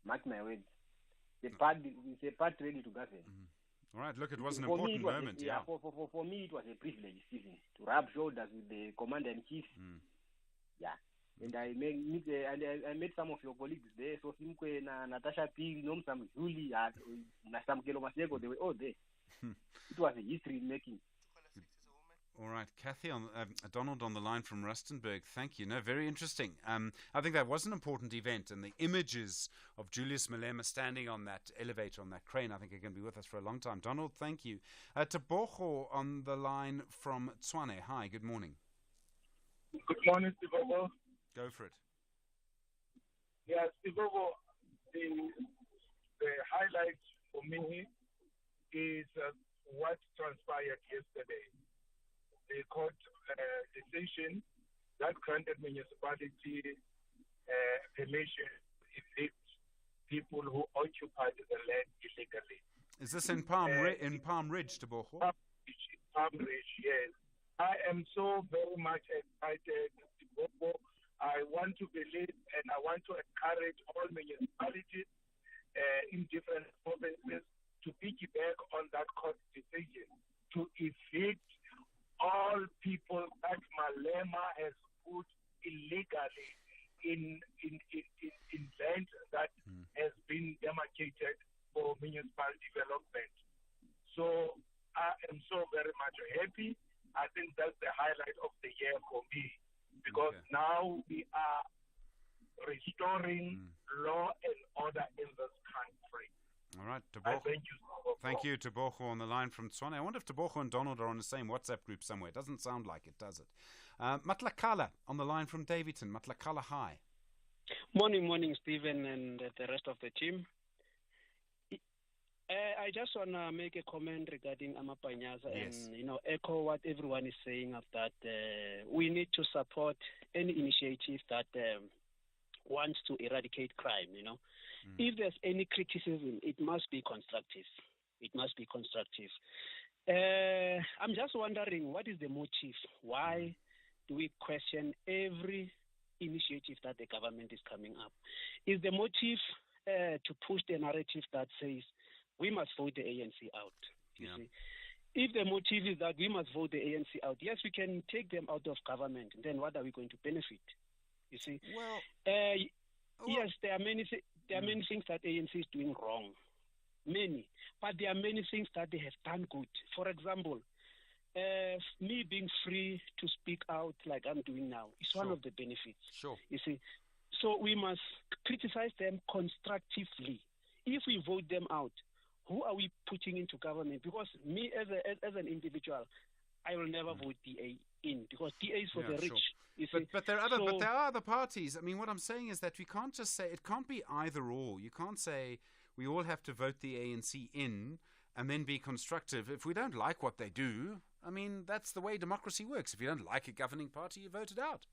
Mark my words. The party is a party ready to govern. All right, look, it was an important moment. For me, it was a privilege, Stephen, to rub shoulders with the commander-in-chief. Yeah. And I met some of your colleagues there. So Simkwe, Natasha P, Nomsam Zuli, Nasam Kelo Masego, they were all there. It was a history making. All right, Kathy, Donald on the line from Rustenburg. Thank you. No, very interesting. I think that was an important event, and the images of Julius Malema standing on that elevator, on that crane, I think are going to be with us for a long time. Donald, thank you. Tebogo on the line from Tshwane. Hi, good morning. Good morning, Tebogo. Go for it. Yeah, Tebogo, the highlight for me is what transpired yesterday. The court decision that granted municipality permission to evict people who occupied the land illegally. Is this in Palm Ridge, Tebogo? Palm Ridge, yes. I am so very much excited, Tebogo. I want to believe and I want to encourage all municipalities in different provinces to piggyback on that court decision to evict all people that Malema has put illegally in land that has been demarcated for municipal development. So I am so very much happy. I think that's the highlight of the year for me, because now we are restoring law and order in this country. All right, Tebogo. Thank you. Thank you, Tebogo, on the line from Tshwane. I wonder if Tebogo and Donald are on the same WhatsApp group somewhere. It doesn't sound like it, does it? Matlakala on the line from Davidson. Matlakala, hi. Morning, Stephen and the rest of the team. I just want to make a comment regarding Amapanyaza and, echo what everyone is saying of that. We need to support any initiative that wants to eradicate crime, If there's any criticism, it must be constructive. It must be constructive. I'm just wondering, what is the motive? Why do we question every initiative that the government is coming up? Is the motive to push the narrative that says we must vote the ANC out? You see? If the motive is that we must vote the ANC out, yes, we can take them out of government. Then what are we going to benefit? You see? Yes, there are many things that ANC is doing wrong. Many. But there are many things that they have done good. For example, me being free to speak out like I'm doing now is one of the benefits. Sure. You see? So we must criticize them constructively. If we vote them out, who are we putting into government? Because me as an individual, I will never vote DA in, because DA is for the rich. Sure. But there are other parties. I mean, what I'm saying is that we can't just say it can't be either or. You can't say we all have to vote the ANC in and then be constructive. If we don't like what they do, I mean, that's the way democracy works. If you don't like a governing party, you vote it out.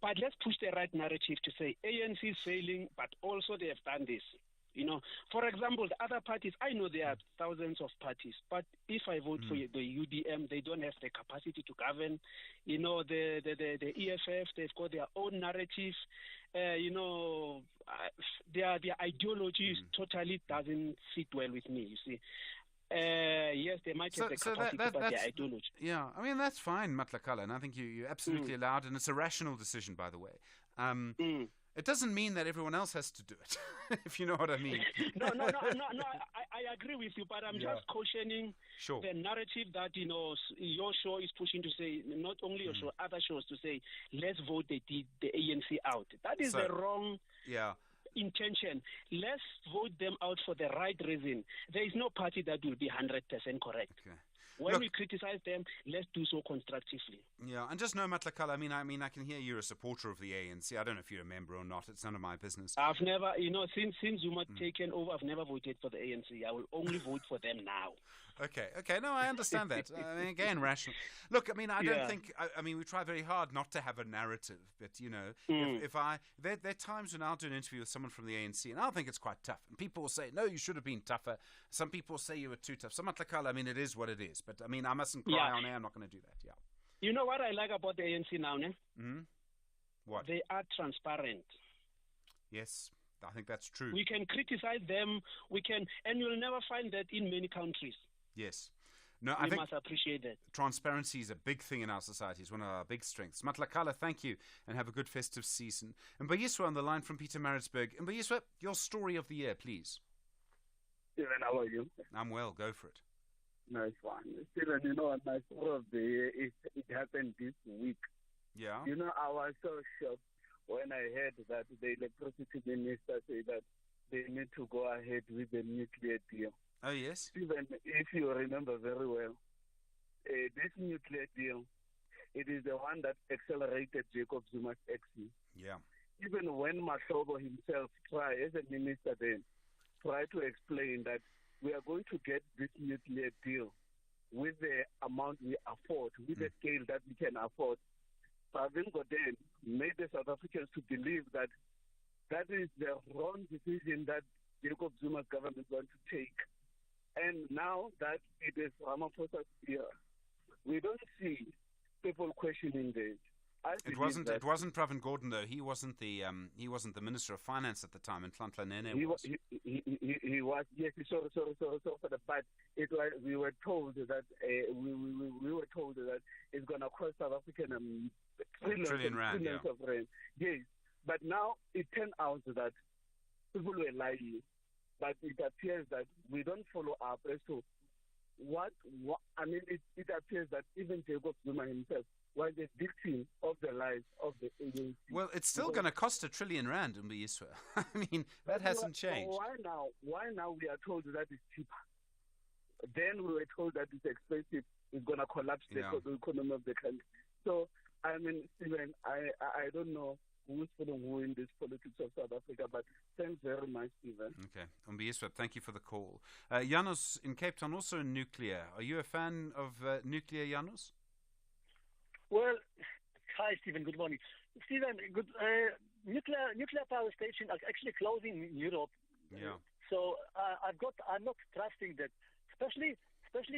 But let's push the right narrative to say ANC is failing, but also they have done this. For example, the other parties, I know there are thousands of parties, but if I vote for the UDM, they don't have the capacity to govern. The EFF, they've got their own narrative. Their ideology totally doesn't sit well with me, you see. Yes, they might have the capacity, but their ideology. Yeah, I mean, that's fine, Matlakala, and I think you're absolutely allowed, and it's a rational decision, by the way. It doesn't mean that everyone else has to do it, if you know what I mean. No, I agree with you, but I'm just cautioning the narrative that, your show is pushing to say, not only your show, other shows to say, let's vote the ANC out. That is the wrong intention. Let's vote them out for the right reason. There is no party that will be 100% correct. Okay. When we criticize them, let's do so constructively. Yeah, and just know, Matlakala, I mean, I can hear you're a supporter of the ANC. I don't know if you're a member or not. It's none of my business. I've never, since Zuma taken over, I've never voted for the ANC. I will only vote for them now. Okay. No, I understand that. I mean, again, rational. Look, I mean, I don't think. I mean, we try very hard not to have a narrative, but if there are times when I'll do an interview with someone from the ANC, and I'll think it's quite tough, and people will say, "No, you should have been tougher." Some people say you were too tough. So, Matlakala, I mean, it is what it is. But I mean, I mustn't cry on air. I'm not going to do that. Yeah. You know what I like about the ANC now, ne? What? They are transparent. Yes. I think that's true. We can criticize them. And you'll never find that in many countries. Yes. No, I think must appreciate that. Transparency is a big thing in our society. It's one of our big strengths. Matlakala, thank you, and have a good festive season. And Mbayiswa on the line from Pietermaritzburg. And Mbayiswa, your story of the year, please. Steven, how are you? I'm well. Go for it. Nice one. Steven, my story of the year, it happened this week. Yeah. I was so shocked when I heard that the electricity minister said that they need to go ahead with the nuclear deal. Oh, yes? Even if you remember very well, this nuclear deal, it is the one that accelerated Jacob Zuma's exit. Yeah. Even when Mahlobo himself as a minister then, tried to explain that we are going to get this nuclear deal with the amount we afford, with the scale that we can afford. Pravin Gordhan made the South Africans to believe that that is the wrong decision that Jacob Zuma's government is going to take. And now that it is Ramaphosa's year, we don't see people questioning this. It wasn't Pravin Gordhan though. He wasn't the Minister of Finance at the time, and Nhlanhla Nene was. He was, yes. Sorry for the fact. We were told that we were told that it's going to cost South African trillion rand. Of rand. Yes, but now it turned out that people were lying. But it appears that we don't follow up as to what I mean. It appears that even Jacob Zuma himself was a victim of the lies of the ANC. Well, it's still going to cost R1 trillion, Mbayiswa. I mean, that hasn't changed. Why now we are told that it's cheaper? Then we were told that it's expensive. It's going to collapse the economy of the country. So, I mean, Stephen, I don't know who's following who in this politics of South Africa, but thanks very much, Stephen. Okay. Mbayiswa, thank you for the call. Janos in Cape Town, also in nuclear. Are you a fan of nuclear, Janos? Well, hi, Stephen. Good morning. Stephen, nuclear power stations are actually closing in Europe. Yeah. So I'm not trusting that, especially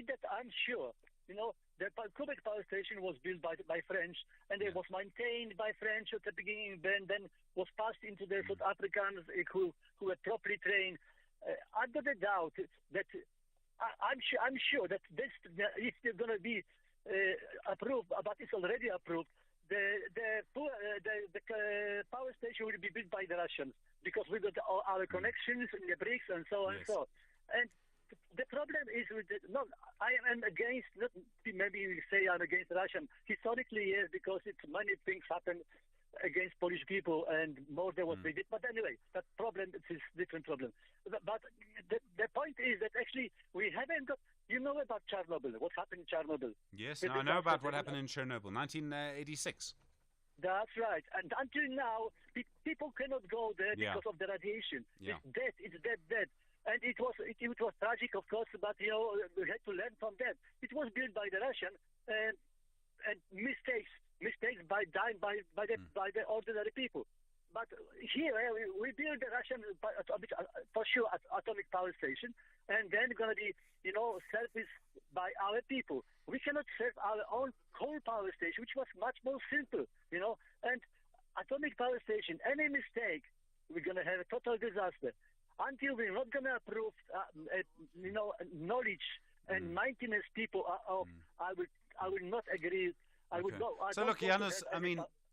that I'm sure, the Quebec power station was built by French, and it was maintained by French at the beginning, then was passed into the South Africans who were properly trained. I've got a doubt that I'm sure that this, if they're going to be approved, but it's already approved, the power station will be built by the Russians, because we've got our connections in the BRICS and so on and so on. And the problem is with I am against, not maybe you say I'm against Russian. Historically, yes, because many things happen against Polish people and more than what they did. But anyway, that problem is a different problem. But the point is that actually we haven't got, about Chernobyl, what happened in Chernobyl. Yes, I know about what happened in Chernobyl, 1986. That's right. And until now, people cannot go there because of the radiation. Yeah. It's dead. It's dead. And it was tragic, of course, but we had to learn from that. It was built by the Russians, and mistakes by the ordinary people. But here we build the Russian, for sure, atomic power station, and then going to be serviced by our people. We cannot serve our own coal power station, which was much more simple, And atomic power station, any mistake, we're going to have a total disaster. Until we're not going to approve, knowledge and maintenance people, I will not agree. I would go. So look, Janis,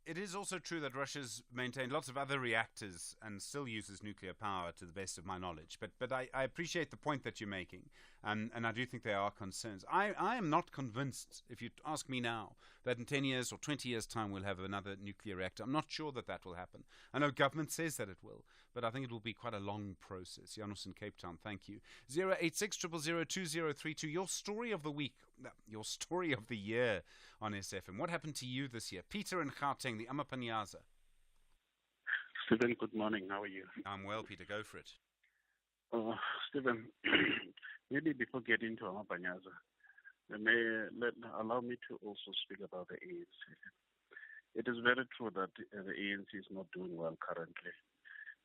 it is also true that Russia's maintained lots of other reactors and still uses nuclear power, to the best of my knowledge. But I appreciate the point that you're making, and I do think there are concerns. I am not convinced, if you ask me now, that in 10 years or 20 years' time we'll have another nuclear reactor. I'm not sure that will happen. I know government says that it will, but I think it will be quite a long process. Janos in Cape Town, thank you. 086 000 2032. Your story of the week, your story of the year on SFM. What happened to you this year? Peter in Gauteng, the Amapanyaza. Stephen, good morning. How are you? I'm well, Peter. Go for it. Stephen, maybe before getting to Amapanyaza, allow me to also speak about the ANC. It is very true that the ANC is not doing well currently,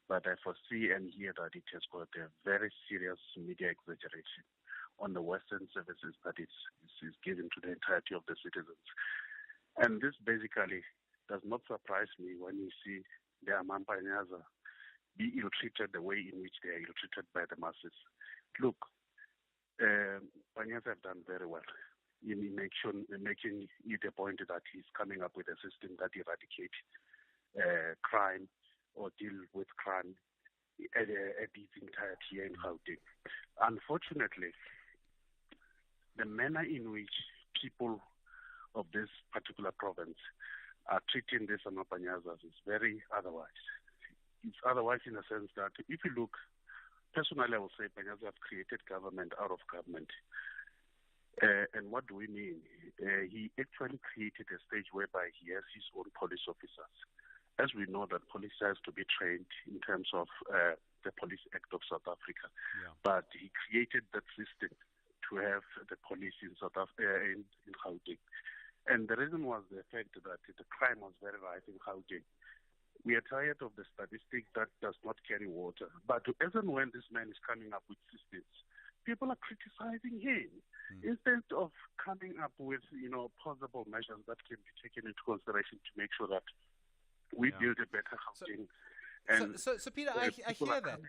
but I foresee and hear that it has got a very serious media exaggeration on the Western services that is given to the entirety of the citizens. And this basically does not surprise me when you see the Amapanyaza be ill-treated the way in which they are ill-treated by the masses. Look, Panyaza have done very well in making it a point that he's coming up with a system that eradicates crime or deal with crime at its entirety here in Gauteng. Unfortunately, the manner in which people of this particular province are treating these Amapanyazas is very otherwise. It's otherwise in the sense that if you look, personally I will say Panyaza have created government out of government. And what do we mean? He actually created a stage whereby he has his own police officers. As we know that police has to be trained in terms of the Police Act of South Africa. Yeah. But he created that system to have the police in in Gauteng. And the reason was the fact that the crime was very high in Gauteng. We are tired of the statistic that does not carry water. But as and when this man is coming up with systems, people are criticizing him instead of coming up with possible measures that can be taken into consideration to make sure that we build a better Gauteng. So Peter, I hear that.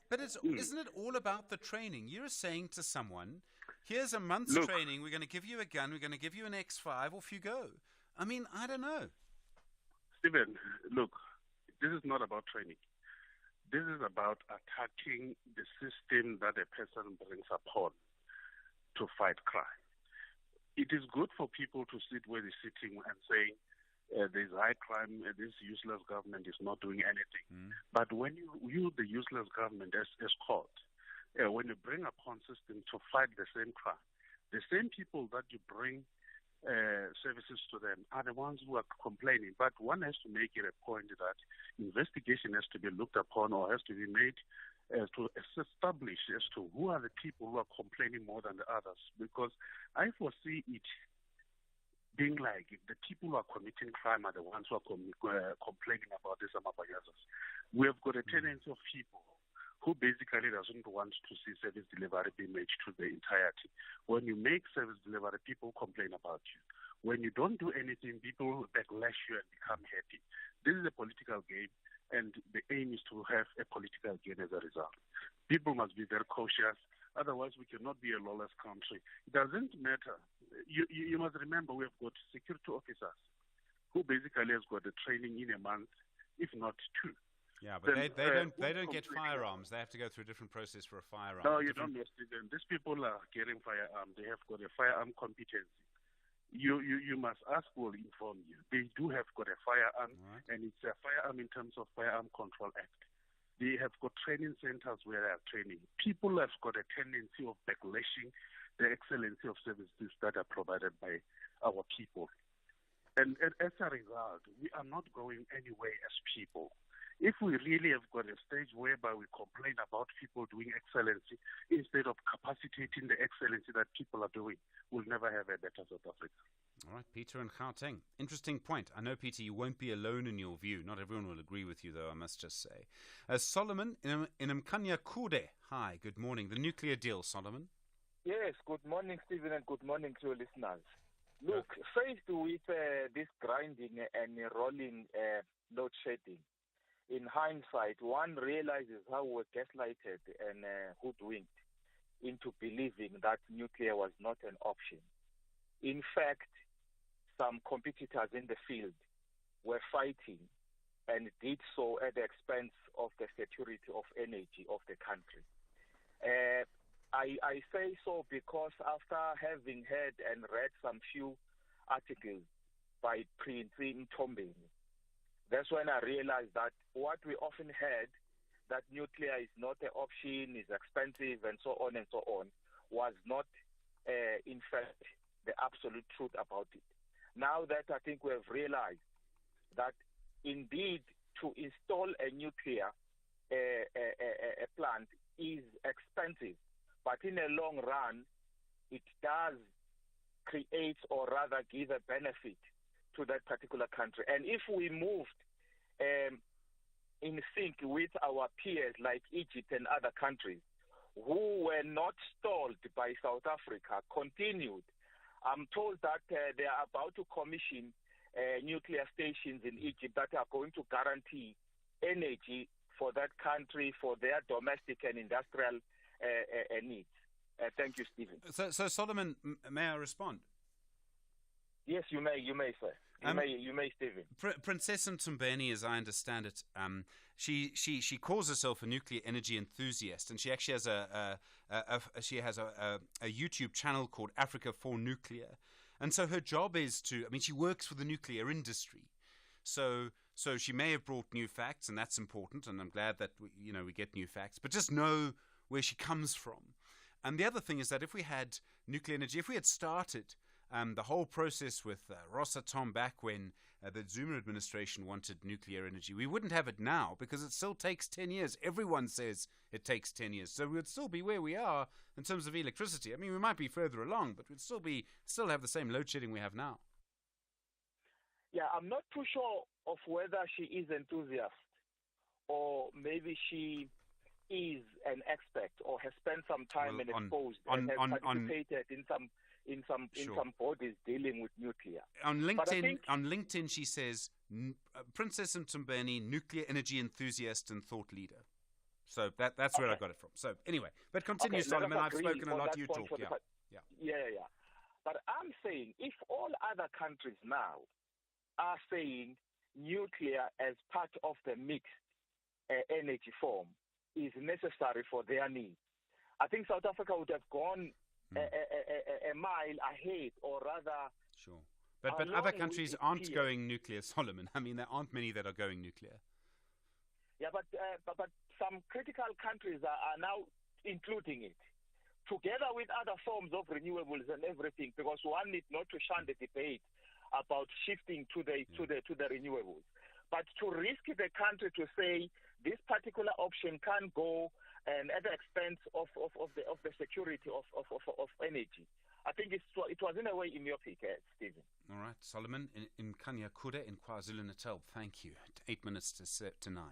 But isn't it all about the training? You're saying to someone, here's a month's training, we're going to give you a gun, we're going to give you an X5, off you go. I mean, I don't know. Stephen, look, this is not about training. This is about attacking the system that a person brings upon to fight crime. It is good for people to sit where they're sitting and saying, there's high crime, this useless government is not doing anything. But when you the useless government as caught, when you bring upon system to fight the same crime, the same people that you bring services to them are the ones who are complaining. But one has to make it a point that investigation has to be looked upon or has to be made to establish as to who are the people who are complaining more than the others. Because I foresee it being like, if the people who are committing crime are the ones who are complaining about this Amapanyazas, we have got a tendency of people who basically doesn't want to see service delivery be made to the entirety. When you make service delivery, people complain about you. When you don't do anything, people backlash you and become happy. This is a political game, and the aim is to have a political gain as a result. People must be very cautious. Otherwise, we cannot be a lawless country. It doesn't matter. You must remember we have got security officers who basically has got a training in a month, if not two. Yeah, but they don't get firearms. They have to go through a different process for a firearm. No, you don't understand. These people are getting firearms. They have got a firearm competency. You must ask, will inform you. They do have got a firearm, and it's a firearm in terms of Firearm Control Act. They have got training centers where they are training. People have got a tendency of backlashing the excellency of services that are provided by our people. And as a result, we are not going anywhere as people. If we really have got a stage whereby we complain about people doing excellency instead of capacitating the excellency that people are doing, we'll never have a better South Africa. All right, Peter and Gauteng. Interesting point. I know, Peter, you won't be alone in your view. Not everyone will agree with you, though, I must just say. Solomon in Mkanya Kude. Hi, good morning. The nuclear deal, Solomon. Yes, good morning, Stephen, and good morning to your listeners. Look, faced with this grinding and rolling load shedding, in hindsight, one realizes how we were gaslighted and hoodwinked into believing that nuclear was not an option. In fact, some competitors in the field were fighting and did so at the expense of the security of energy of the country. I say so because after having heard and read some few articles by Prince Mtombeni, that's when I realized that what we often heard, that nuclear is not an option, is expensive, and so on, was not, in fact, the absolute truth about it. Now that I think we have realized that indeed to install a nuclear a plant is expensive, but in a long run, it does create or rather give a benefit to that particular country. And if we moved in sync with our peers like Egypt and other countries who were not stalled by South Africa, continued, I'm told that they are about to commission nuclear stations in Egypt that are going to guarantee energy for that country, for their domestic and industrial needs. Thank you, Stephen. So Solomon, may I respond? Yes, you may, sir. You may, Stephen. Princess Mtombeni, as I understand it, she calls herself a nuclear energy enthusiast, and she actually has a YouTube channel called Africa for Nuclear, and so her job is to. I mean, she works for the nuclear industry, so she may have brought new facts, and that's important, and I'm glad that we get new facts, but just know where she comes from. And the other thing is that if we had nuclear energy, if we had started the whole process with Rosatom back when the Zuma administration wanted nuclear energy, we wouldn't have it now because it still takes 10 years. Everyone says it takes 10 years. So we would still be where we are in terms of electricity. I mean, we might be further along, but we'd still have the same load shedding we have now. Yeah, I'm not too sure of whether she is enthusiast or maybe she is an expert or has spent some time and exposed and has participated in some bodies dealing with nuclear. On LinkedIn, she says, Princess Mtombeni, nuclear energy enthusiast and thought leader. So that's where I got it from. So anyway, but continue, Solomon. I've spoken a lot. You talk. Yeah. But I'm saying if all other countries now are saying nuclear as part of the mixed energy form is necessary for their needs, I think South Africa would have gone a mile ahead, or rather. Sure. But other countries aren't going nuclear, Solomon. I mean, there aren't many that are going nuclear. Yeah, but some critical countries are now including it, together with other forms of renewables and everything, because one needs not to shun the debate about shifting to the renewables. But to risk the country to say this particular option can go and at the expense of the security of energy, I think it was in a way myopic, Stephen. All right, Solomon in Kanyakura in KwaZulu-Natal. Thank you. 8 minutes to 9.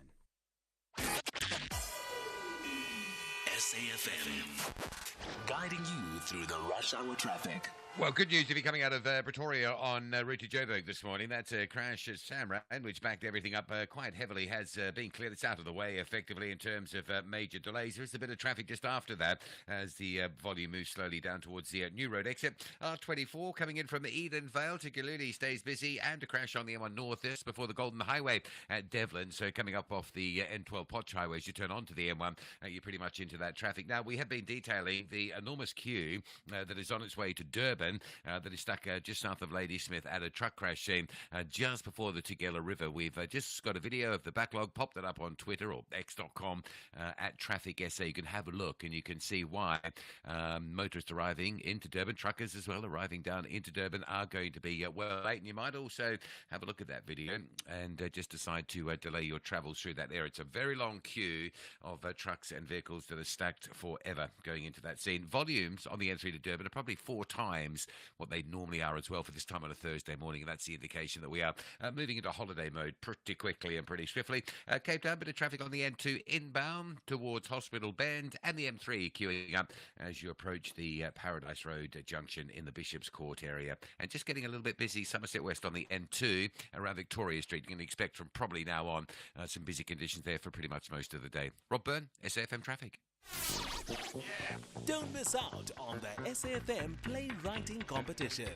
SAFM, guiding you through the rush hour traffic. Well, good news if you're coming out of Pretoria on route to Joburg this morning. That crash at Samran, which backed everything up quite heavily, has been cleared. It's out of the way effectively in terms of major delays. There is a bit of traffic just after that as the volume moves slowly down towards the new road exit. R24 coming in from Edenvale to Giluli stays busy, and a crash on the M1 North just before the Golden Highway at Devlin. So coming up off the N12 Potch Highway as you turn onto the M1, you're pretty much into that traffic. Now, we have been detailing the enormous queue that is on its way to Durban. That is stuck just south of Ladysmith at a truck crash scene just before the Tugela River. We've just got a video of the backlog, popped it up on Twitter or x.com at Traffic SA. You can have a look and you can see why motorists arriving into Durban, truckers as well arriving down into Durban, are going to be well late. And you might also have a look at that video and just decide to delay your travels through that area. It's a very long queue of trucks and vehicles that are stacked forever going into that scene. Volumes on the N3 to Durban are probably 4 times what they normally are as well for this time on a Thursday morning, and that's the indication that we are moving into holiday mode pretty quickly and pretty swiftly. Cape Town, bit of traffic on the N2 inbound towards Hospital Bend, and the M3 queuing up as you approach the Paradise Road junction in the Bishop's Court area, and just getting a little bit busy Somerset West on the N2 around Victoria Street. You can expect from probably now on some busy conditions there for pretty much most of the day. Rob Byrne, SAFM Traffic. Don't miss out on the SAFM Playwriting Competition.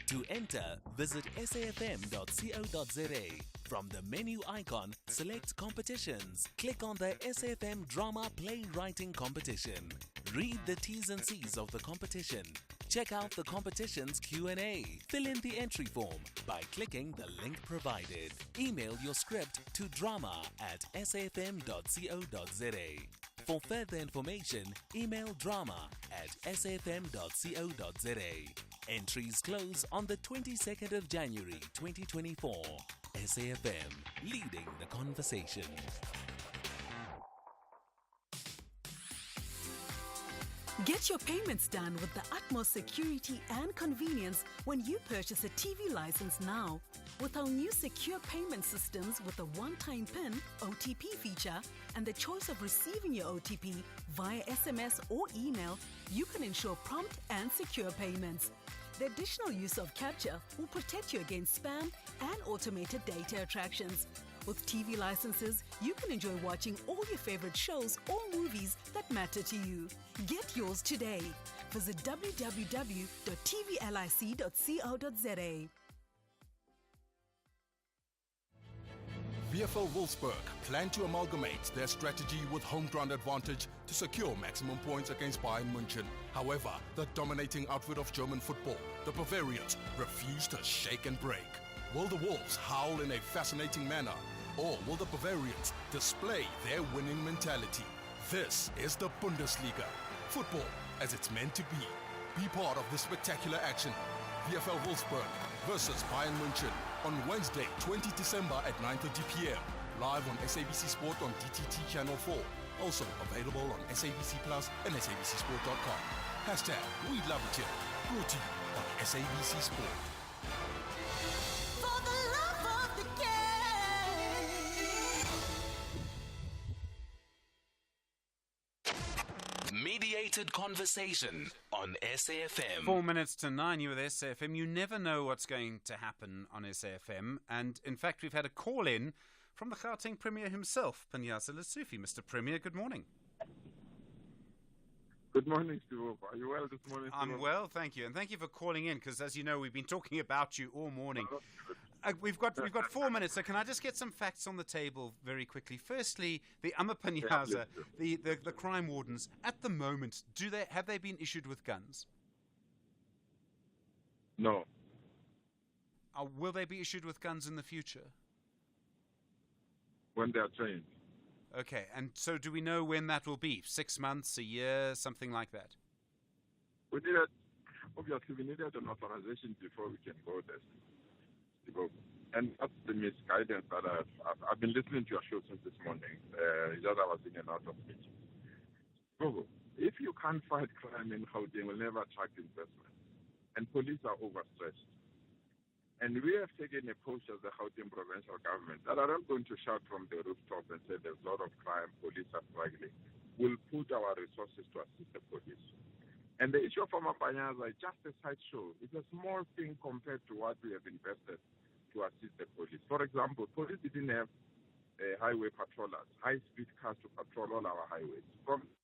To enter, visit safm.co.za. From the menu icon, select Competitions. Click on the SAFM Drama Playwriting Competition. Read the T's and C's of the competition. Check out the competition's Q&A. Fill in the entry form by clicking the link provided. Email your script to drama@safm.co.za. For further information, email drama@safm.co.za. Entries close on the 22nd of January 2024. SAFM, leading the conversation. Get your payments done with the utmost security and convenience when you purchase a TV license now. With our new secure payment systems with a one-time PIN, OTP feature, and the choice of receiving your OTP via SMS or email, you can ensure prompt and secure payments. The additional use of capture will protect you against spam and automated data attractions. With TV licenses, you can enjoy watching all your favorite shows or movies that matter to you. Get yours today. Visit www.tvlic.co.za. VfL Wolfsburg plan to amalgamate their strategy with home ground advantage to secure maximum points against Bayern München. However, the dominating outfit of German football, the Bavarians, refuse to shake and break. Will the Wolves howl in a fascinating manner, or will the Bavarians display their winning mentality? This is the Bundesliga. Football as it's meant to be. Be part of the spectacular action. VfL Wolfsburg versus Bayern München on Wednesday, 20 December at 9:30 p.m. Live on SABC Sport on DTT Channel 4. Also available on SABC Plus and SABCSport.com. Hashtag We Love It Here. Brought to you by SABC Sport. For the love of the game. Mediated conversation on SAFM. 4 minutes to 9, you with SAFM. You never know what's going to happen on SAFM. And in fact, we've had a call in from the Gauteng Premier himself, Panyaza Lesufi. Mr. Premier, good morning. Good morning, Steve. Are you well this morning, Steve? I'm well, thank you. And thank you for calling in, because as you know, we've been talking about you all morning. We've got 4 minutes, so can I just get some facts on the table very quickly? Firstly, the Amapanyaza, the crime wardens, at the moment, have they been issued with guns? No. Will they be issued with guns in the future? When they are trained. Okay, and so do we know when that will be? 6 months, a year, something like that? Obviously, we needed an authorization before we can go there. And that's the misguidance that I've been listening to your show since this morning. Just I was in and out of meetings. If you can't fight crime in Gauteng, we'll never attract investment. and police are overstressed. And we have taken a approach as the Gauteng provincial government that I'm not going to shout from the rooftop and say there's a lot of crime, police are struggling. We'll put our resources to assist the police. And the issue of Amapanyaza is just a sideshow. It's a small thing compared to what we have invested to assist the police. For example, police didn't have highway patrollers, high-speed cars to patrol all our highways.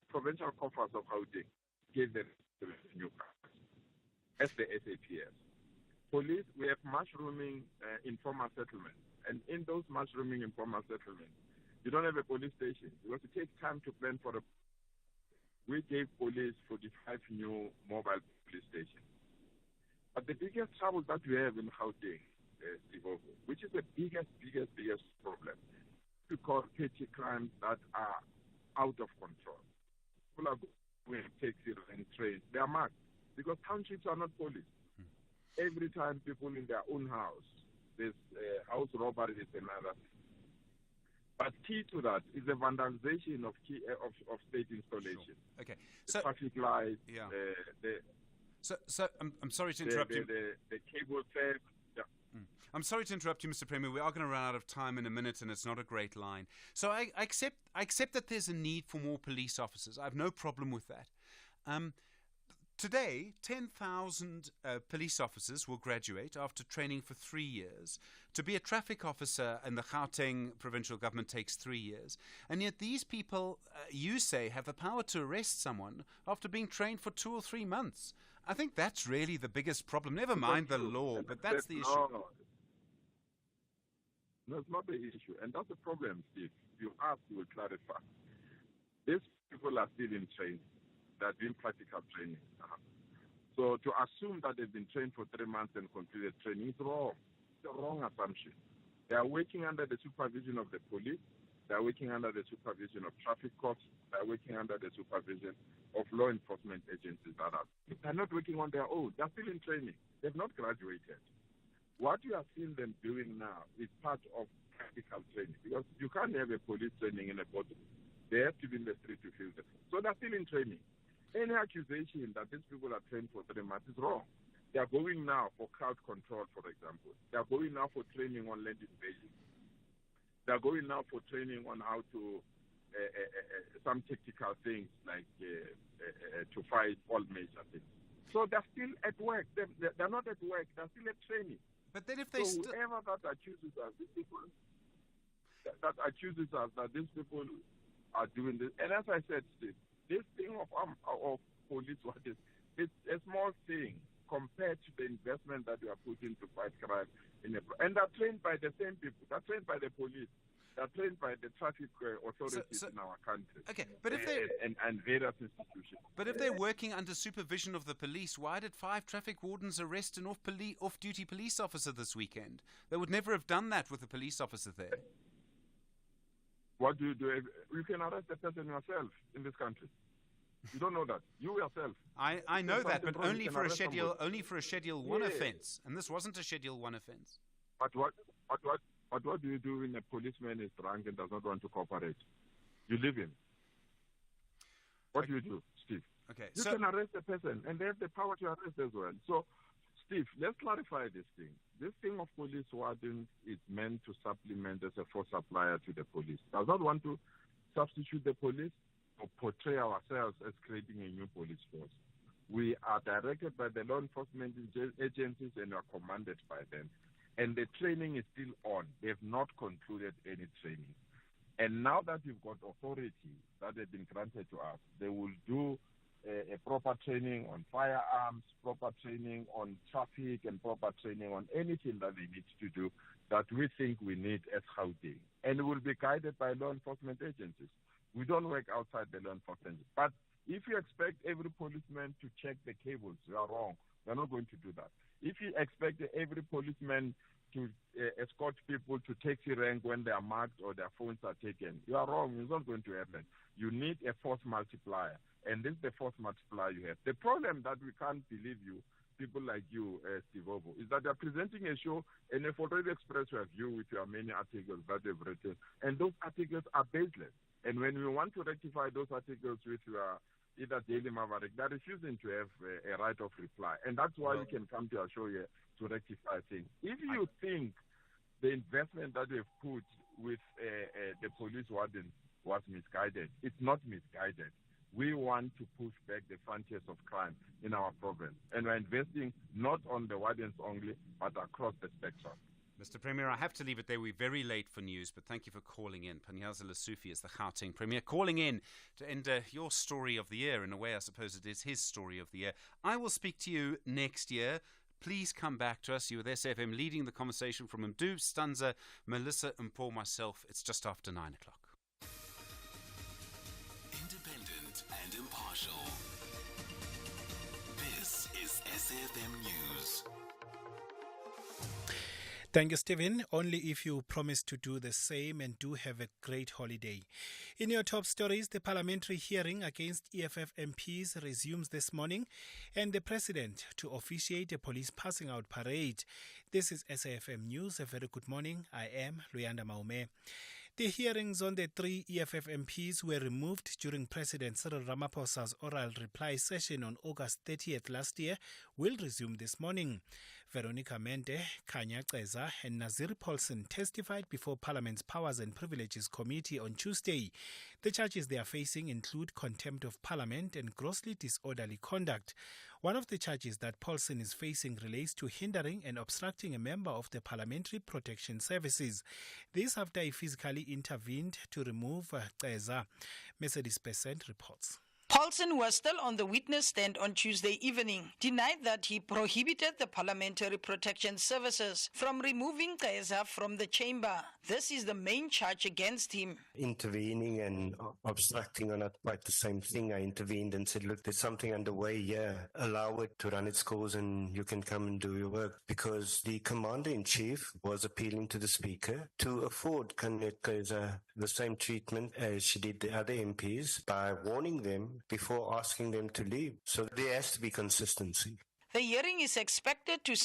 Provincial coffers of Gauteng gave them new cars. That's the SAPS. Police, we have mushrooming informal settlements. And in those mushrooming informal settlements, you don't have a police station because it takes time to plan for a. We gave police 45 new mobile police stations. But the biggest trouble that we have in Gauteng, which is the biggest problem, because petty crimes that are out of control. People are going taxis and trains. They are marked because townships are not police. Every time people in their own house, there's house robbery is another thing. But key to that is the vandalization of state installations. Sure. Okay. The traffic lights, yeah. So I'm sorry to interrupt you. The cable theft. Yeah. I'm sorry to interrupt you, Mr. Premier. We are going to run out of time in a minute, and it's not a great line. So I accept that there's a need for more police officers. I have no problem with that. Today, 10,000 police officers will graduate after training for 3 years. To be a traffic officer in the Gauteng provincial government takes 3 years. And yet these people, you say, have the power to arrest someone after being trained for 2 or 3 months. I think that's really the biggest problem. Never mind the law, but that's the issue. No, it's not the issue. And that's the problem, Steve. You ask, you will clarify. These people are still in training. They're doing practical training. So to assume that they've been trained for 3 months and completed training is wrong. It's a wrong assumption. They are working under the supervision of the police. They are working under the supervision of traffic cops. They are working under the supervision of law enforcement agencies. They're not working on their own. They're still in training. They've not graduated. What you are seeing them doing now is part of practical training, because you can't have a police training in a bottle. They have to be in the street to feel it. So they're still in training. Any accusation that these people are trained for 3 months is wrong. They are going now for crowd control, for example. They are going now for training on land invasion. They are going now for training on how to, some tactical things like to fight all major things. So they're still at work. They're not at work. They're still at training. But then if they whoever that accuses us, these people, that these people are doing this. And as I said, Steve, this thing of police, it's a small thing compared to the investment that we are putting to fight crime. And they're trained by the same people. They're trained by the police. They're trained by the traffic authorities in our country. Okay, but if they and various institutions. But if they're working under supervision of the police, why did 5 traffic wardens arrest an off-duty police officer this weekend? They would never have done that with a police officer there. What do? You can arrest a person yourself in this country. You don't know that. You yourself. I know that, but only for a Schedule 1 offence. And this wasn't a Schedule 1 offence. But what do you do when a policeman is drunk and does not want to cooperate? You leave him. What do you do, Steve? Okay. You can arrest a person, and they have the power to arrest as well. So, Steve, let's clarify this thing. This thing of police wardens is meant to supplement as a force supplier to the police. Does not want to substitute the police or portray ourselves as creating a new police force. We are directed by the law enforcement agencies and are commanded by them. And the training is still on. They have not concluded any training. And now that we've got authority that has been granted to us, they will do a proper training on firearms, proper training on traffic, and proper training on anything that they need to do that we think we need as Gauteng. And it will be guided by law enforcement agencies. We don't work outside the law enforcement. But if you expect every policeman to check the cables, you are wrong. We're not going to do that. If you expect every policeman to escort people to taxi rank when they are marked or their phones are taken, you are wrong. It's not going to happen. You need a force multiplier, and this is the force multiplier you have. The problem that we can't believe you, people like you, Steve Obo, is that they're presenting a show and they've already expressed your view with your many articles that they've written, and those articles are baseless. And when we want to rectify those articles with your either Daily Maverick, they're refusing to have a right of reply. And that's why we can come to our show here to rectify things. If you think the investment that we've put with the police warden was misguided, it's not misguided. We want to push back the frontiers of crime in our province. And we're investing not on the wardens only, but across the spectrum. Mr. Premier, I have to leave it there. We're very late for news, but thank you for calling in. Panyaza Lesufi is the Gauteng Premier, calling in to end your story of the year. In a way, I suppose it is his story of the year. I will speak to you next year. Please come back to us. You with SFM leading the conversation from Mdu, Stanza, Melissa and Paul, myself. It's just after 9 o'clock. Independent and impartial. This is SFM News. Thank you, Stephen. Only if you promise to do the same, and do have a great holiday. In your top stories, the parliamentary hearing against EFF MPs resumes this morning, and the president to officiate a police passing out parade. This is SAFM News. A very good morning. I am Luyanda Maume. The hearings on the 3 EFF MPs were removed during President Cyril Ramaphosa's oral reply session on August 30th last year will resume this morning. Veronica Mente, Kanya Ceza and Nazir Paulson testified before Parliament's Powers and Privileges Committee on Tuesday. The charges they are facing include contempt of Parliament and grossly disorderly conduct. One of the charges that Paulson is facing relates to hindering and obstructing a member of the Parliamentary Protection Services. This after he physically intervened to remove Ceza. Mercedes Besant reports. Paulson was still on the witness stand on Tuesday evening, denied that he prohibited the Parliamentary Protection Services from removing Ceza from the chamber. This is the main charge against him. Intervening and obstructing are not quite the same thing. I intervened and said, look, there's something underway here. Allow it to run its course and you can come and do your work. Because the Commander-in-Chief was appealing to the Speaker to afford Ceza the same treatment as she did the other MPs by warning them before asking them to leave. So there has to be consistency. The hearing is expected to